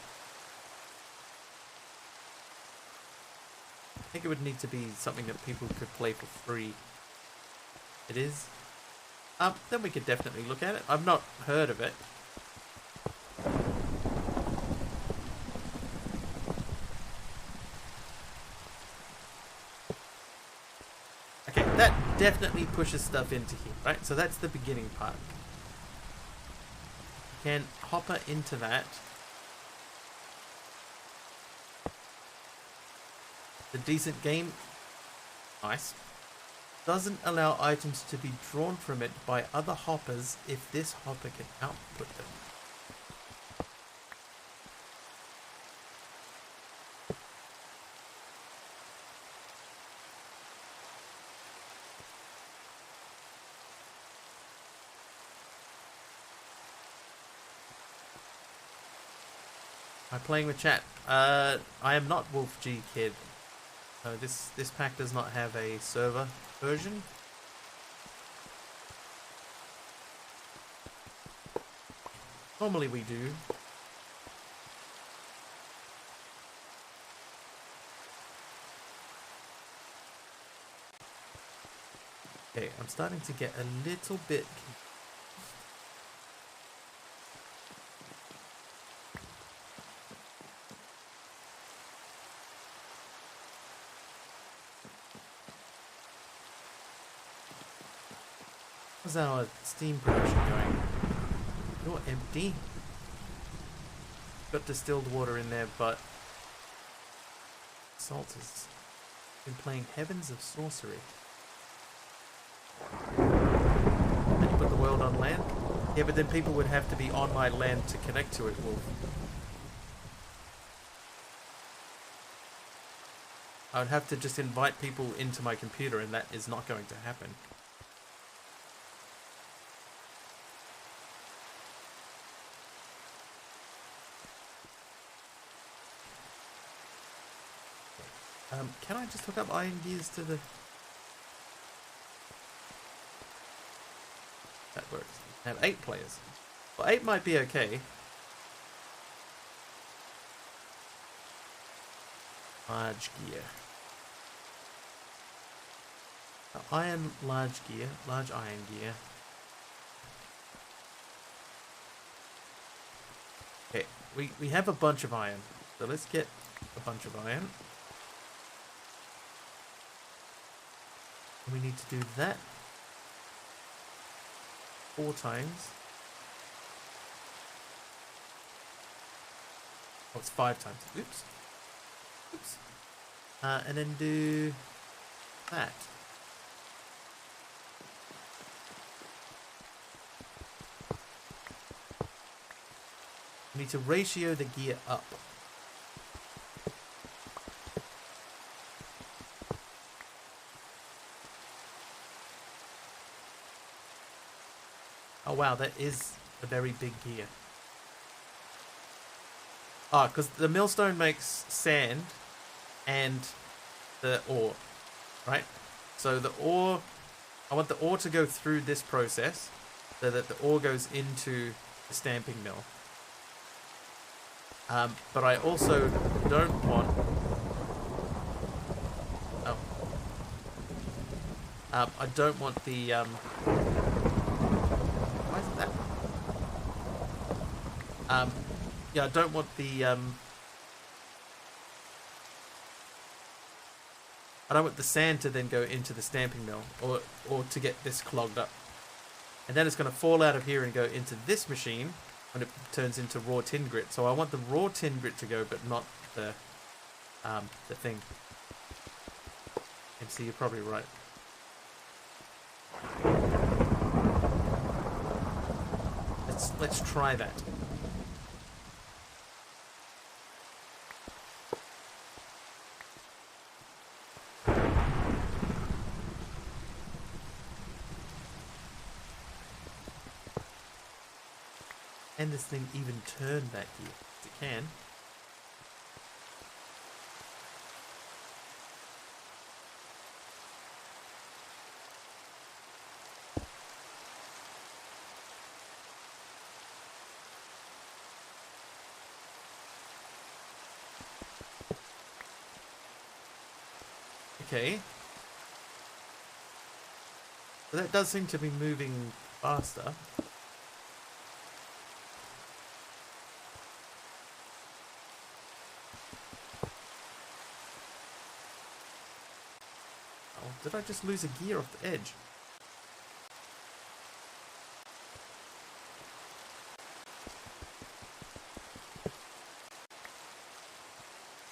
I think it would need to be something that people could play for free. It is? Then we could definitely look at it. I've not heard of it. Okay, that definitely pushes stuff into here, right? So that's the beginning part. Can hopper into that. The decent game, nice, doesn't allow items to be drawn from it by other hoppers if this hopper can output them. Am I playing with chat? I am not Wolf G Kid. This pack does not have a server version. Normally we do. Okay, I'm starting to get a little bit. How's our steam production going? You're empty. Got distilled water in there, but Salt has been playing Heavens of Sorcery. And you put the world on land? Yeah, but then people would have to be on my land to connect to it, Wolf. I would have to just invite people into my computer, and that is not going to happen. Can I just hook up iron gears to the... That works. I have 8 players. Well, 8 might be okay. Large gear. Iron large gear. Large iron gear. Okay, we have a bunch of iron. So let's get a bunch of iron. We need to do that 4 times. Oh, it's 5 times. Oops. Oops. And then do that. We need to ratio the gear up. Oh wow, that is a very big gear. Ah, because the millstone makes sand and the ore, right? So the ore, I want the ore to go through this process so that the ore goes into the stamping mill. But I also don't want... Oh. I don't want the... Why is it that? Yeah, I don't want the... I don't want the sand to then go into the stamping mill or to get this clogged up. And then it's going to fall out of here and go into this machine when it turns into raw tin grit. So I want the raw tin grit to go, but not the thing. MC, you're probably right. Let's try that. Can this thing even turn that gear? It can. Okay. So that does seem to be moving faster. Oh, did I just lose a gear off the edge?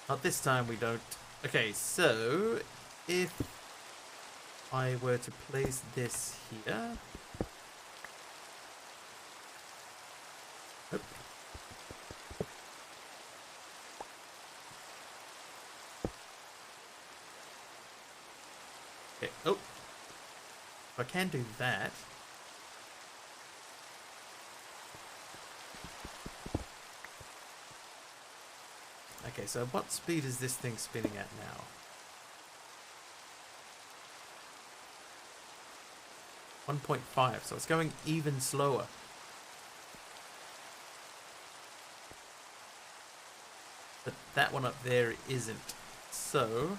Not this time we don't. Okay, so if I were to place this here. Oop. Okay, oh. I can do that. Okay, so what speed is this thing spinning at now? 1.5, so it's going even slower. But that one up there isn't. So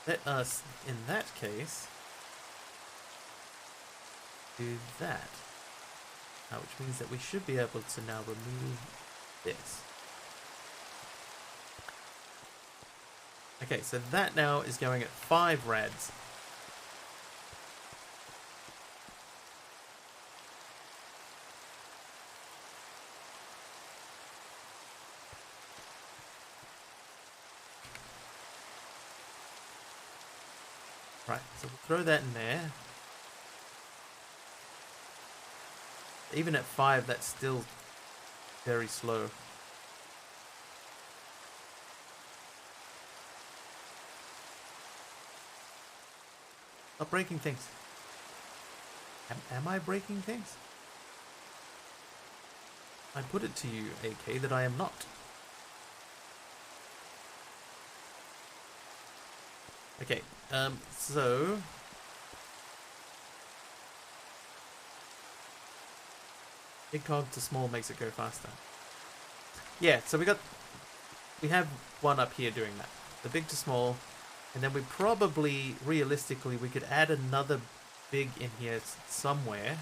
let us, in that case, do that. Which means that we should be able to now remove this. Okay, so that now is going at 5 rads. Right, so we'll throw that in there. Even at 5, that's still very slow. Stop breaking things. Am I breaking things? I put it to you, AK, that I am not. Okay, so big cog to small makes it go faster. Yeah, so we have one up here doing that. The big to small, and then we probably, realistically, we could add another big in here somewhere.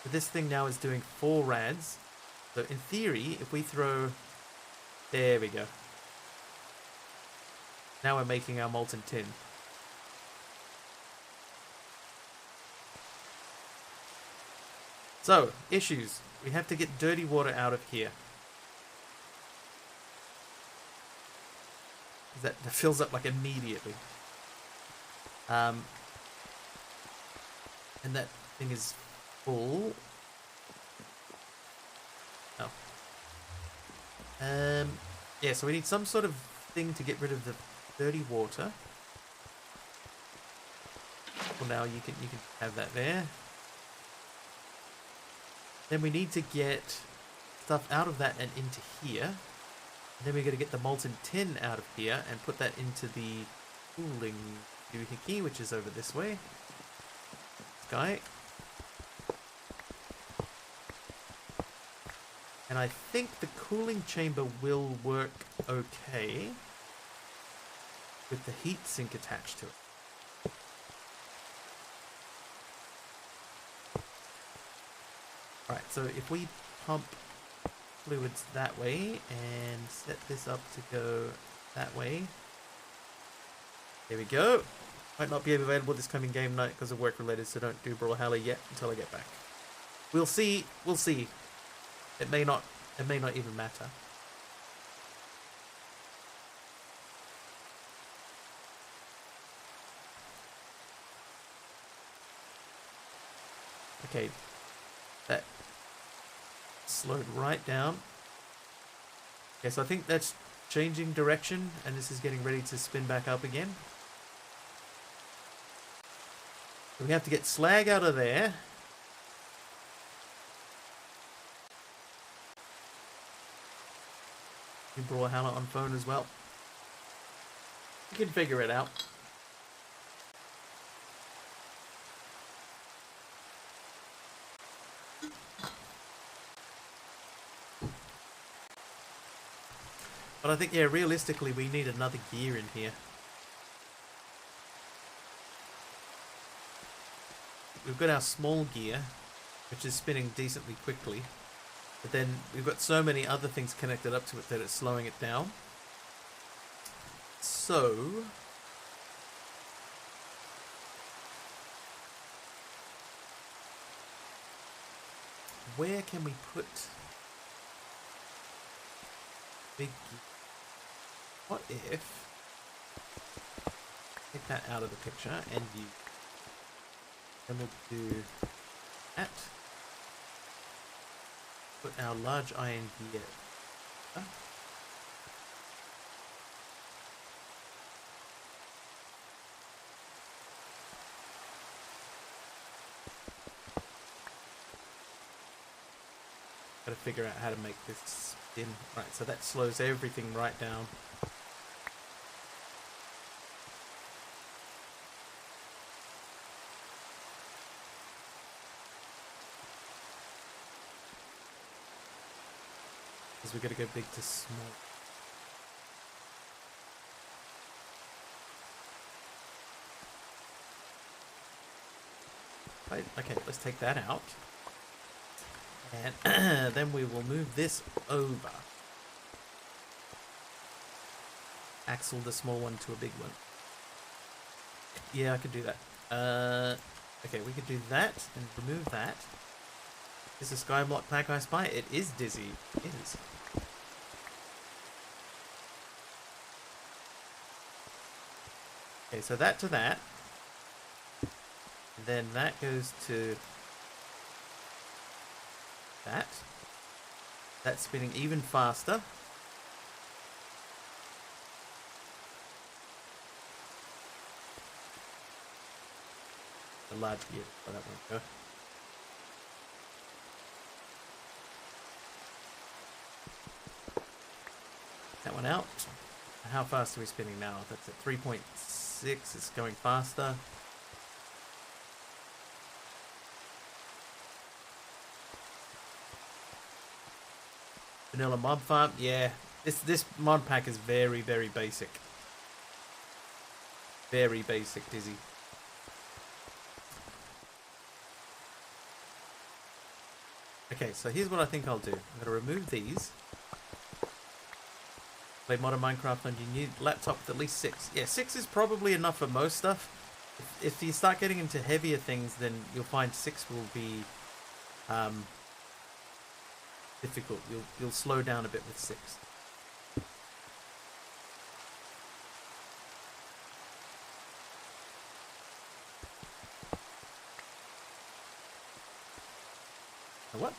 But this thing now is doing 4 rads. So in theory, if we throw, there we go. Now we're making our molten tin. So, issues. We have to get dirty water out of here. That fills up like immediately. And that thing is full. Oh. Yeah, so we need some sort of thing to get rid of the dirty water. Well, now you can have that there. Then we need to get stuff out of that and into here. And then we're going to get the molten tin out of here and put that into the cooling doohickey, which is over this way. This guy. And I think the cooling chamber will work okay with the heat sink attached to it. Alright, so if we pump fluids that way and set this up to go that way. There we go. Might not be available this coming game night because of work related, so don't do Brawlhalla yet until I get back. We'll see. We'll see. It may not even matter. Okay. That slowed right down. Okay, so I think that's changing direction, and this is getting ready to spin back up again. So we have to get slag out of there. You Brawlhalla on phone as well. You can figure it out. But I think, yeah, realistically, we need another gear in here. We've got our small gear, which is spinning decently quickly. But then we've got so many other things connected up to it that it's slowing it down. So... where can we put big gear? What if... take that out of the picture and you... then we'll do that. Put our large iron gear. Gotta figure out how to make this spin. Right, so that slows everything right down. Because we gotta go big to small. Right, okay, let's take that out. And then we will move this over. Axle the small one to a big one. Yeah, I could do that. Okay, we could do that and remove that. Is the skyblock black I spy? It is dizzy. It is. Okay, so that to that. And then that goes to that. That's spinning even faster. The large gear, but that won't go. That one out. How fast are we spinning now? That's at 3.6. It's going faster. Vanilla mob farm. Yeah, this mod pack is very, very basic. Very basic, Dizzy. Okay, so here's what I think I'll do. I'm going to remove these. Play modern Minecraft on your new laptop with at least 6. Yeah, 6 is probably enough for most stuff. If you start getting into heavier things, then you'll find 6 will be difficult. You'll slow down a bit with 6. What?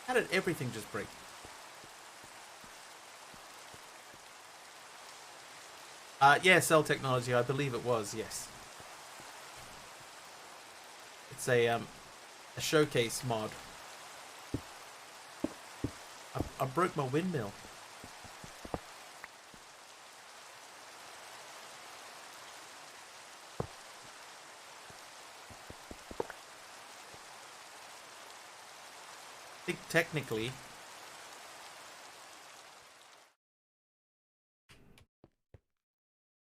How did everything just break? Yeah, cell technology, I believe it was, yes. It's a showcase mod. I broke my windmill. I think technically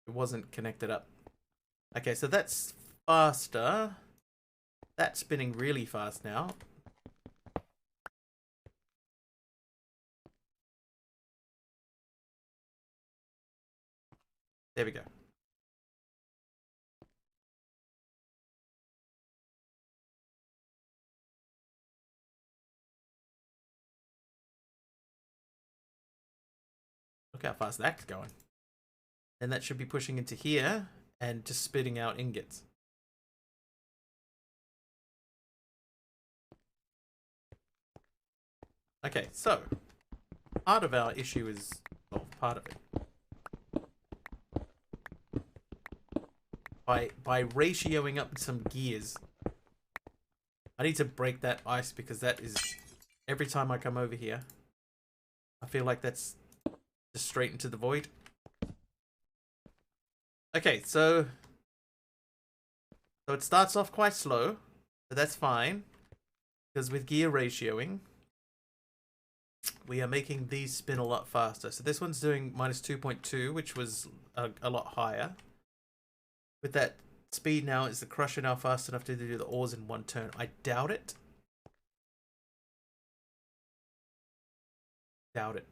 it wasn't connected up. Okay, so that's faster. That's spinning really fast now. There we go. Look how fast that's going. And that should be pushing into here and just spitting out ingots. Okay, so part of our issue is, well, part of it. By ratioing up some gears, I need to break that ice because that is, every time I come over here, I feel like that's just straight into the void. Okay, so it starts off quite slow, but that's fine because with gear ratioing, we are making these spin a lot faster. So this one's doing minus 2.2, which was a lot higher. With that speed now, is the crusher now fast enough to do the ores in one turn? I doubt it. Doubt it.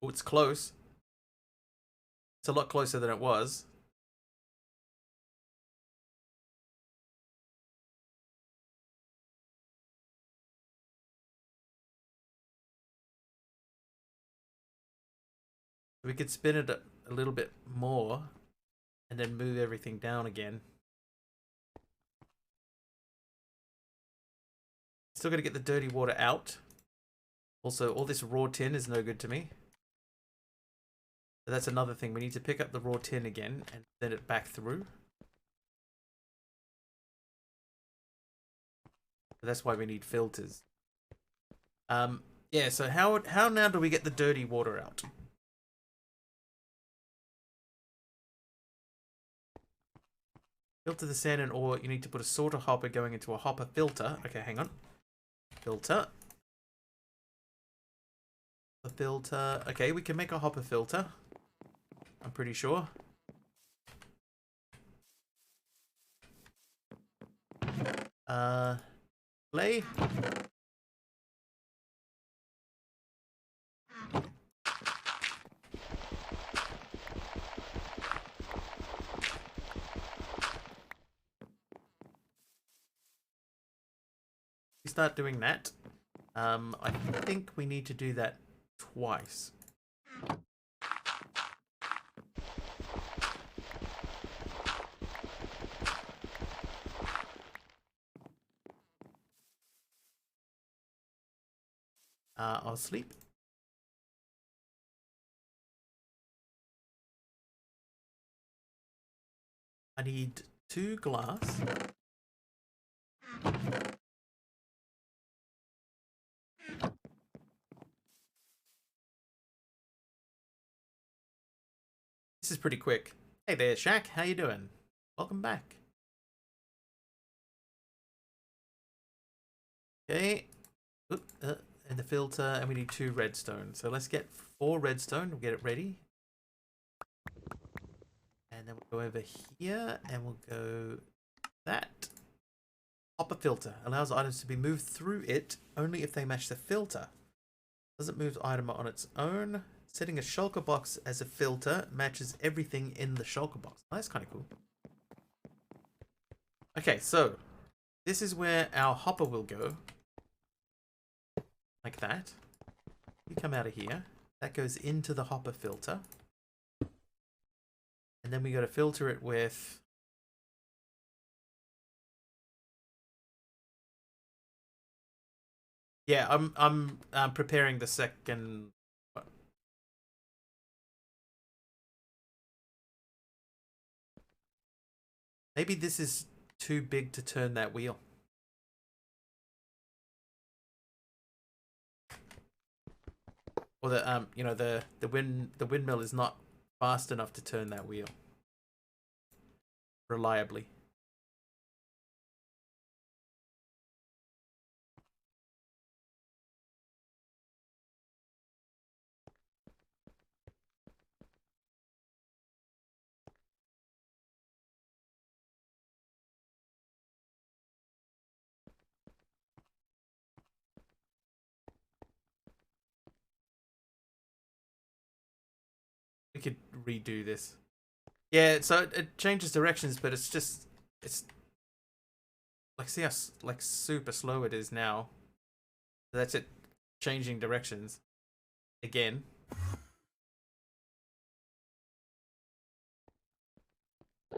Oh, it's close. It's a lot closer than it was. We could spin it a little bit more and then move everything down again. Still got to get the dirty water out. Also, all this raw tin is no good to me. So that's another thing. We need to pick up the raw tin again and send it back through. But that's why we need filters. Yeah, so how now do we get the dirty water out? Filter the sand and ore. You need to put a sorter hopper going into a hopper filter. Okay, hang on. Filter. A filter. Okay, we can make a hopper filter. I'm pretty sure. Play. Start doing that. I think we need to do that twice. I'll sleep. I need 2 glass. This is pretty quick. Hey there, Shaq. How you doing? Welcome back. Okay. Oop, and the filter, and we need 2 redstone. So let's get 4 redstone. We'll get it ready. And then we'll go over here, and we'll go that. Hopper filter allows items to be moved through it only if they match the filter. Doesn't move the item on its own. Setting a shulker box as a filter matches everything in the shulker box. Oh, that's kind of cool. Okay, so this is where our hopper will go. Like that. You come out of here. That goes into the hopper filter. And then we got to filter it with... Yeah, I'm preparing the second... Maybe this is too big to turn that wheel. Or the you know, the windmill is not fast enough to turn that wheel reliably. We could redo this. Yeah, so it changes directions, but it's like, see how like super slow it is now. That's it, changing directions again.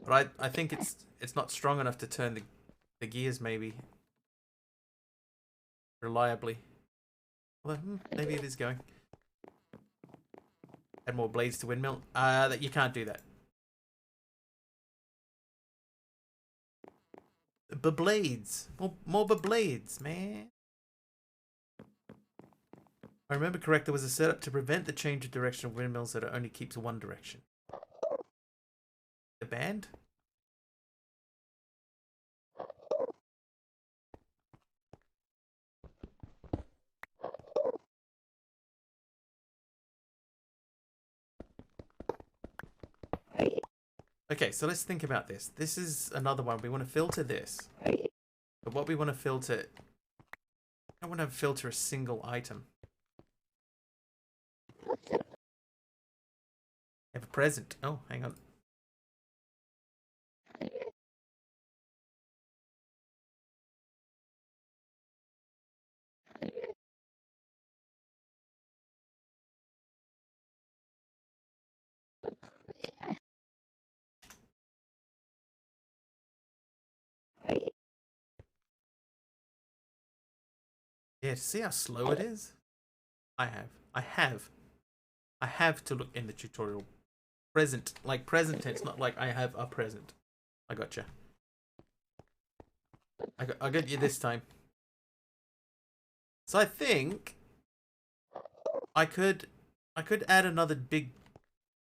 But I think it's not strong enough to turn the gears maybe reliably. Well, maybe it is going. Add more blades to windmill. That you can't do that. Blades. More blades, man. I remember correct, there was a setup to prevent the change of direction of windmills that it only keeps one direction. The band? Okay, so let's think about this. This is another one. We want to filter this. But what we want to filter... I want to filter a single item. Have a present. Oh, hang on. Yeah, see how slow it is? I have to look in the tutorial. Present, like present tense, not like I have a present. I gotcha. I got you this time. So I think I could add another big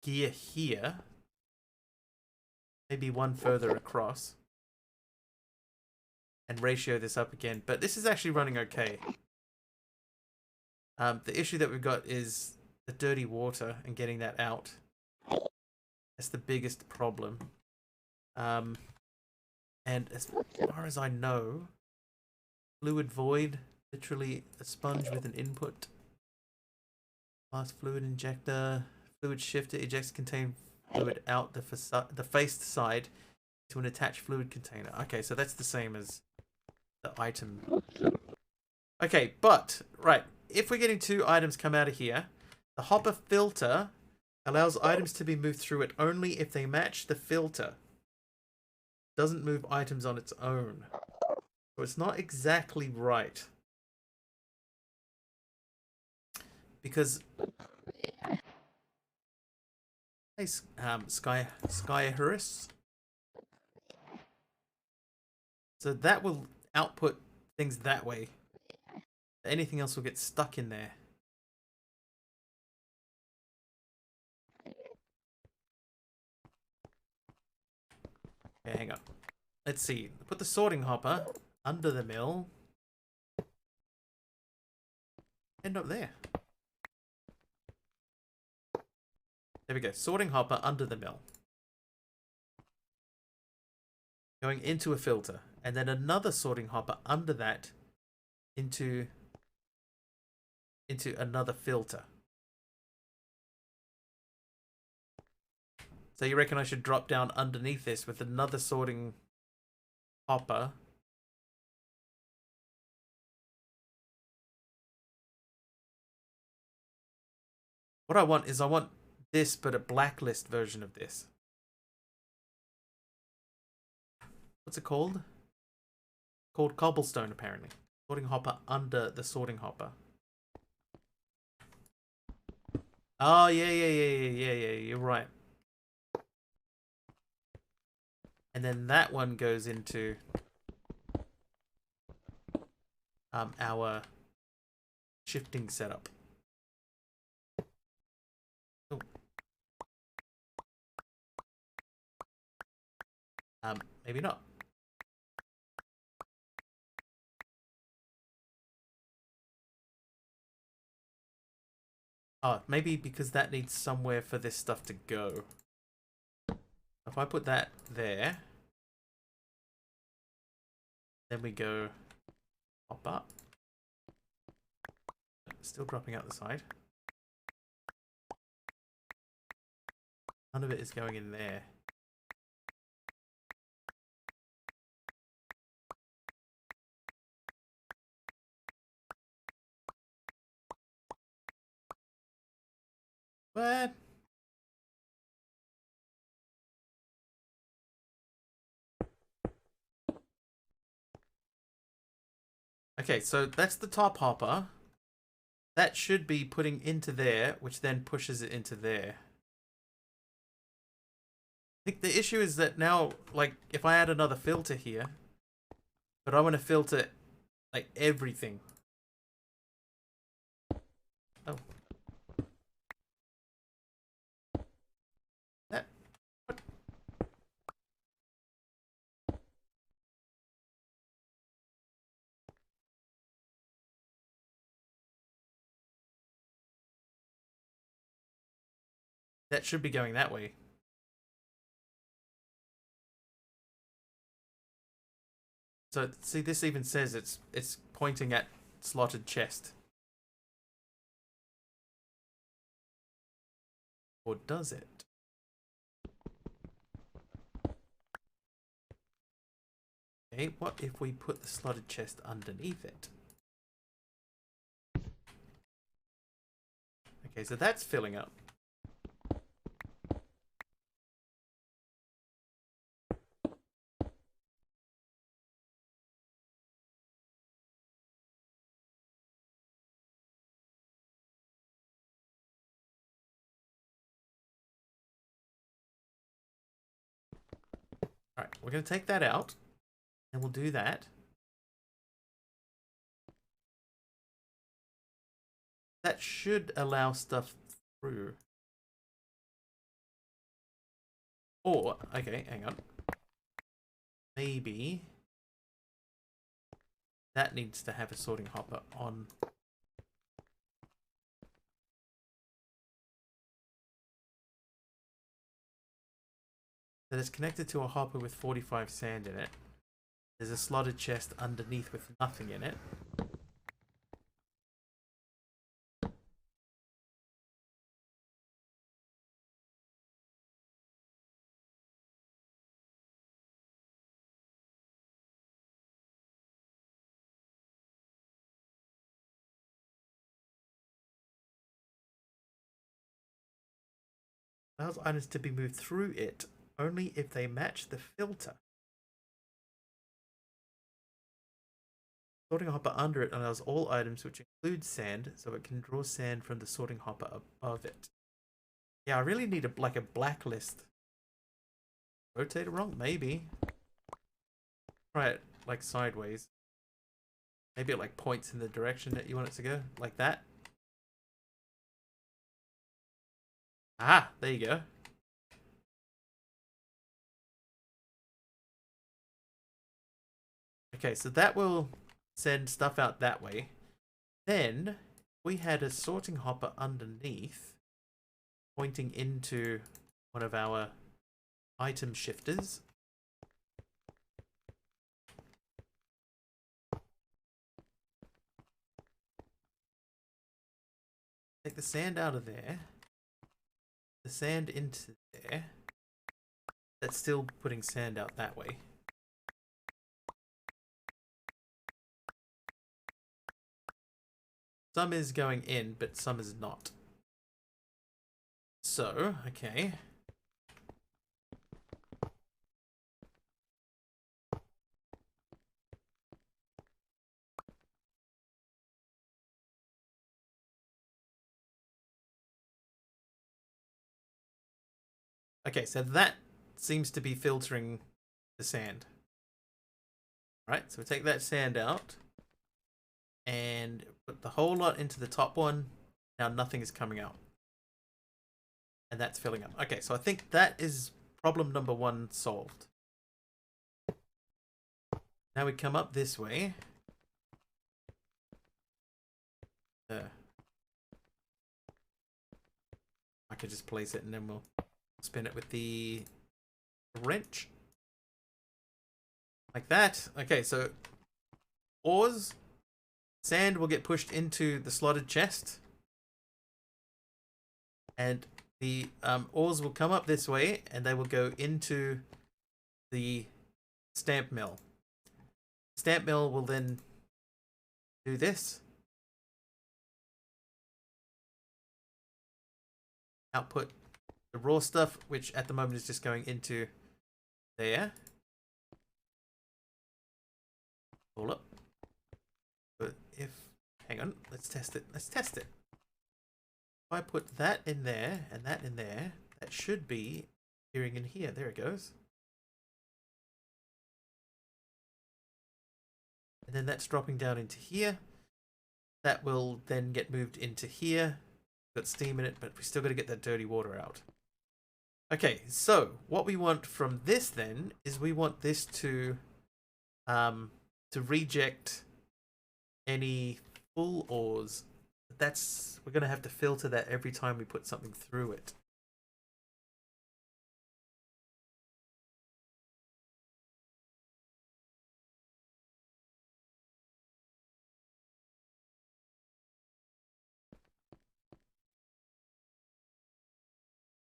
gear here. Maybe one further across. And ratio this up again. But this is actually running okay. The issue that we've got is the dirty water and getting that out. That's the biggest problem. And as far as I know, fluid void, literally a sponge with an input. Fast fluid injector, fluid shifter ejects contained fluid out the faced side to an attached fluid container. Okay, so that's the same as the item. Okay, but right, if we're getting two items come out of here, the hopper filter allows items to be moved through it only if they match the filter. Doesn't move items on its own. So it's not exactly right. Because hey, Skyhurus. So that will output things that way. Anything else will get stuck in there. Okay, hang on. Let's see. Put the sorting hopper under the mill. End up there. There we go. Sorting hopper under the mill. Going into a filter. And then another sorting hopper under that into another filter. So you reckon I should drop down underneath this with another sorting hopper? What I want is this, but a blacklist version of this. What's it called? Called cobblestone, apparently. Sorting hopper under the sorting hopper. Oh, yeah, you're right. And then that one goes into our shifting setup. Oh. Maybe not. Oh, maybe because that needs somewhere for this stuff to go. If I put that there, then we go pop up. Still dropping out the side. None of it is going in there. What? Okay, so that's the top hopper. That should be putting into there, which then pushes it into there. I think the issue is that now, like, if I add another filter here, but I want to filter, like, everything. Oh. That. What? That should be going that way. So see, this even says it's pointing at slotted chest. Or does it? Okay, what if we put the slotted chest underneath it? Okay, so that's filling up. Alright, we're going to take that out. And we'll do that. That should allow stuff through. Or, okay, hang on. Maybe that needs to have a sorting hopper on. That is connected to a hopper with 45 sand in it. There's a slotted chest underneath with nothing in it. Allows items to be moved through it only if they match the filter. Sorting hopper under it allows all items which include sand, so it can draw sand from the sorting hopper above it. Yeah, I really need like a blacklist. Rotate it wrong? Maybe. Try it like sideways. Maybe it like points in the direction that you want it to go, like that. Ah, there you go. Okay, so that will send stuff out that way. Then we had a sorting hopper underneath pointing into one of our item shifters. Take the sand out of there. The sand into there. That's still putting sand out that way. Some is going in, but some is not. So, okay. Okay, so that seems to be filtering the sand. Right, so we take that sand out and put the whole lot into the top one. Now nothing is coming out. And that's filling up. Okay, so I think that is problem number 1 solved. Now we come up this way. I could just place it and then we'll spin it with the wrench. Like that. Okay, so ores, sand will get pushed into the slotted chest. And the ores will come up this way and they will go into the stamp mill. Stamp mill will then do this. Output the raw stuff, which at the moment is just going into there. All up. But if, hang on, let's test it. Let's test it. If I put that in there and that in there, that should be appearing in here. There it goes. And then that's dropping down into here. That will then get moved into here. Got steam in it, but we still got to get that dirty water out. Okay, so what we want from this then is we want this to reject any full ores. We're going to have to filter that every time we put something through it.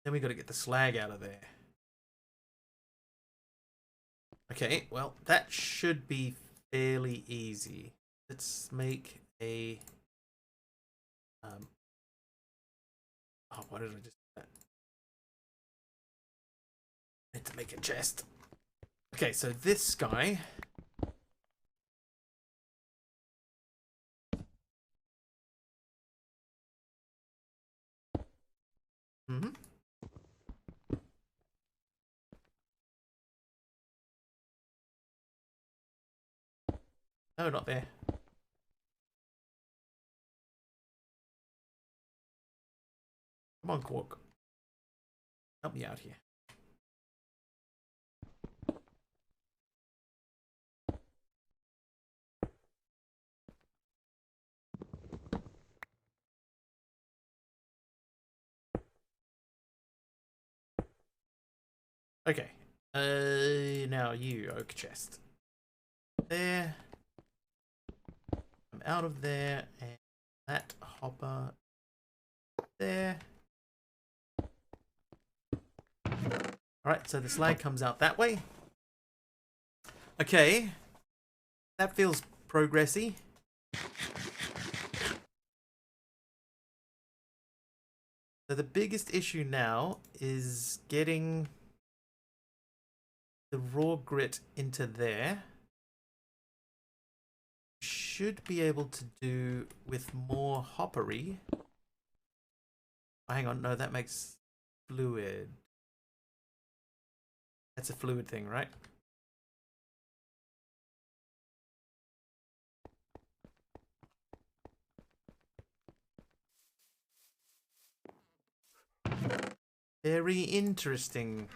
Then we got to get the slag out of there. Okay, well, that should be fairly easy. Let's make a... oh, why did I just do that? I need to make a chest. Okay, so this guy... Mm-hmm. No, not there. Come on, Quark. Help me out here. Okay. Now you, oak chest. There. I'm out of there, and that hopper there. Alright, so the slag comes out that way. Okay. That feels progressy. So the biggest issue now is getting the raw grit into there. Should be able to do with more hoppery. Oh, hang on, no, that makes fluid. That's a fluid thing, right? Very interesting.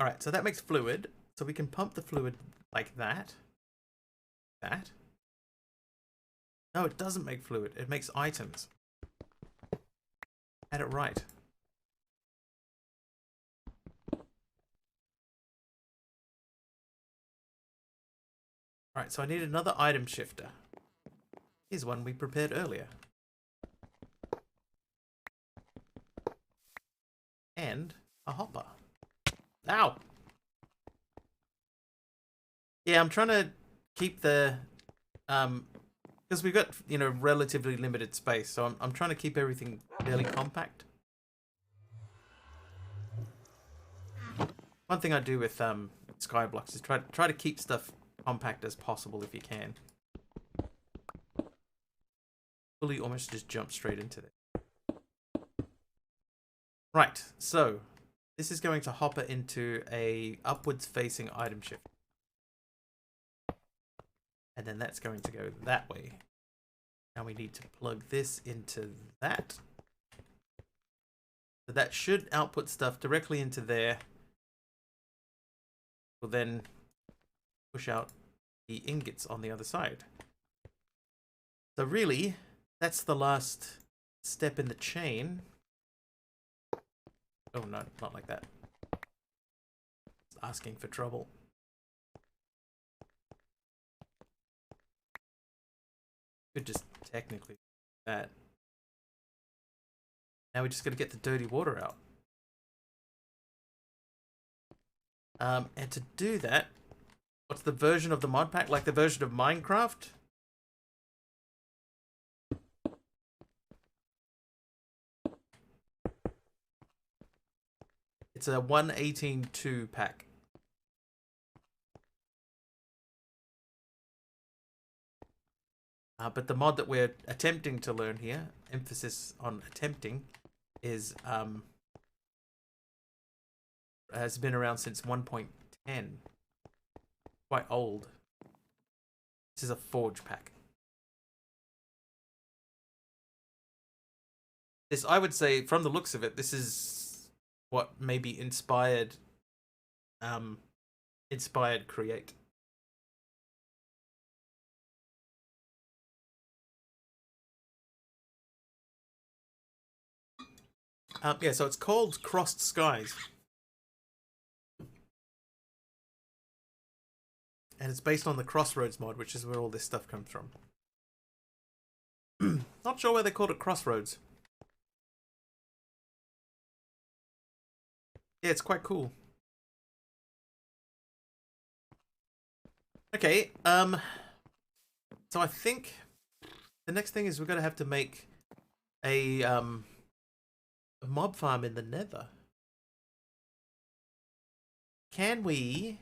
Alright, so that makes fluid. So we can pump the fluid like that. That. No, it doesn't make fluid. It makes items. Had it right. Alright, so I need another item shifter. Here's one we prepared earlier. And a hopper. Ow! Yeah, I'm trying to keep the... because we've got, you know, relatively limited space, so I'm trying to keep everything fairly compact. One thing I do with Skyblocks is try to keep stuff compact as possible if you can. Fully almost just jump straight into it. Right, so this is going to hopper into a upwards facing item shift. And then that's going to go that way. Now we need to plug this into that. So that should output stuff directly into there. We'll then push out the ingots on the other side. So really, that's the last step in the chain. Oh no, not like that. It's asking for trouble. Could just technically do that. Now we just got to get the dirty water out. And to do that, what's the version of the mod pack? Like the version of Minecraft? It's a 1.18.2 pack. But the mod that we're attempting to learn here, emphasis on attempting, is has been around since 1.10. Quite old. This is a forge pack. This, I would say, from the looks of it, this is what maybe inspired Create. Yeah, so it's called Crossed Skies. And it's based on the Crossroads mod, which is where all this stuff comes from. Not sure why they called it Crossroads. Yeah, it's quite cool. Okay, so I think the next thing is we're gonna have to make a mob farm in the Nether. Can we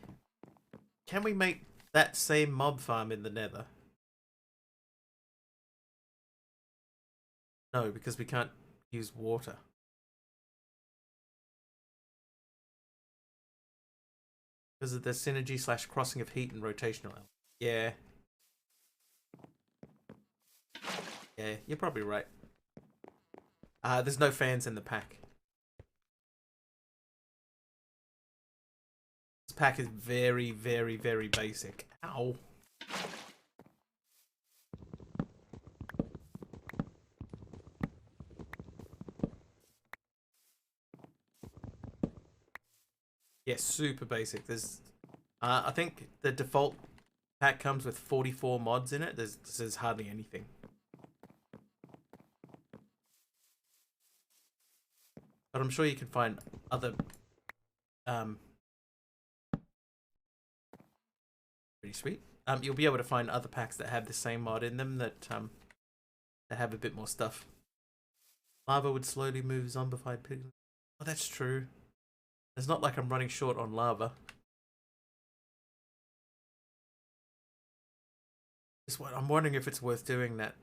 make that same mob farm in the Nether? No, because we can't use water. Because of the synergy / crossing of heat and rotational element. Yeah. Yeah, you're probably right. There's no fans in the pack. This pack is very, very, very basic. Ow. Yeah, super basic. There's, I think the default pack comes with 44 mods in it. There's hardly anything. But I'm sure you can find other, pretty sweet. You'll be able to find other packs that have the same mod in them that have a bit more stuff. Lava would slowly move zombified piglins. Oh, that's true. It's not like I'm running short on lava. I'm wondering if it's worth doing that.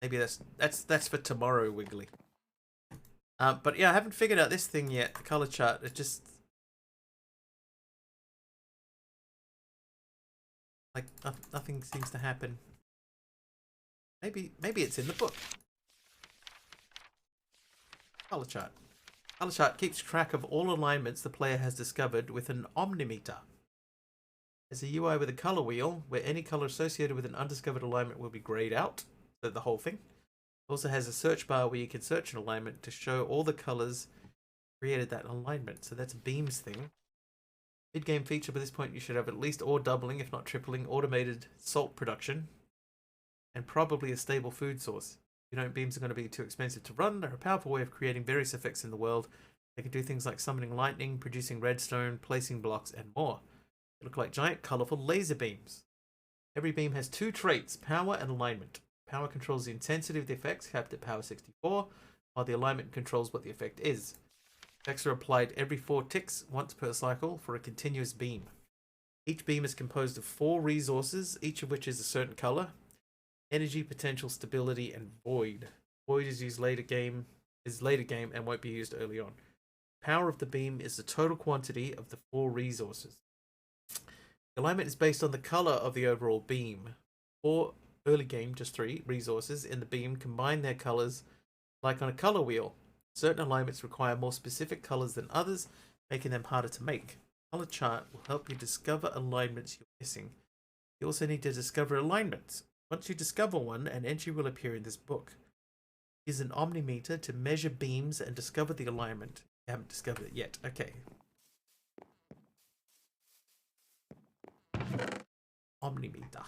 Maybe that's for tomorrow, Wiggly. But yeah, I haven't figured out this thing yet. The color chart. It just like nothing seems to happen. Maybe it's in the book. Color chart. Color chart keeps track of all alignments the player has discovered with an omnimeter. There's a UI with a color wheel where any color associated with an undiscovered alignment will be grayed out. So the whole thing. It also has a search bar where you can search an alignment to show all the colors created that alignment. So that's a beams thing. Mid-game feature by this point, you should have at least ore doubling, if not tripling, automated salt production, and probably a stable food source. You know, beams are going to be too expensive to run. They're a powerful way of creating various effects in the world. They can do things like summoning lightning, producing redstone, placing blocks, and more. They look like giant, colorful laser beams. Every beam has two traits, power and alignment. Power controls the intensity of the effects, capped at power 64, while the alignment controls what the effect is. Effects are applied every 4 ticks, once per cycle, for a continuous beam. Each beam is composed of 4 resources, each of which is a certain color. Energy, potential, stability, and void. Void is used later game and won't be used early on. Power of the beam is the total quantity of the 4 resources. The alignment is based on the color of the overall beam. For early game, just 3 resources in the beam combine their colors like on a color wheel. Certain alignments require more specific colors than others, making them harder to make. Color chart will help you discover alignments you're missing. You also need to discover alignments. Once you discover one, an entry will appear in this book. Use an omnimeter to measure beams and discover the alignment. You haven't discovered it yet. Okay. Omnimeter.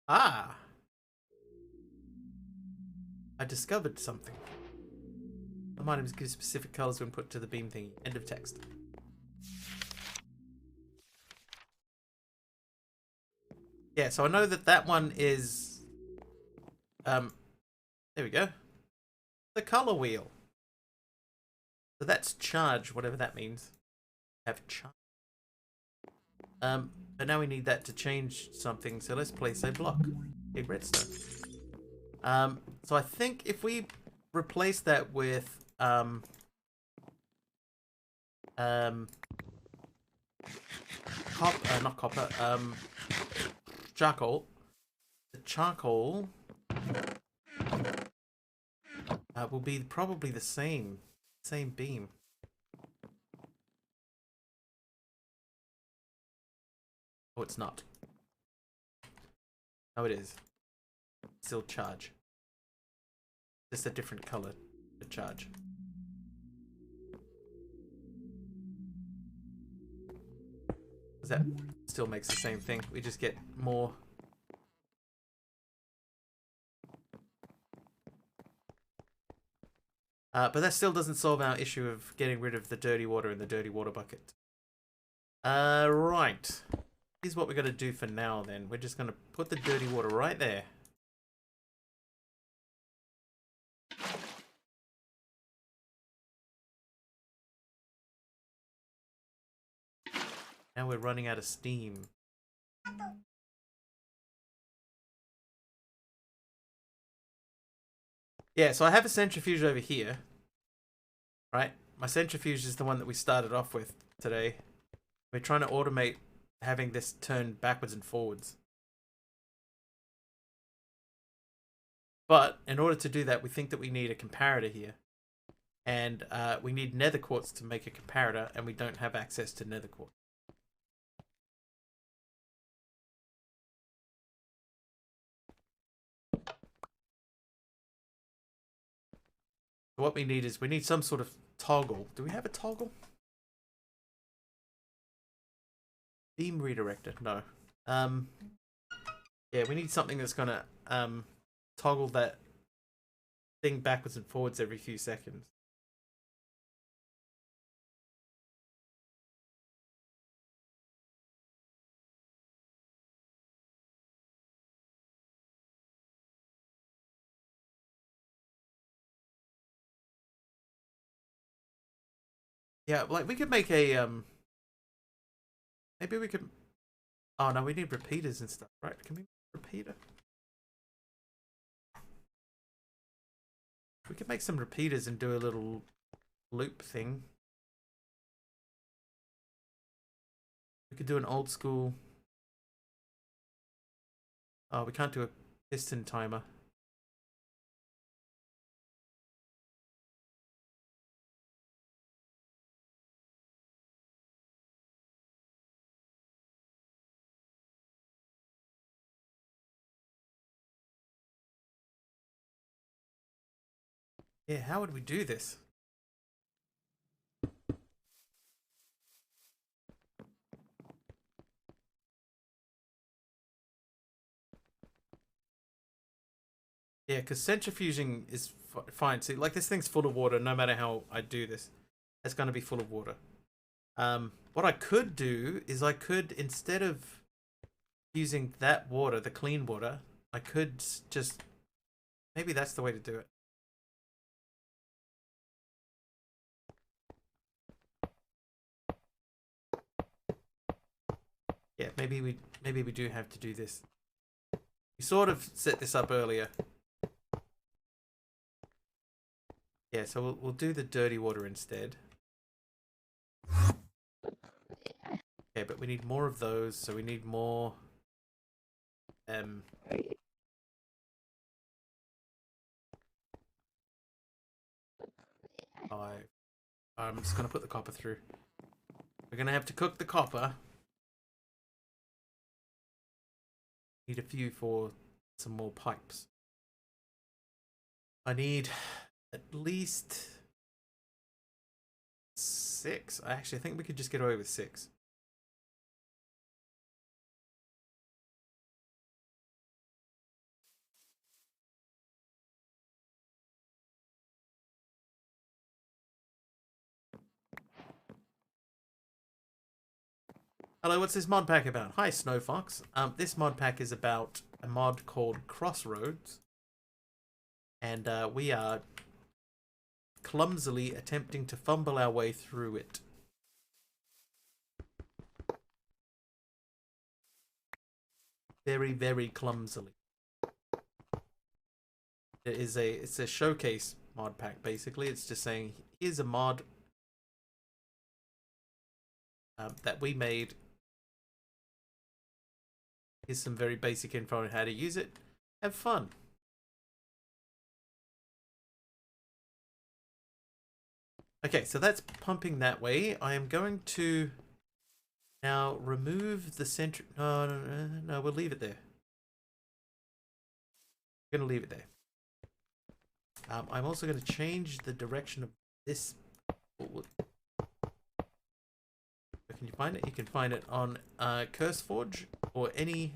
Ah! I discovered something. Some items give specific colors when put to the beam thingy. End of text. Yeah, so I know that one is... there we go. The color wheel. So that's charge, whatever that means. Have charge. But now we need that to change something, so let's place a block. A redstone. So I think if we replace that with not copper, charcoal. The charcoal will be probably the same beam. Oh, it's not. Oh, it is. Still charge. Just a different color to charge. That still makes the same thing. We just get more. But that still doesn't solve our issue of getting rid of the dirty water in the dirty water bucket. Right. Here's what we're going to do for now then. We're just going to put the dirty water right there. Now we're running out of steam. Yeah, so I have a centrifuge over here. Right? My centrifuge is the one that we started off with today. We're trying to automate having this turn backwards and forwards. But in order to do that, we think that we need a comparator here. And we need nether quartz to make a comparator, and we don't have access to nether quartz. What we need is, we need some sort of toggle. Do we have a toggle? Beam redirector, no. Yeah, we need something that's gonna toggle that thing backwards and forwards every few seconds. Yeah, like we could make a maybe we could. Oh no, we need repeaters and stuff, right? Can we make a repeater? We could make some repeaters and do a little loop thing. We could do an old school. Oh, we can't do a piston timer. Yeah, how would we do this? Yeah, because centrifuging is fine. See, like this thing's full of water. No matter how I do this, it's going to be full of water. What I could do is I could, instead of using that water, the clean water, I could just, maybe that's the way to do it. Yeah, maybe we do have to do this. We sort of set this up earlier. Yeah, so we'll do the dirty water instead. Okay, but we need more of those, so we need more I'm just gonna put the copper through. We're gonna have to cook the copper. Need a few for some more pipes. I need at least 6. I actually think we could just get away with 6. Hello, what's this mod pack about? Hi, Snowfox. This mod pack is about a mod called Crossroads. And we are clumsily attempting to fumble our way through it. Very, very clumsily. It's a showcase mod pack, basically. It's just saying, here's a mod that we made. Here's some very basic info on how to use it. Have fun. Okay, so that's pumping that way. I am going to now remove the center. No, we'll leave it there. I'm going to leave it there. I'm also going to change the direction of this. Can you find it? You can find it on CurseForge or any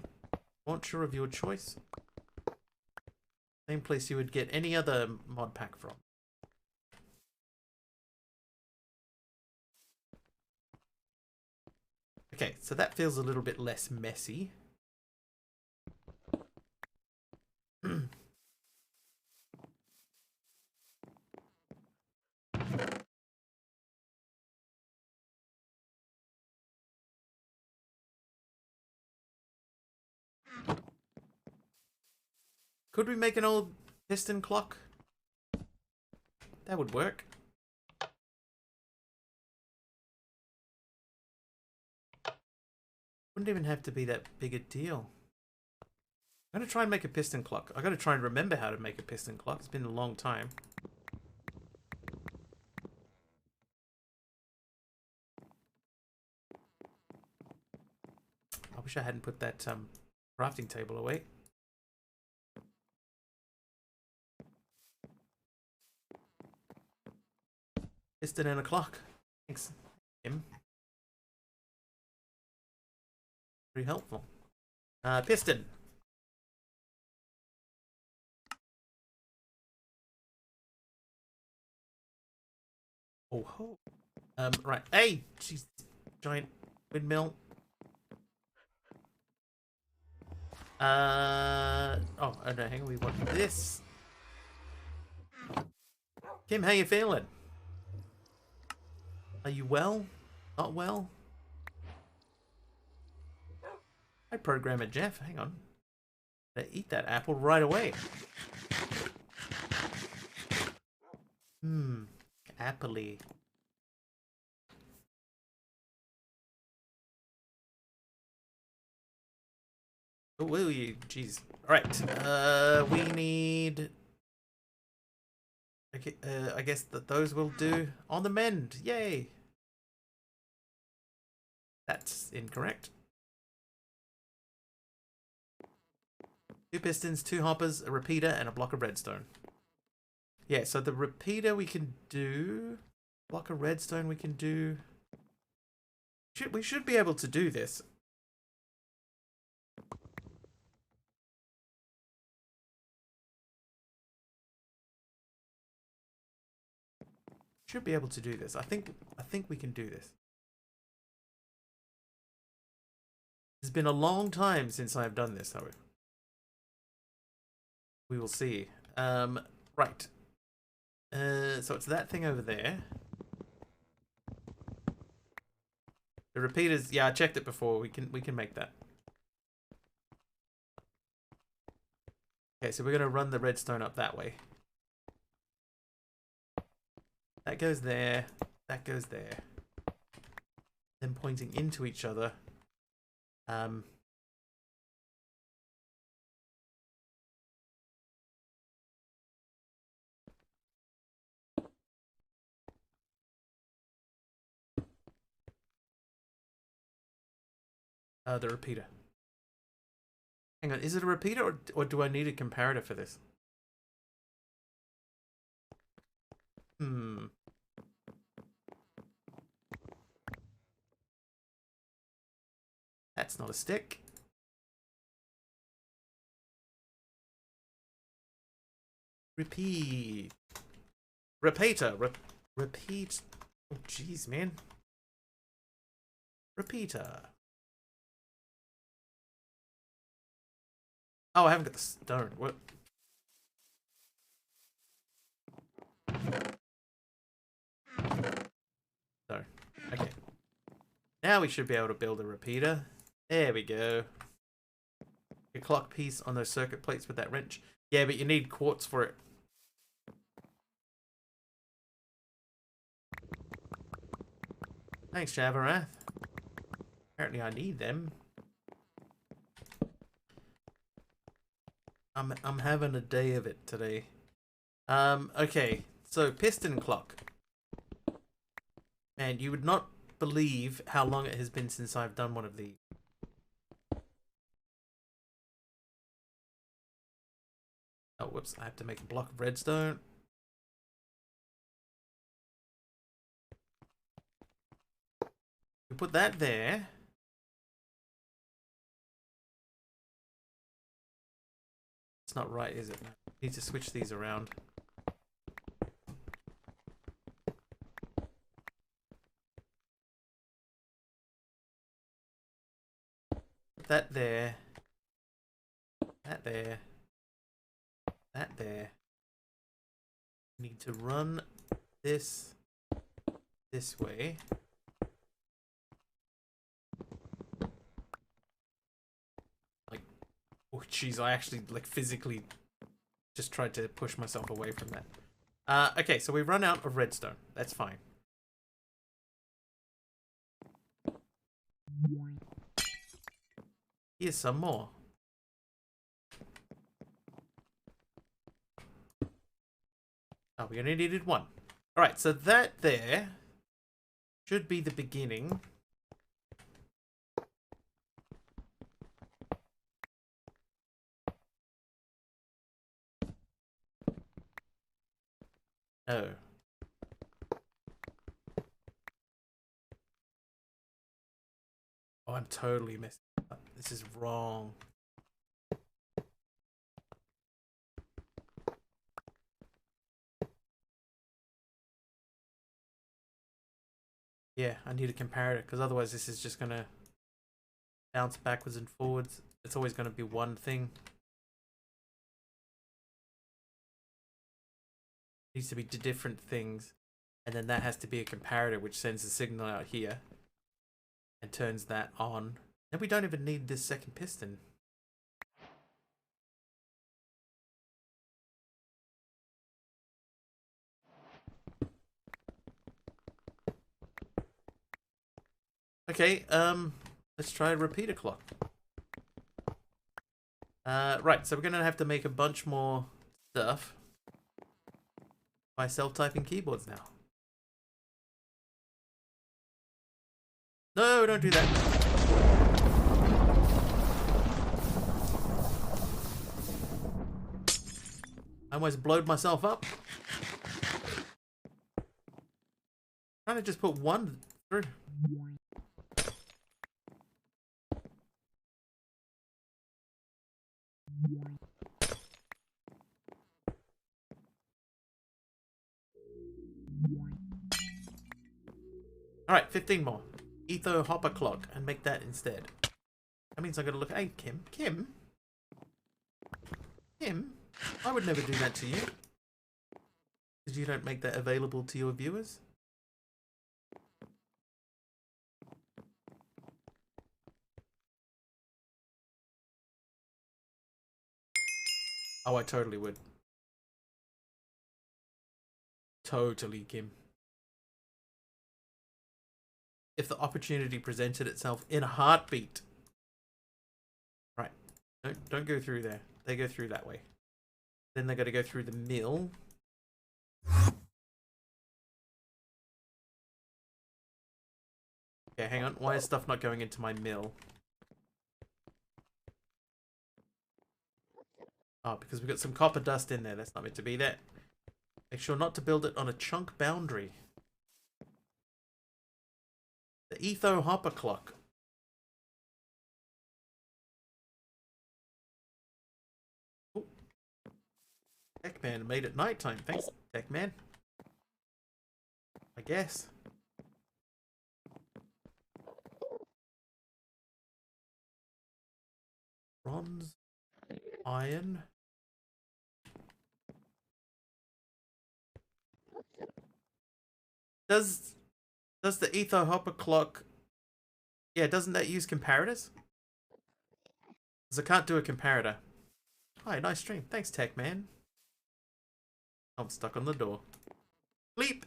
launcher of your choice. Same place you would get any other mod pack from. Okay, so that feels a little bit less messy. Could we make an old piston clock? That would work. Wouldn't even have to be that big a deal. I'm going to try and make a piston clock. I've got to try and remember how to make a piston clock. It's been a long time. I wish I hadn't put that crafting table away. Piston and a clock. Thanks, Tim. Very helpful. Piston. Oh ho. Right. Hey, jeez, giant windmill. Oh no, hang on. We want this. Kim, how you feeling? Are you well? Not well? Hi, Programmer Jeff. Hang on. Eat that apple right away. Appley. Oh, will you? Jeez. Alright. We need... Okay, I guess that those will do. On the mend. Yay. That's incorrect. 2 pistons, 2 hoppers, a repeater, and a block of redstone. Yeah, so the repeater we can do. Block of redstone we can do. We should be able to do this. Should be able to do this. I think we can do this. It's been a long time since I've done this, however. We will see. Right. So it's that thing over there. The repeaters, yeah, I checked it before. We can make that. Okay, so we're gonna run the redstone up that way. That goes there. That goes there. Then pointing into each other. The repeater. Hang on, is it a repeater or do I need a comparator for this? That's not a stick. Repeat. Repeater. Repeat. Oh, jeez, man. Repeater. Oh, I haven't got the stone. What? So, okay. Now we should be able to build a repeater. There we go. A clock piece on those circuit plates with that wrench. Yeah, but you need quartz for it. Thanks, Javarath. Apparently I need them. I'm having a day of it today. Okay. So piston clock. And you would not believe how long it has been since I've done one of these. Oh, whoops. I have to make a block of redstone. We put that there. It's not right, is it? Need to switch these around. Put that there. That there. That there. Need to run this way. Like, oh jeez, I actually like physically just tried to push myself away from that. Okay, so we run out of redstone. That's fine. Here's some more. Oh, we only needed one. Alright, so that there should be the beginning. Oh. Oh, I'm totally messing up. This is wrong. Yeah, I need a comparator because otherwise this is just going to bounce backwards and forwards. It's always going to be one thing. It needs to be different things. And then that has to be a comparator which sends the signal out here and turns that on. And we don't even need this second piston. Okay, let's try a repeater clock. Right, so we're gonna have to make a bunch more stuff by self-typing keyboards now. No, don't do that. I almost blowed myself up. Trying to just put one through. Alright, 15 more. Etho hopper clock and make that instead. That means I'm gonna look. Hey, Kim. Kim? Kim? I would never do that to you. Because you don't make that available to your viewers. Oh, I totally would. Totally, Kim. If the opportunity presented itself in a heartbeat. Right. Don't go through there. They go through that way. Then they got to go through the mill. Okay, hang on. Why is stuff not going into my mill? Oh, because we've got some copper dust in there. That's not meant to be there. Make sure not to build it on a chunk boundary. The Etho hopper clock. Oh. Techman made it nighttime. Thanks, Techman. I guess. Bronze. Iron. Does Does the etho hopper clock... Yeah, doesn't that use comparators? Because I can't do a comparator. Hi, nice stream. Thanks, Tech Man. I'm stuck on the door. Bleep!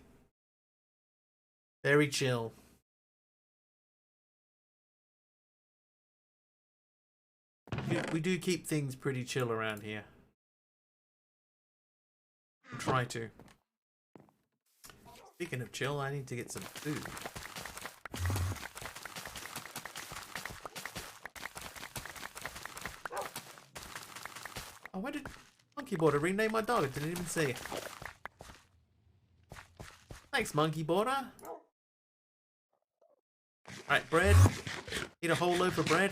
Very chill. We do keep things pretty chill around here. We'll try to. Speaking of chill, I need to get some food. Oh, why did Monkey Border rename my dog? I didn't even see it. Thanks, Monkey Border. Alright, bread. Need a whole loaf of bread.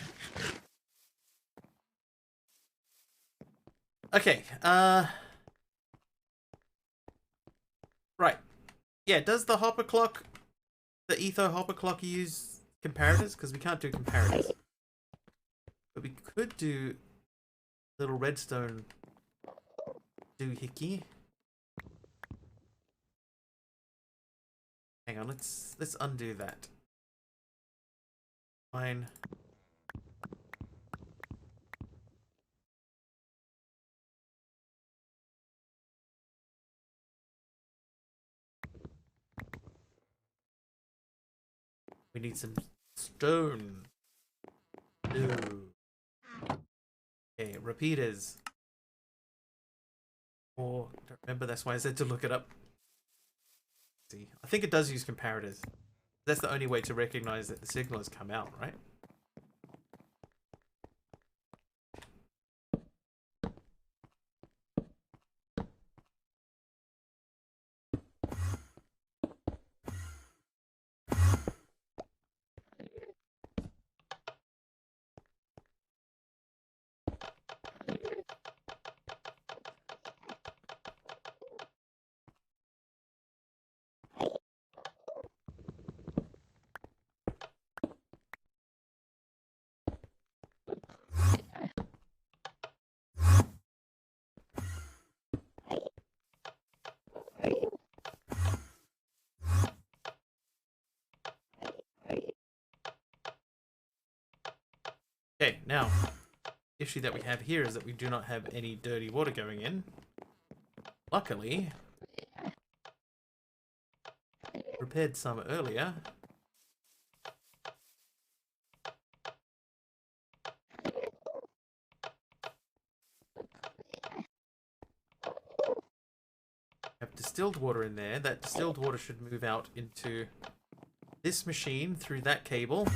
Okay, right. Yeah, does the hopper clock, the etho hopper clock use comparators? Because we can't do comparators. But we could do little redstone doohickey. Hang on, let's undo that. Fine. We need some stone. No. Okay, repeaters. Or, don't remember, that's why I said to look it up. See, I think it does use comparators. That's the only way to recognize that the signal has come out, right? Okay, now, the issue that we have here is that we do not have any dirty water going in. Luckily, repaired some earlier. Have distilled water in there. That distilled water should move out into this machine through that cable.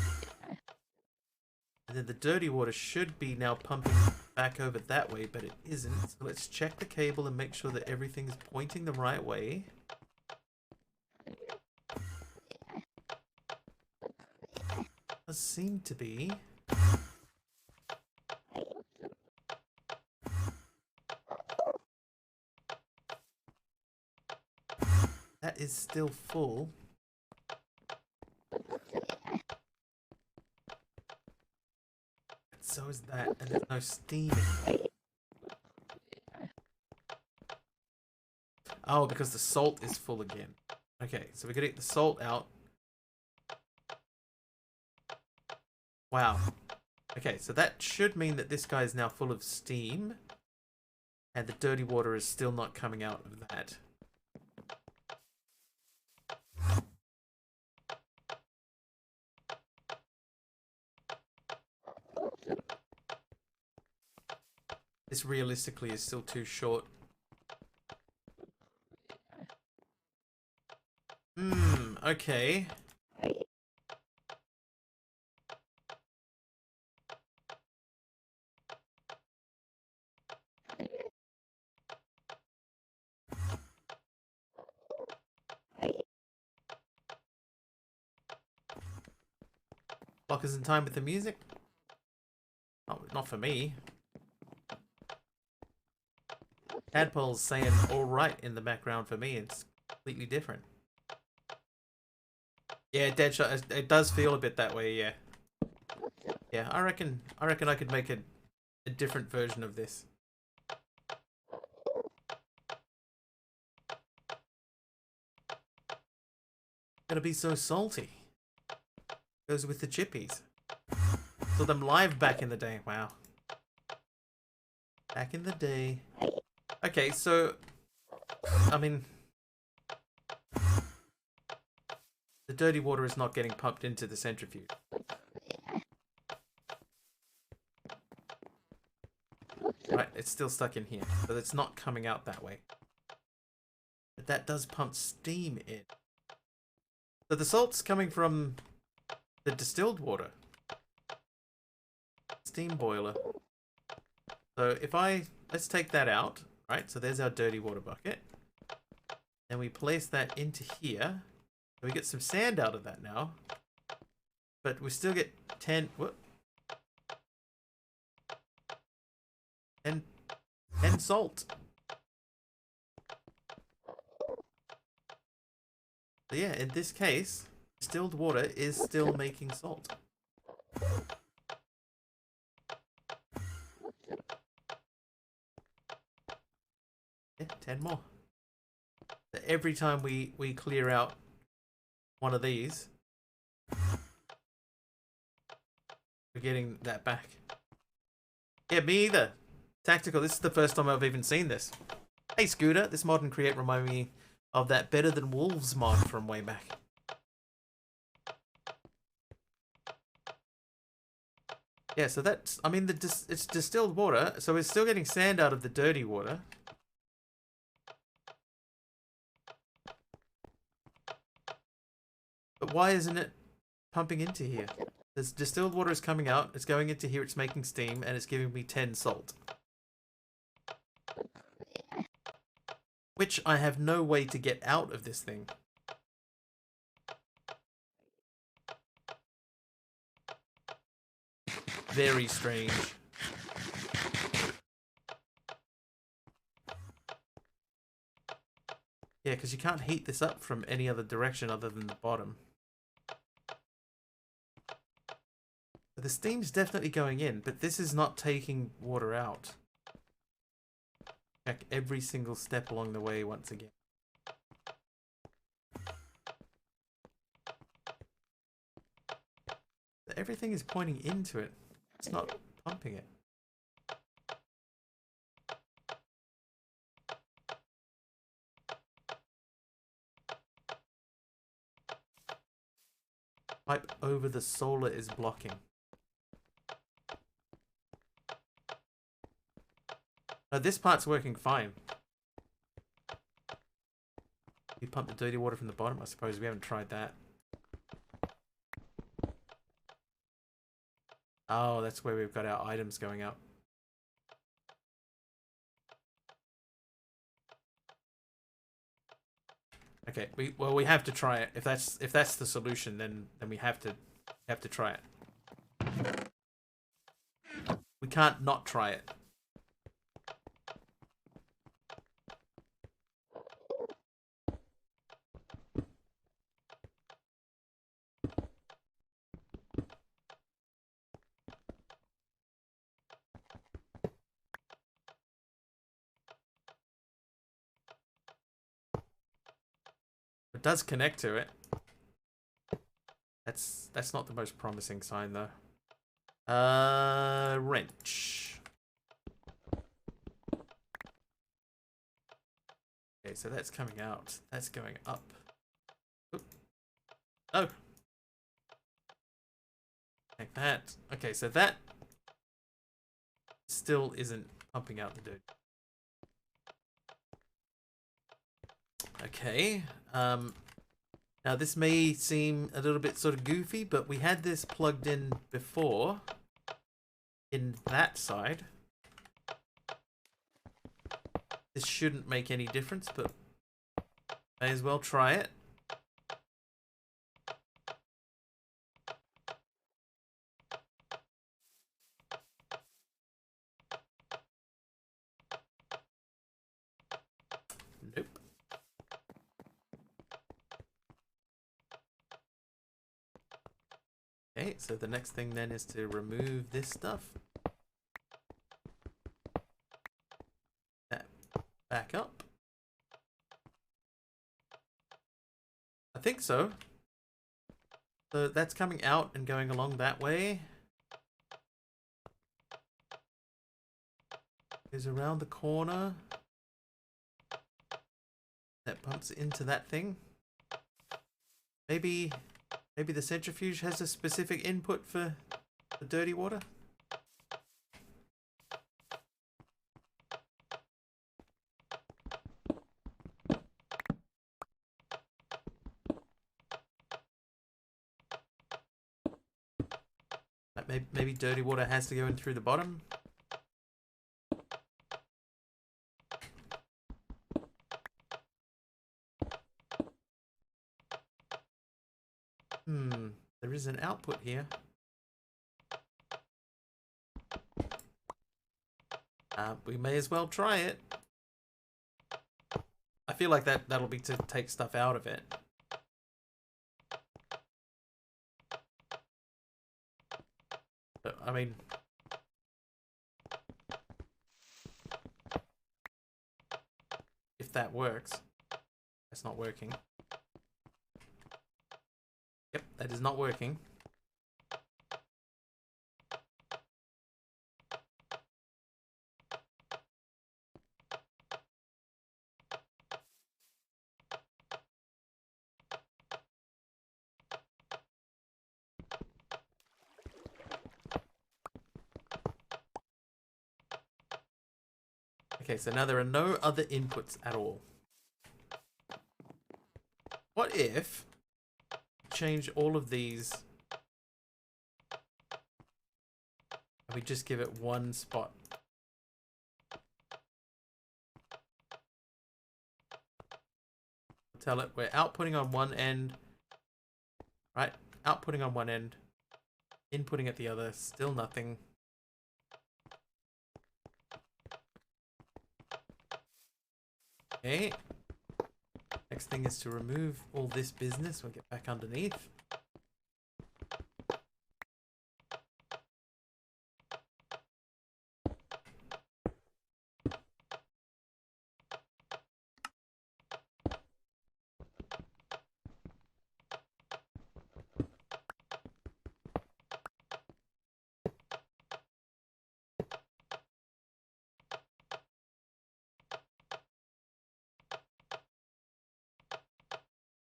And then the dirty water should be now pumping back over that way, but it isn't. So let's check the cable and make sure that everything's pointing the right way. Does seem to be. That is still full. So is that, and there's no steam in it. Oh, because the salt is full again. Okay, so we're gonna get the salt out. Wow. Okay, so that should mean that this guy is now full of steam. And the dirty water is still not coming out of that. This realistically is still too short. Okay. Clock is in time with the music? Oh, not for me. Tadpole's saying alright in the background for me. It's completely different. Yeah, Deadshot, it does feel a bit that way, yeah. Yeah, I reckon I could make a different version of this. Gonna be so salty. Goes with the chippies. Saw them live back in the day. Wow. Back in the day. Okay, so I mean, the dirty water is not getting pumped into the centrifuge. Right, it's still stuck in here, but it's not coming out that way. But that does pump steam in. So the salt's coming from the distilled water. Steam boiler. So if let's take that out, right? So there's our dirty water bucket. And we place that into here. So we get some sand out of that now. But we still get 10 salt. So yeah, in this case, distilled water is still making salt. Yeah, 10 more. So every time we clear out one of these, we're getting that back. Yeah, me either. Tactical, this is the first time I've even seen this. Hey Scooter, this mod and create remind me of that Better Than Wolves mod from way back. Yeah, so that's, I mean, it's distilled water, so we're still getting sand out of the dirty water. But why isn't it pumping into here? This distilled water is coming out, it's going into here, it's making steam, and it's giving me 10 salt. Which I have no way to get out of this thing. Very strange. Yeah, because you can't heat this up from any other direction other than the bottom. So the steam's definitely going in, but this is not taking water out. Check every single step along the way once again. Everything is pointing into it. It's not pumping it. Pipe over the solar is blocking. No, this part's working fine. You pump the dirty water from the bottom? I suppose we haven't tried that. Oh, that's where we've got our items going up. Okay, we have to try it. If that's the solution, then we have to try it. We can't not try it. It does connect to it. That's not the most promising sign though. Wrench. Okay, so that's coming out. That's going up. Oop. Oh. Like that. Okay, so that still isn't pumping out the dirt. Okay. Now this may seem a little bit sort of goofy, but we had this plugged in before in that side. This shouldn't make any difference, but may as well try it. Nope. Okay, so the next thing then is to remove this stuff. That back up. I think so. So that's coming out and going along that way. Goes around the corner. That pumps into that thing. Maybe the centrifuge has a specific input for the dirty water. Maybe dirty water has to go in through the bottom. There is an output here. We may as well try it. I feel like that'll be to take stuff out of it. But, I mean, if that works. That's not working. Yep, that is not working. Okay, so now there are no other inputs at all. What if change all of these and we just give it one spot? Tell it we're outputting on one end, right? Outputting on one end, inputting at the other, still nothing. Okay. Next thing is to remove all this business. We'll get back underneath.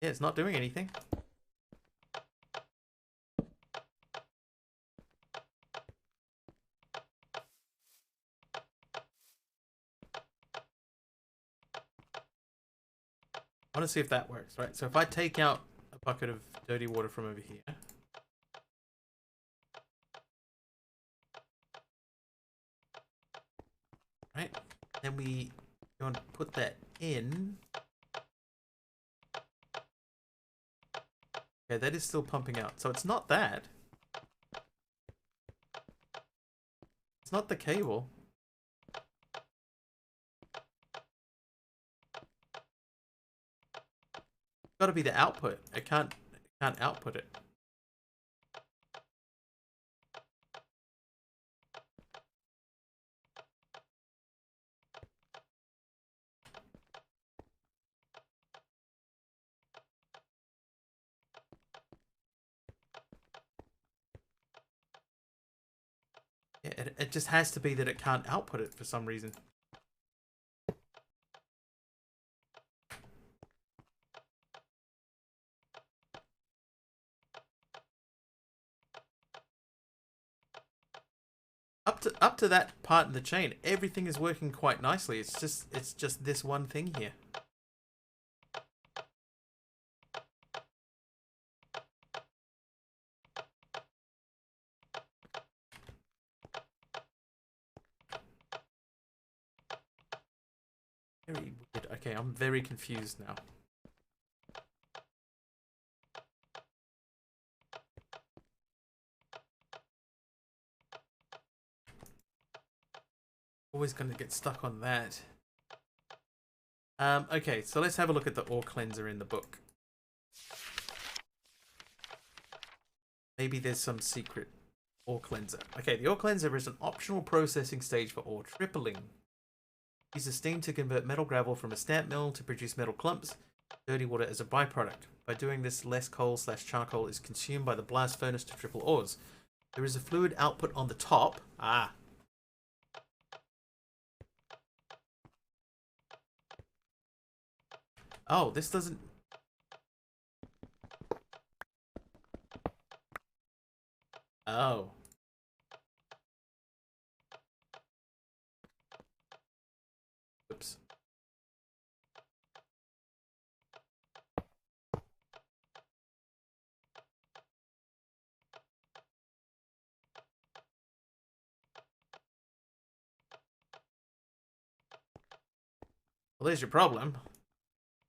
Yeah, it's not doing anything. I want to see if that works, right? So if I take out a bucket of dirty water from over here. Right? Then we go and put that in. Okay, that is still pumping out. So it's not that. It's not the cable. It's got to be the output. It can't output it. It just has to be that it can't output it for some reason. Up to that part in the chain, everything is working quite nicely. It's just this one thing here. Very weird. Okay, I'm very confused now. Always going to get stuck on that. Okay, so let's have a look at the ore cleanser in the book. Maybe there's some secret ore cleanser. Okay, the ore cleanser is an optional processing stage for ore tripling. Uses steam to convert metal gravel from a stamp mill to produce metal clumps. dirty water as a byproduct. By doing this, less coal/charcoal is consumed by the blast furnace to triple ores. There is a fluid output on the top. Ah. Oh, this doesn't... Oh. Oops. Well, there's your problem.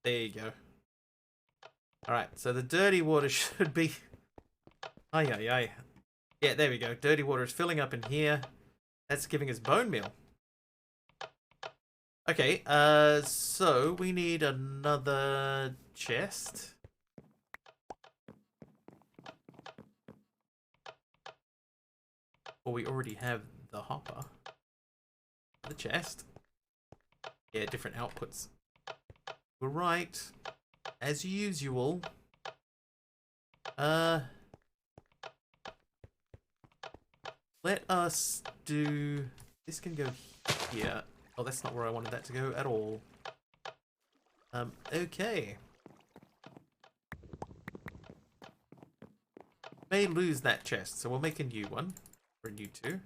There you go. Alright, so the dirty water should be... Ay, ay, ay. Yeah, there we go. Dirty water is filling up in here. That's giving us bone meal. Okay, so we need another chest. Or we already have the hopper. The chest. Yeah, different outputs. We're right. As usual. Let us do... This can go here. Oh, that's not where I wanted that to go at all. Okay. May lose that chest, so we'll make a new one. For a new two.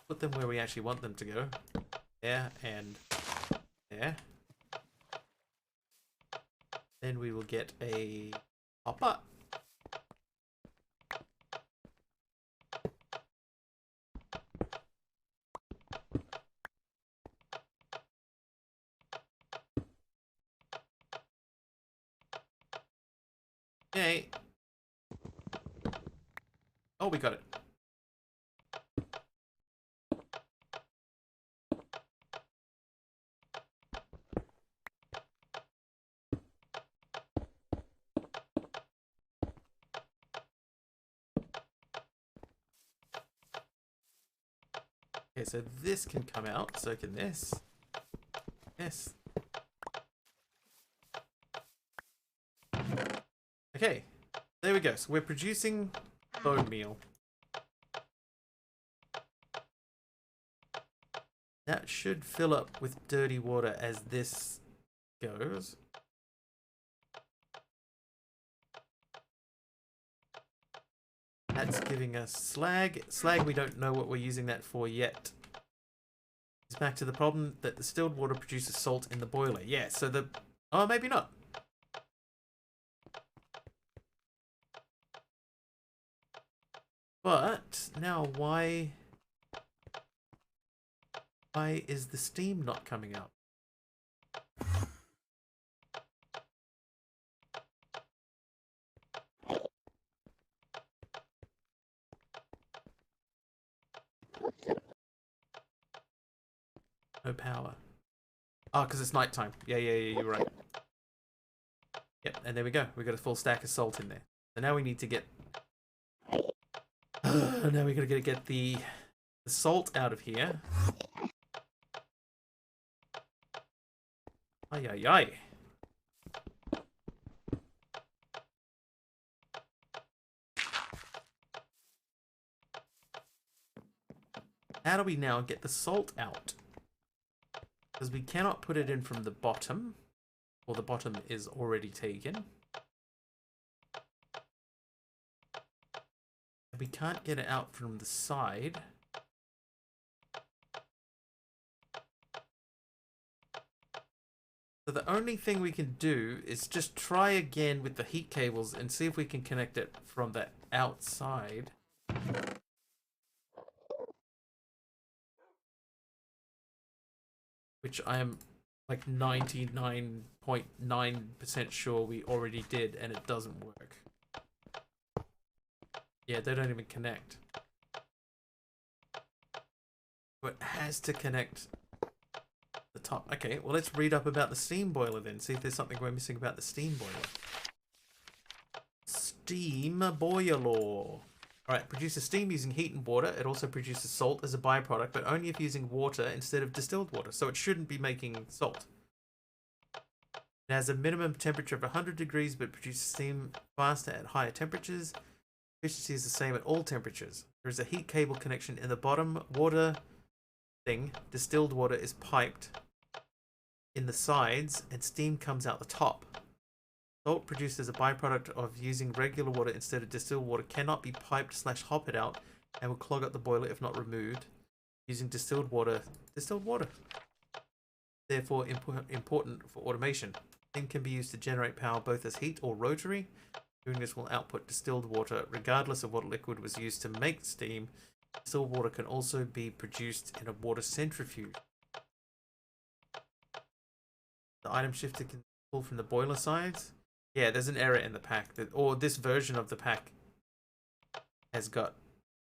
Put them where we actually want them to go. There and there. Then we will get a hopper. Okay. Oh, we got it. Okay, so this can come out, so can this. Yes. Okay, there we go. So we're producing bone meal. That should fill up with dirty water as this goes. That's giving us slag. Slag, we don't know what we're using that for yet. It's back to the problem that the distilled water produces salt in the boiler. Yeah, so the... Oh, maybe not. But now why is the steam not coming out? No power. Oh, because it's nighttime. Yeah, you're right. Yep, and there we go. We got a full stack of salt in there. So now we need to get... now we gotta get the salt out of here. Ay, ay, ay. How do we now get the salt out? Because we cannot put it in from the bottom. Or the bottom is already taken. We can't get it out from the side. So the only thing we can do is just try again with the heat cables and see if we can connect it from the outside. Which I am like 99.9% sure we already did, and it doesn't work. Yeah, they don't even connect. But it has to connect the top. Okay, well, let's read up about the steam boiler then. See if there's something we're missing about the steam boiler. Steam boiler. Alright, produces steam using heat and water. It also produces salt as a byproduct, but only if using water instead of distilled water, so it shouldn't be making salt. It has a minimum temperature of 100 degrees, but produces steam faster at higher temperatures. Efficiency is the same at all temperatures. There is a heat cable connection in the bottom. Water thing, distilled water, is piped in the sides, and steam comes out the top. Salt produced as a byproduct of using regular water instead of distilled water cannot be piped/hopped out and will clog up the boiler if not removed. Using distilled water, therefore important for automation. Steam can be used to generate power both as heat or rotary. Doing this will output distilled water regardless of what liquid was used to make steam. Distilled water can also be produced in a water centrifuge. The item shifter can pull from the boiler sides. Yeah, there's an error in the pack, or this version of the pack has got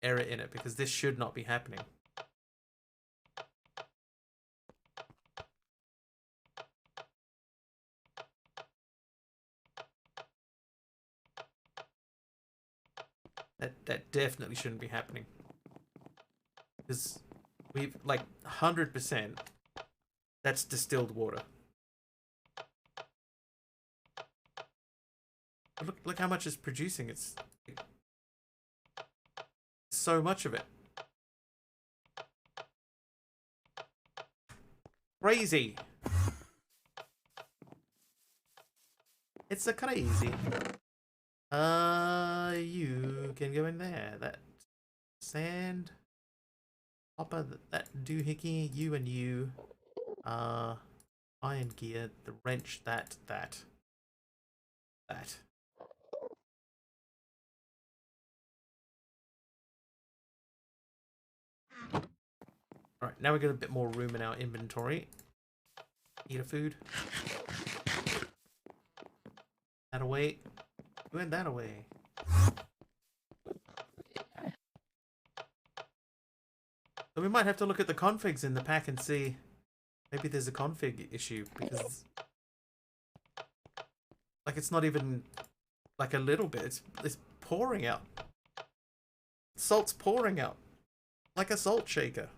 error in it because this should not be happening. That definitely shouldn't be happening. Because we've, like, 100%, that's distilled water. But look how much it's producing. It's so much of it. Crazy. It's a crazy. You can go in there. That sand hopper, that doohickey, you and you. Iron gear, the wrench, that. Alright, now we've got a bit more room in our inventory. Eat a food. That away. Doing that away. So we might have to look at the configs in the pack and see maybe there's a config issue because like it's not even like a little bit, it's pouring out. Salt's pouring out like a salt shaker.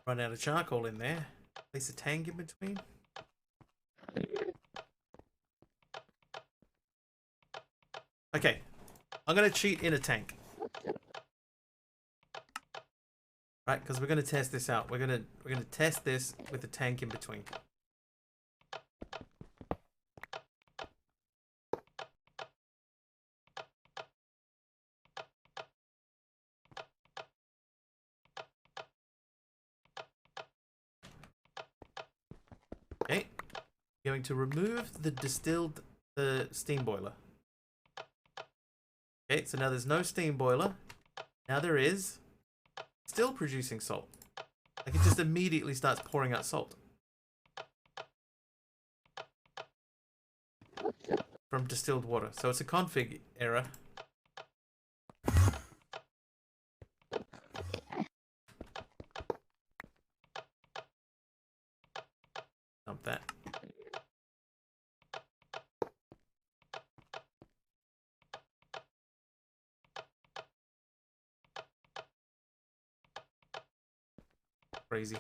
Run out of charcoal in there. Place a tank in between. Okay, I'm gonna cheat in a tank. Right, because we're gonna test this out. We're gonna test this with a tank in between. Okay, going to remove the steam boiler. Okay, so now there's no steam boiler. Now there is. Still producing salt. Like it just immediately starts pouring out salt. From distilled water. So it's a config error. Dump that. Crazy.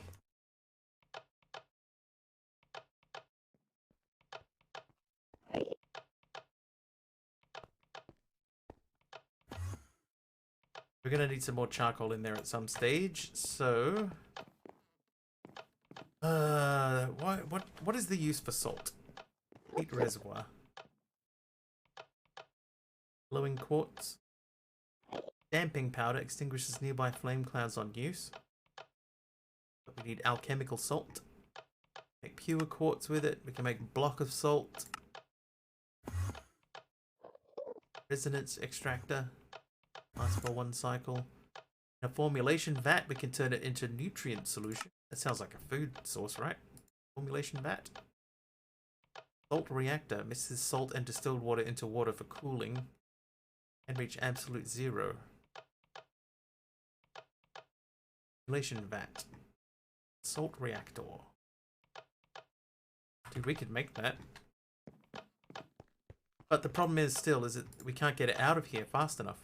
We're gonna need some more charcoal in there at some stage, so what is the use for salt? Heat reservoir. Glowing quartz. Damping powder extinguishes nearby flame clouds on use. But we need alchemical salt. Make pure quartz with it. We can make block of salt. Resonance extractor. Lasts for 1 cycle. In a formulation vat, we can turn it into nutrient solution. That sounds like a food source, right? Formulation vat. Salt reactor mixes salt and distilled water into water for cooling and reach absolute zero. Formulation vat. Salt reactor. Dude, we could make that. But the problem is still, is that we can't get it out of here fast enough.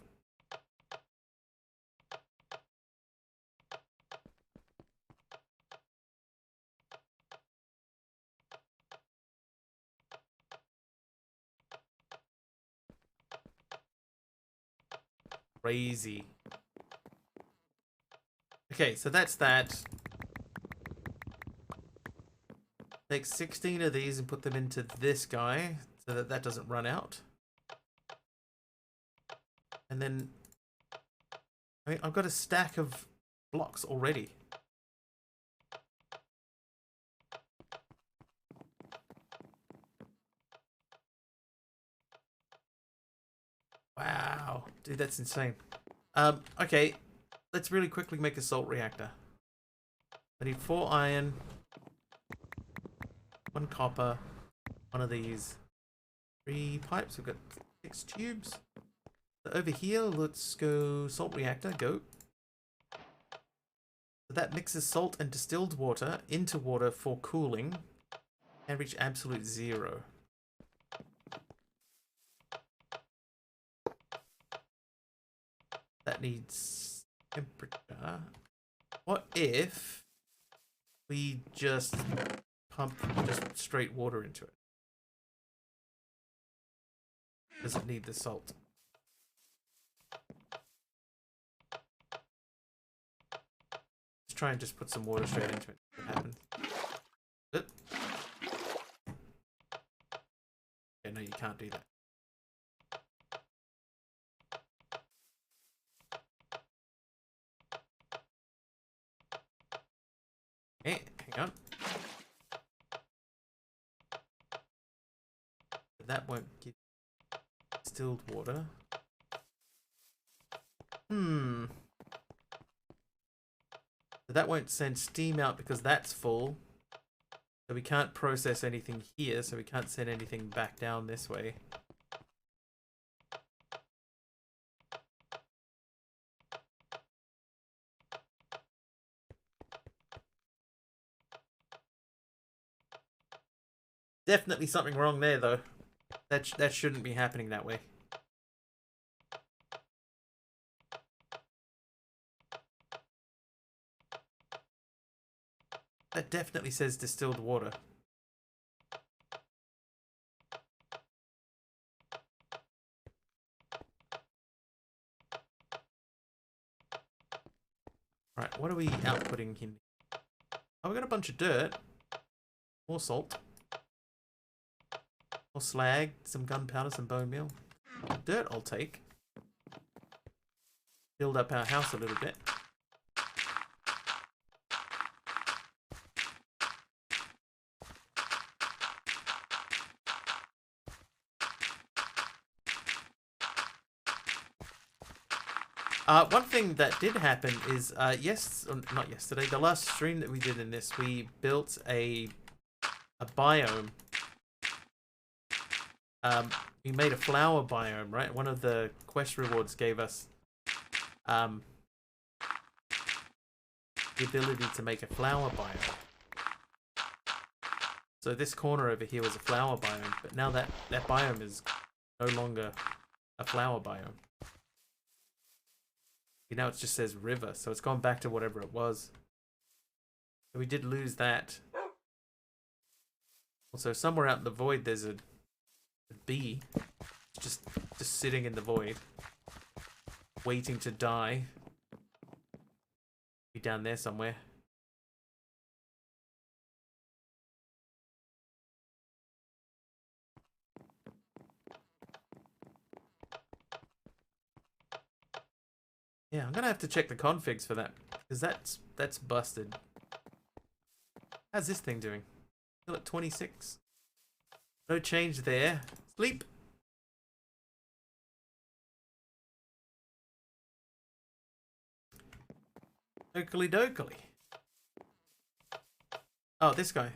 Crazy. Okay, so that's that. Take 16 of these and put them into this guy so that that doesn't run out. And then, I mean, I've got a stack of blocks already. Wow, dude, that's insane. Okay, let's really quickly make a salt reactor. I need 4 iron, 1 copper, 1 of these, 3 pipes. We've got 6 tubes. So over here, let's go salt reactor, go. So that mixes salt and distilled water into water for cooling and reach absolute 0. That needs temperature. What if we just pump just straight water into it? Does it need the salt? Let's try and just put some water straight into it. What happens? Yeah, no, you can't do that. Okay, hang on. That won't give distilled water. So that won't send steam out because that's full. So we can't process anything here, so we can't send anything back down this way. Definitely something wrong there, though. That shouldn't be happening that way. That definitely says distilled water. Right, what are we outputting here? Oh, we got a bunch of dirt. More salt. More slag, some gunpowder, some bone meal. Dirt I'll take. Build up our house a little bit. One thing that did happen is, not yesterday, the last stream that we did in this, we built a biome. We made a flower biome, right? One of the quest rewards gave us the ability to make a flower biome. So this corner over here was a flower biome, but now that biome is no longer a flower biome. Now it just says river, so it's gone back to whatever it was. So we did lose that. Also, somewhere out in the void, there's a bee just sitting in the void, waiting to die. Be down there somewhere. Yeah, I'm gonna have to check the configs for that, because that's busted. How's this thing doing? Still at 26. No change there. Sleep. Dokily dokily. Oh, this guy.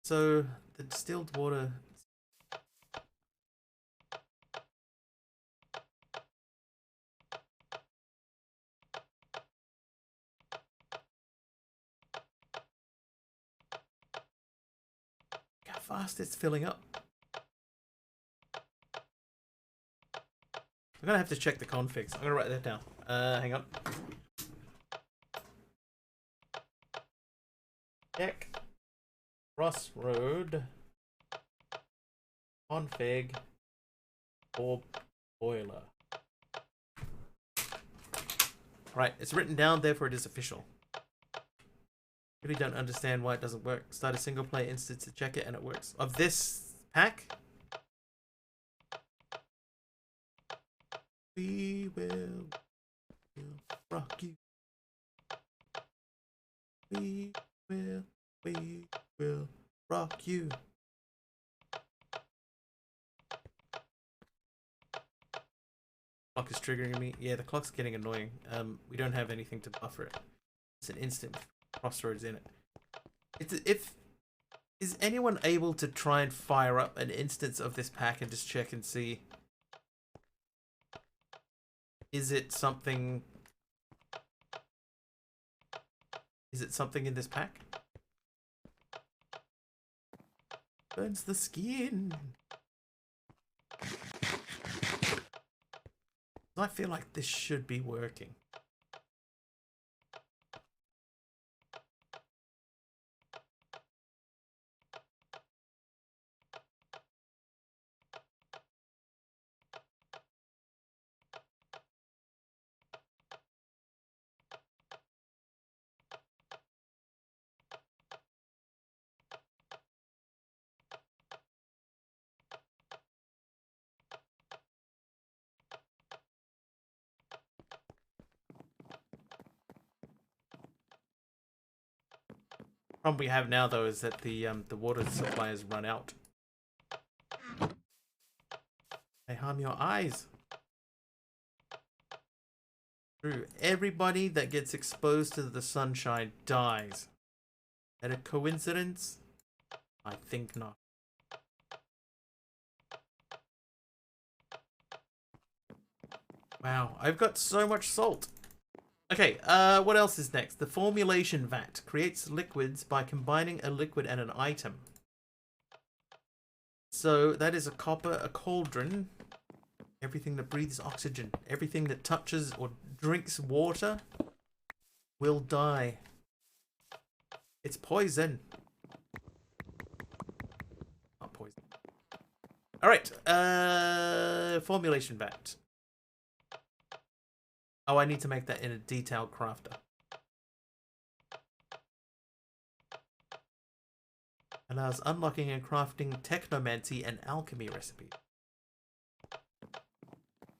So the distilled water. fast it's filling up. I'm gonna have to check the configs. I'm gonna write that down. Hang on. Check crossroad config for boiler. Right, it's written down, therefore it is official. Really don't understand why it doesn't work. Start a single player instance to check it and it works. Of this pack, we will rock you. We will rock you. Clock is triggering me. Yeah, the clock's getting annoying. We don't have anything to buffer it. It's an instant crossroads in it. Is anyone able to try and fire up an instance of this pack and just check and see? Is it something? Is it something in this pack? Burns the skin. I feel like this should be working. Problem we have now though is that the water supply has run out. They harm your eyes. True. Everybody that gets exposed to the sunshine dies. Is that a coincidence? I think not. Wow, I've got so much salt. Okay, what else is next? The formulation vat creates liquids by combining a liquid and an item. So that is a copper, a cauldron. Everything that breathes oxygen, everything that touches or drinks water will die. It's poison. Not poison. Alright, formulation vat. Oh, I need to make that in a detailed crafter. Allows unlocking and crafting technomancy and alchemy recipes.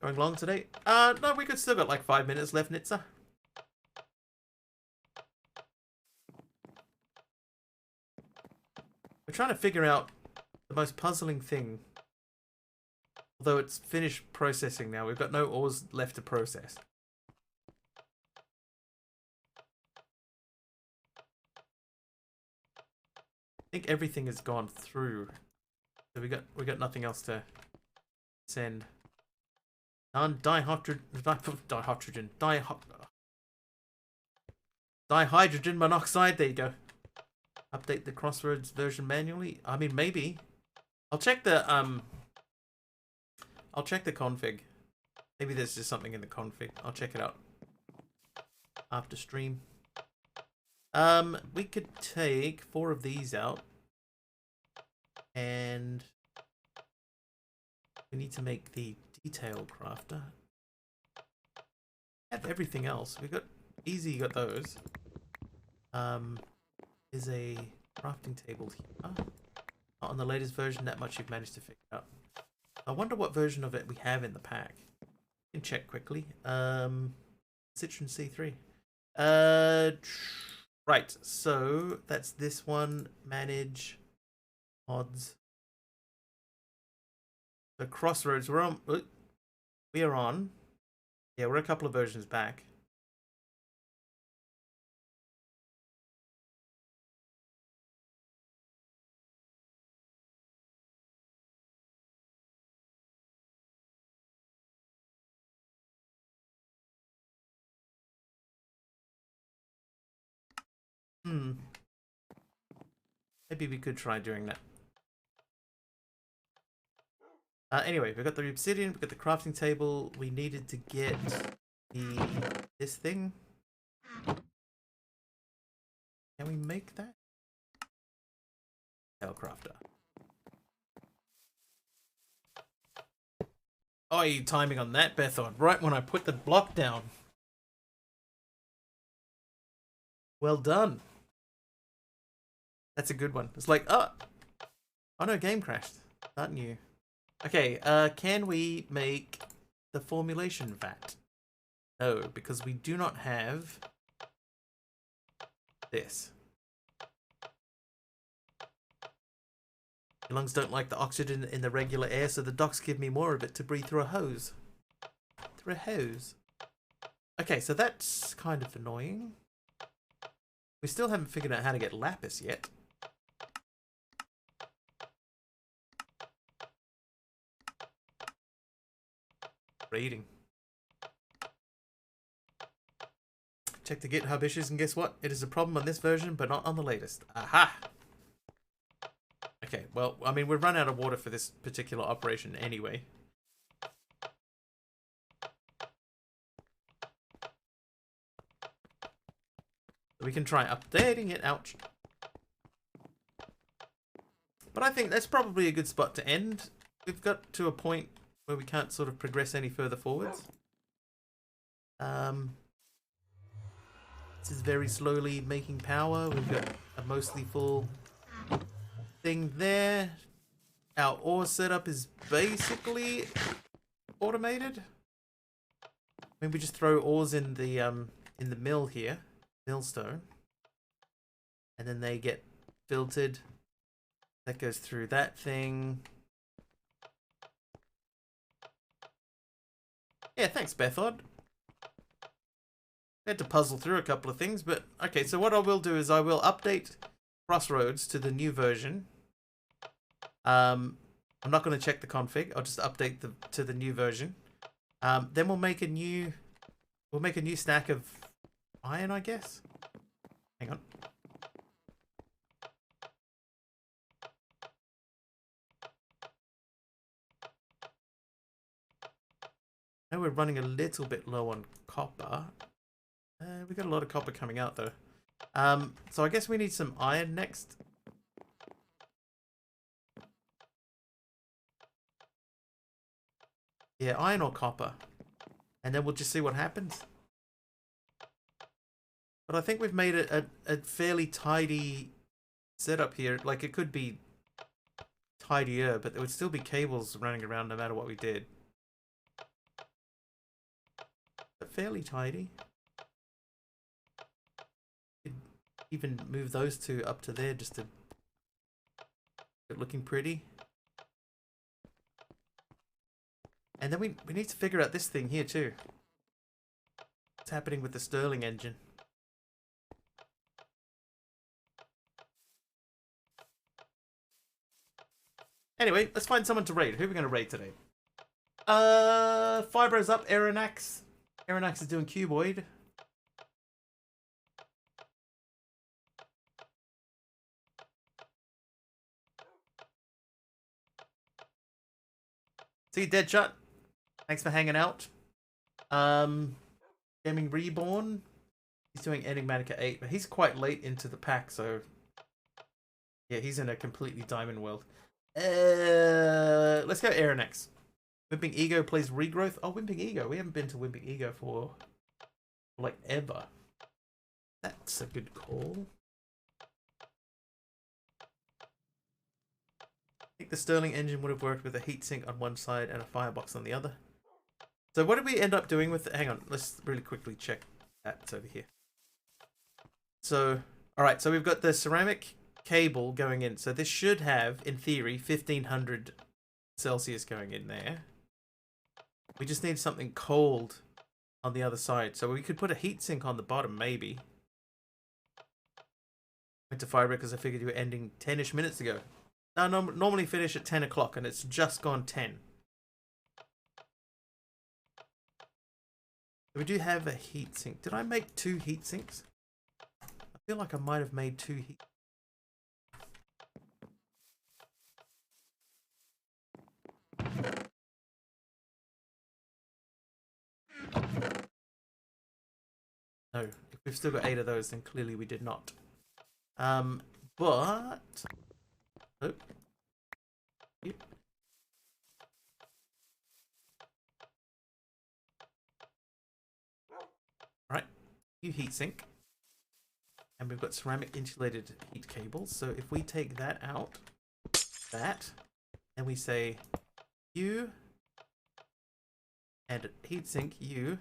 Going long today? No, we could still got like 5 minutes left, Nitsa. We're trying to figure out the most puzzling thing. Although it's finished processing now, we've got no ores left to process. I think everything has gone through. So we got nothing else to send. Dihydrogen monoxide. There you go. Update the Crossroads version manually. I mean, maybe. I'll check the config. Maybe there's just something in the config. I'll check it out after stream. We could take 4 of these out, and we need to make the detail crafter. Have everything else. We got easy. Got those. Is a crafting table here. Not on the latest version. That much you've managed to figure out. I wonder what version of it we have in the pack. You can check quickly. Citron C3. Right, so that's this one. Manage mods. The Crossroads. We're on. We are on. Yeah, we're a couple of versions back. Maybe we could try doing that. Anyway, we've got the obsidian, we've got the crafting table. We needed to get this thing. Can we make that? Crafter. Oh, you timing on that, Bethod. Right when I put the block down. Well done. That's a good one. It's like, oh no, game crashed. Not new. Okay, can we make the formulation vat? No, because we do not have this. Your lungs don't like the oxygen in the regular air, so the docks give me more of it to breathe through a hose. Through a hose. Okay, so that's kind of annoying. We still haven't figured out how to get lapis yet. Reading. Check the GitHub issues, and guess what? It is a problem on this version, but not on the latest. Aha! Okay, well, I mean, we've run out of water for this particular operation anyway. We can try updating it. Ouch. But I think that's probably a good spot to end. We've got to a point where we can't sort of progress any further forwards. This is very slowly making power. We've got a mostly full thing there. Our ore setup is basically automated. I mean, we just throw ores in the mill here, Millstone, and then they get filtered. That goes through that thing. Yeah, thanks, Bethod. I had to puzzle through a couple of things, but okay, so what I will do is I will update Crossroads to the new version. I'm not going to check the config. I'll just update to the new version. Then we'll make a new stack of iron, I guess. Hang on. Now we're running a little bit low on copper. We got a lot of copper coming out though. So I guess we need some iron next. Yeah, iron or copper. And then we'll just see what happens. But I think we've made a fairly tidy setup here. Like, it could be tidier, but there would still be cables running around no matter what we did. But fairly tidy. Could even move those two up to there just to get looking pretty. And then we need to figure out this thing here too. What's happening with the Stirling engine? Anyway, let's find someone to raid. Who are we going to raid today? Fibro's up. Aeronax. Aeronax is doing cuboid. See, Deadshot. Thanks for hanging out. Gaming Reborn. He's doing Enigmatica 8, but he's quite late into the pack, so yeah, he's in a completely diamond world. Let's go Aeronex. Wimping Ego plays Regrowth. Oh, Wimping Ego. We haven't been to Wimping Ego for like ever. That's a good call. I think the Stirling engine would have worked with a heatsink on one side and a firebox on the other. So what did we end up doing with it? Hang on, let's really quickly check that over here. So, alright, so we've got the ceramic cable going in. So this should have, in theory, 1500 Celsius going in there. We just need something cold on the other side. So we could put a heatsink on the bottom, maybe. Went to fiber because I figured you were ending 10-ish minutes ago. No, normally finish at 10 o'clock and it's just gone 10. We do have a heatsink. Did I make 2 heatsinks? I feel like I might have made 2 heat. we've still got 8 of those, then clearly we did not. But... Oh. Yep. Right, you heatsink. And we've got ceramic insulated heat cables. So if we take that out, and we say you, and heatsink you.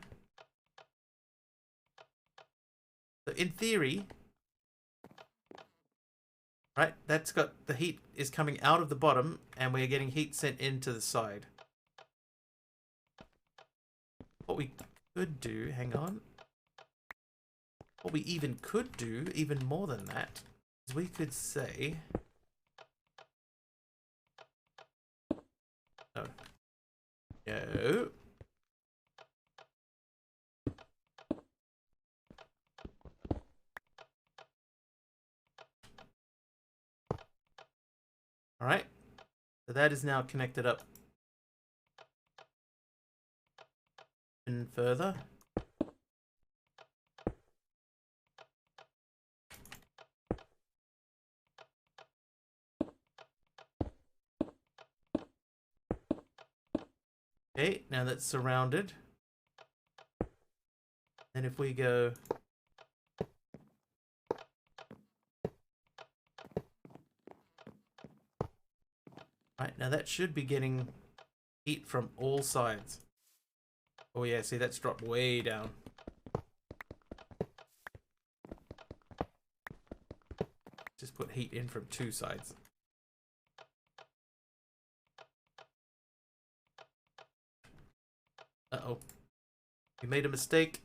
So in theory, right, that's got the heat is coming out of the bottom, and we're getting heat sent into the side. What we could do, hang on. What we even could do, even more than that, is we could say... No. No. Alright. So that is now connected up and further. Okay, now that's surrounded. And if we go... Right, now that should be getting heat from all sides. Oh yeah, see that's dropped way down. Just put heat in from 2 sides. Uh-oh. We made a mistake.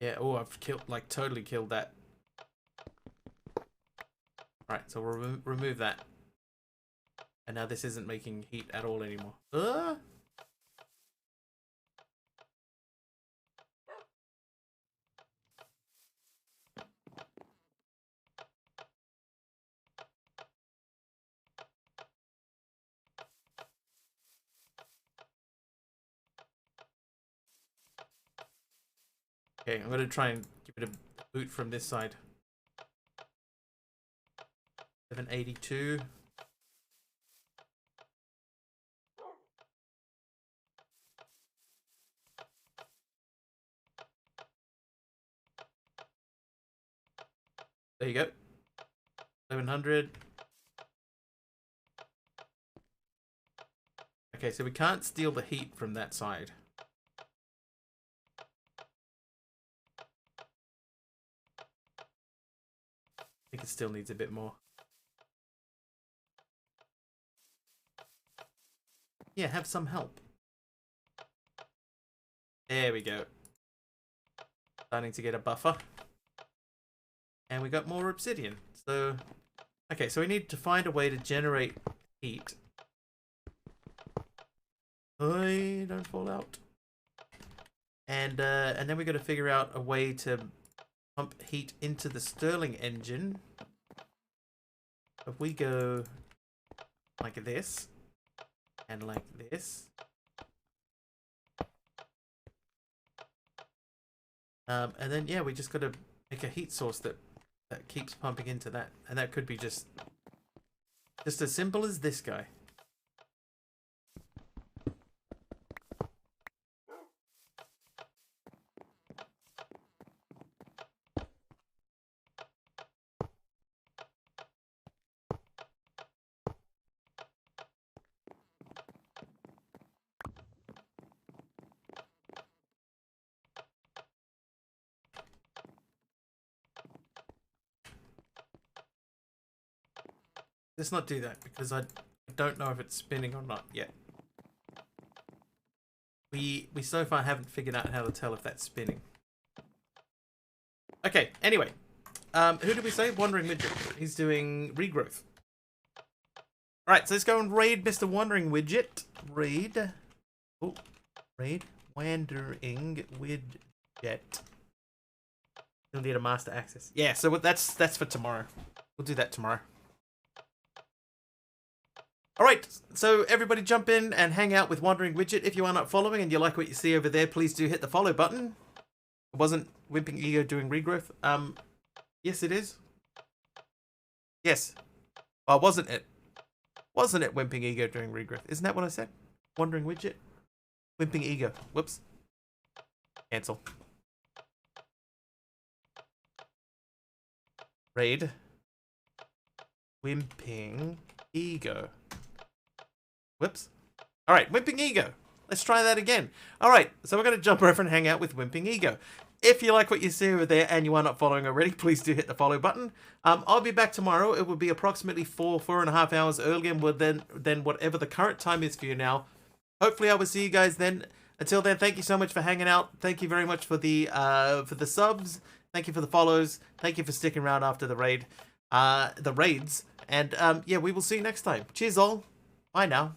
Yeah, oh, I've killed, like, totally killed that. Right, so we'll remove that. And now this isn't making heat at all anymore. Okay, I'm going to try and give it a boot from this side. 782. There you go. 1100. Okay, so we can't steal the heat from that side. I think it still needs a bit more. Yeah, have some help. There we go. Starting to get a buffer. And we got more obsidian. So, okay, so we need to find a way to generate heat. Oi, don't fall out. And then we got to figure out a way to pump heat into the Stirling engine. If we go like this and like this, and then yeah, we just got to make a heat source that keeps pumping into that, and that could be just as simple as this guy. Let's not do that because I don't know if it's spinning or not yet. We so far haven't figured out how to tell if that's spinning. Okay, anyway. Who did we say? Wandering Midget. He's doing regrowth. Alright, so let's go and raid Mr. Wandering Widget. Raid. Oh, raid. Wandering Widget. You'll need a master access. Yeah, so that's for tomorrow. We'll do that tomorrow. Alright, so everybody jump in and hang out with Wandering Widget. If you are not following and you like what you see over there, please do hit the follow button. It wasn't Wimping Ego doing regrowth. Yes it is. Yes. Oh, wasn't it? Wasn't it Wimping Ego doing regrowth? Isn't that what I said? Wandering Widget? Wimping Ego. Whoops. Cancel. Raid. Wimping Ego. Whoops. Alright, Wimping Ego. Let's try that again. Alright, so we're going to jump over and hang out with Wimping Ego. If you like what you see over there and you are not following already, please do hit the follow button. I'll be back tomorrow. It will be approximately 4.5 hours earlier than whatever the current time is for you now. Hopefully I will see you guys then. Until then, thank you so much for hanging out. Thank you very much for the subs. Thank you for the follows. Thank you for sticking around after the raids. And yeah, we will see you next time. Cheers all. Bye now.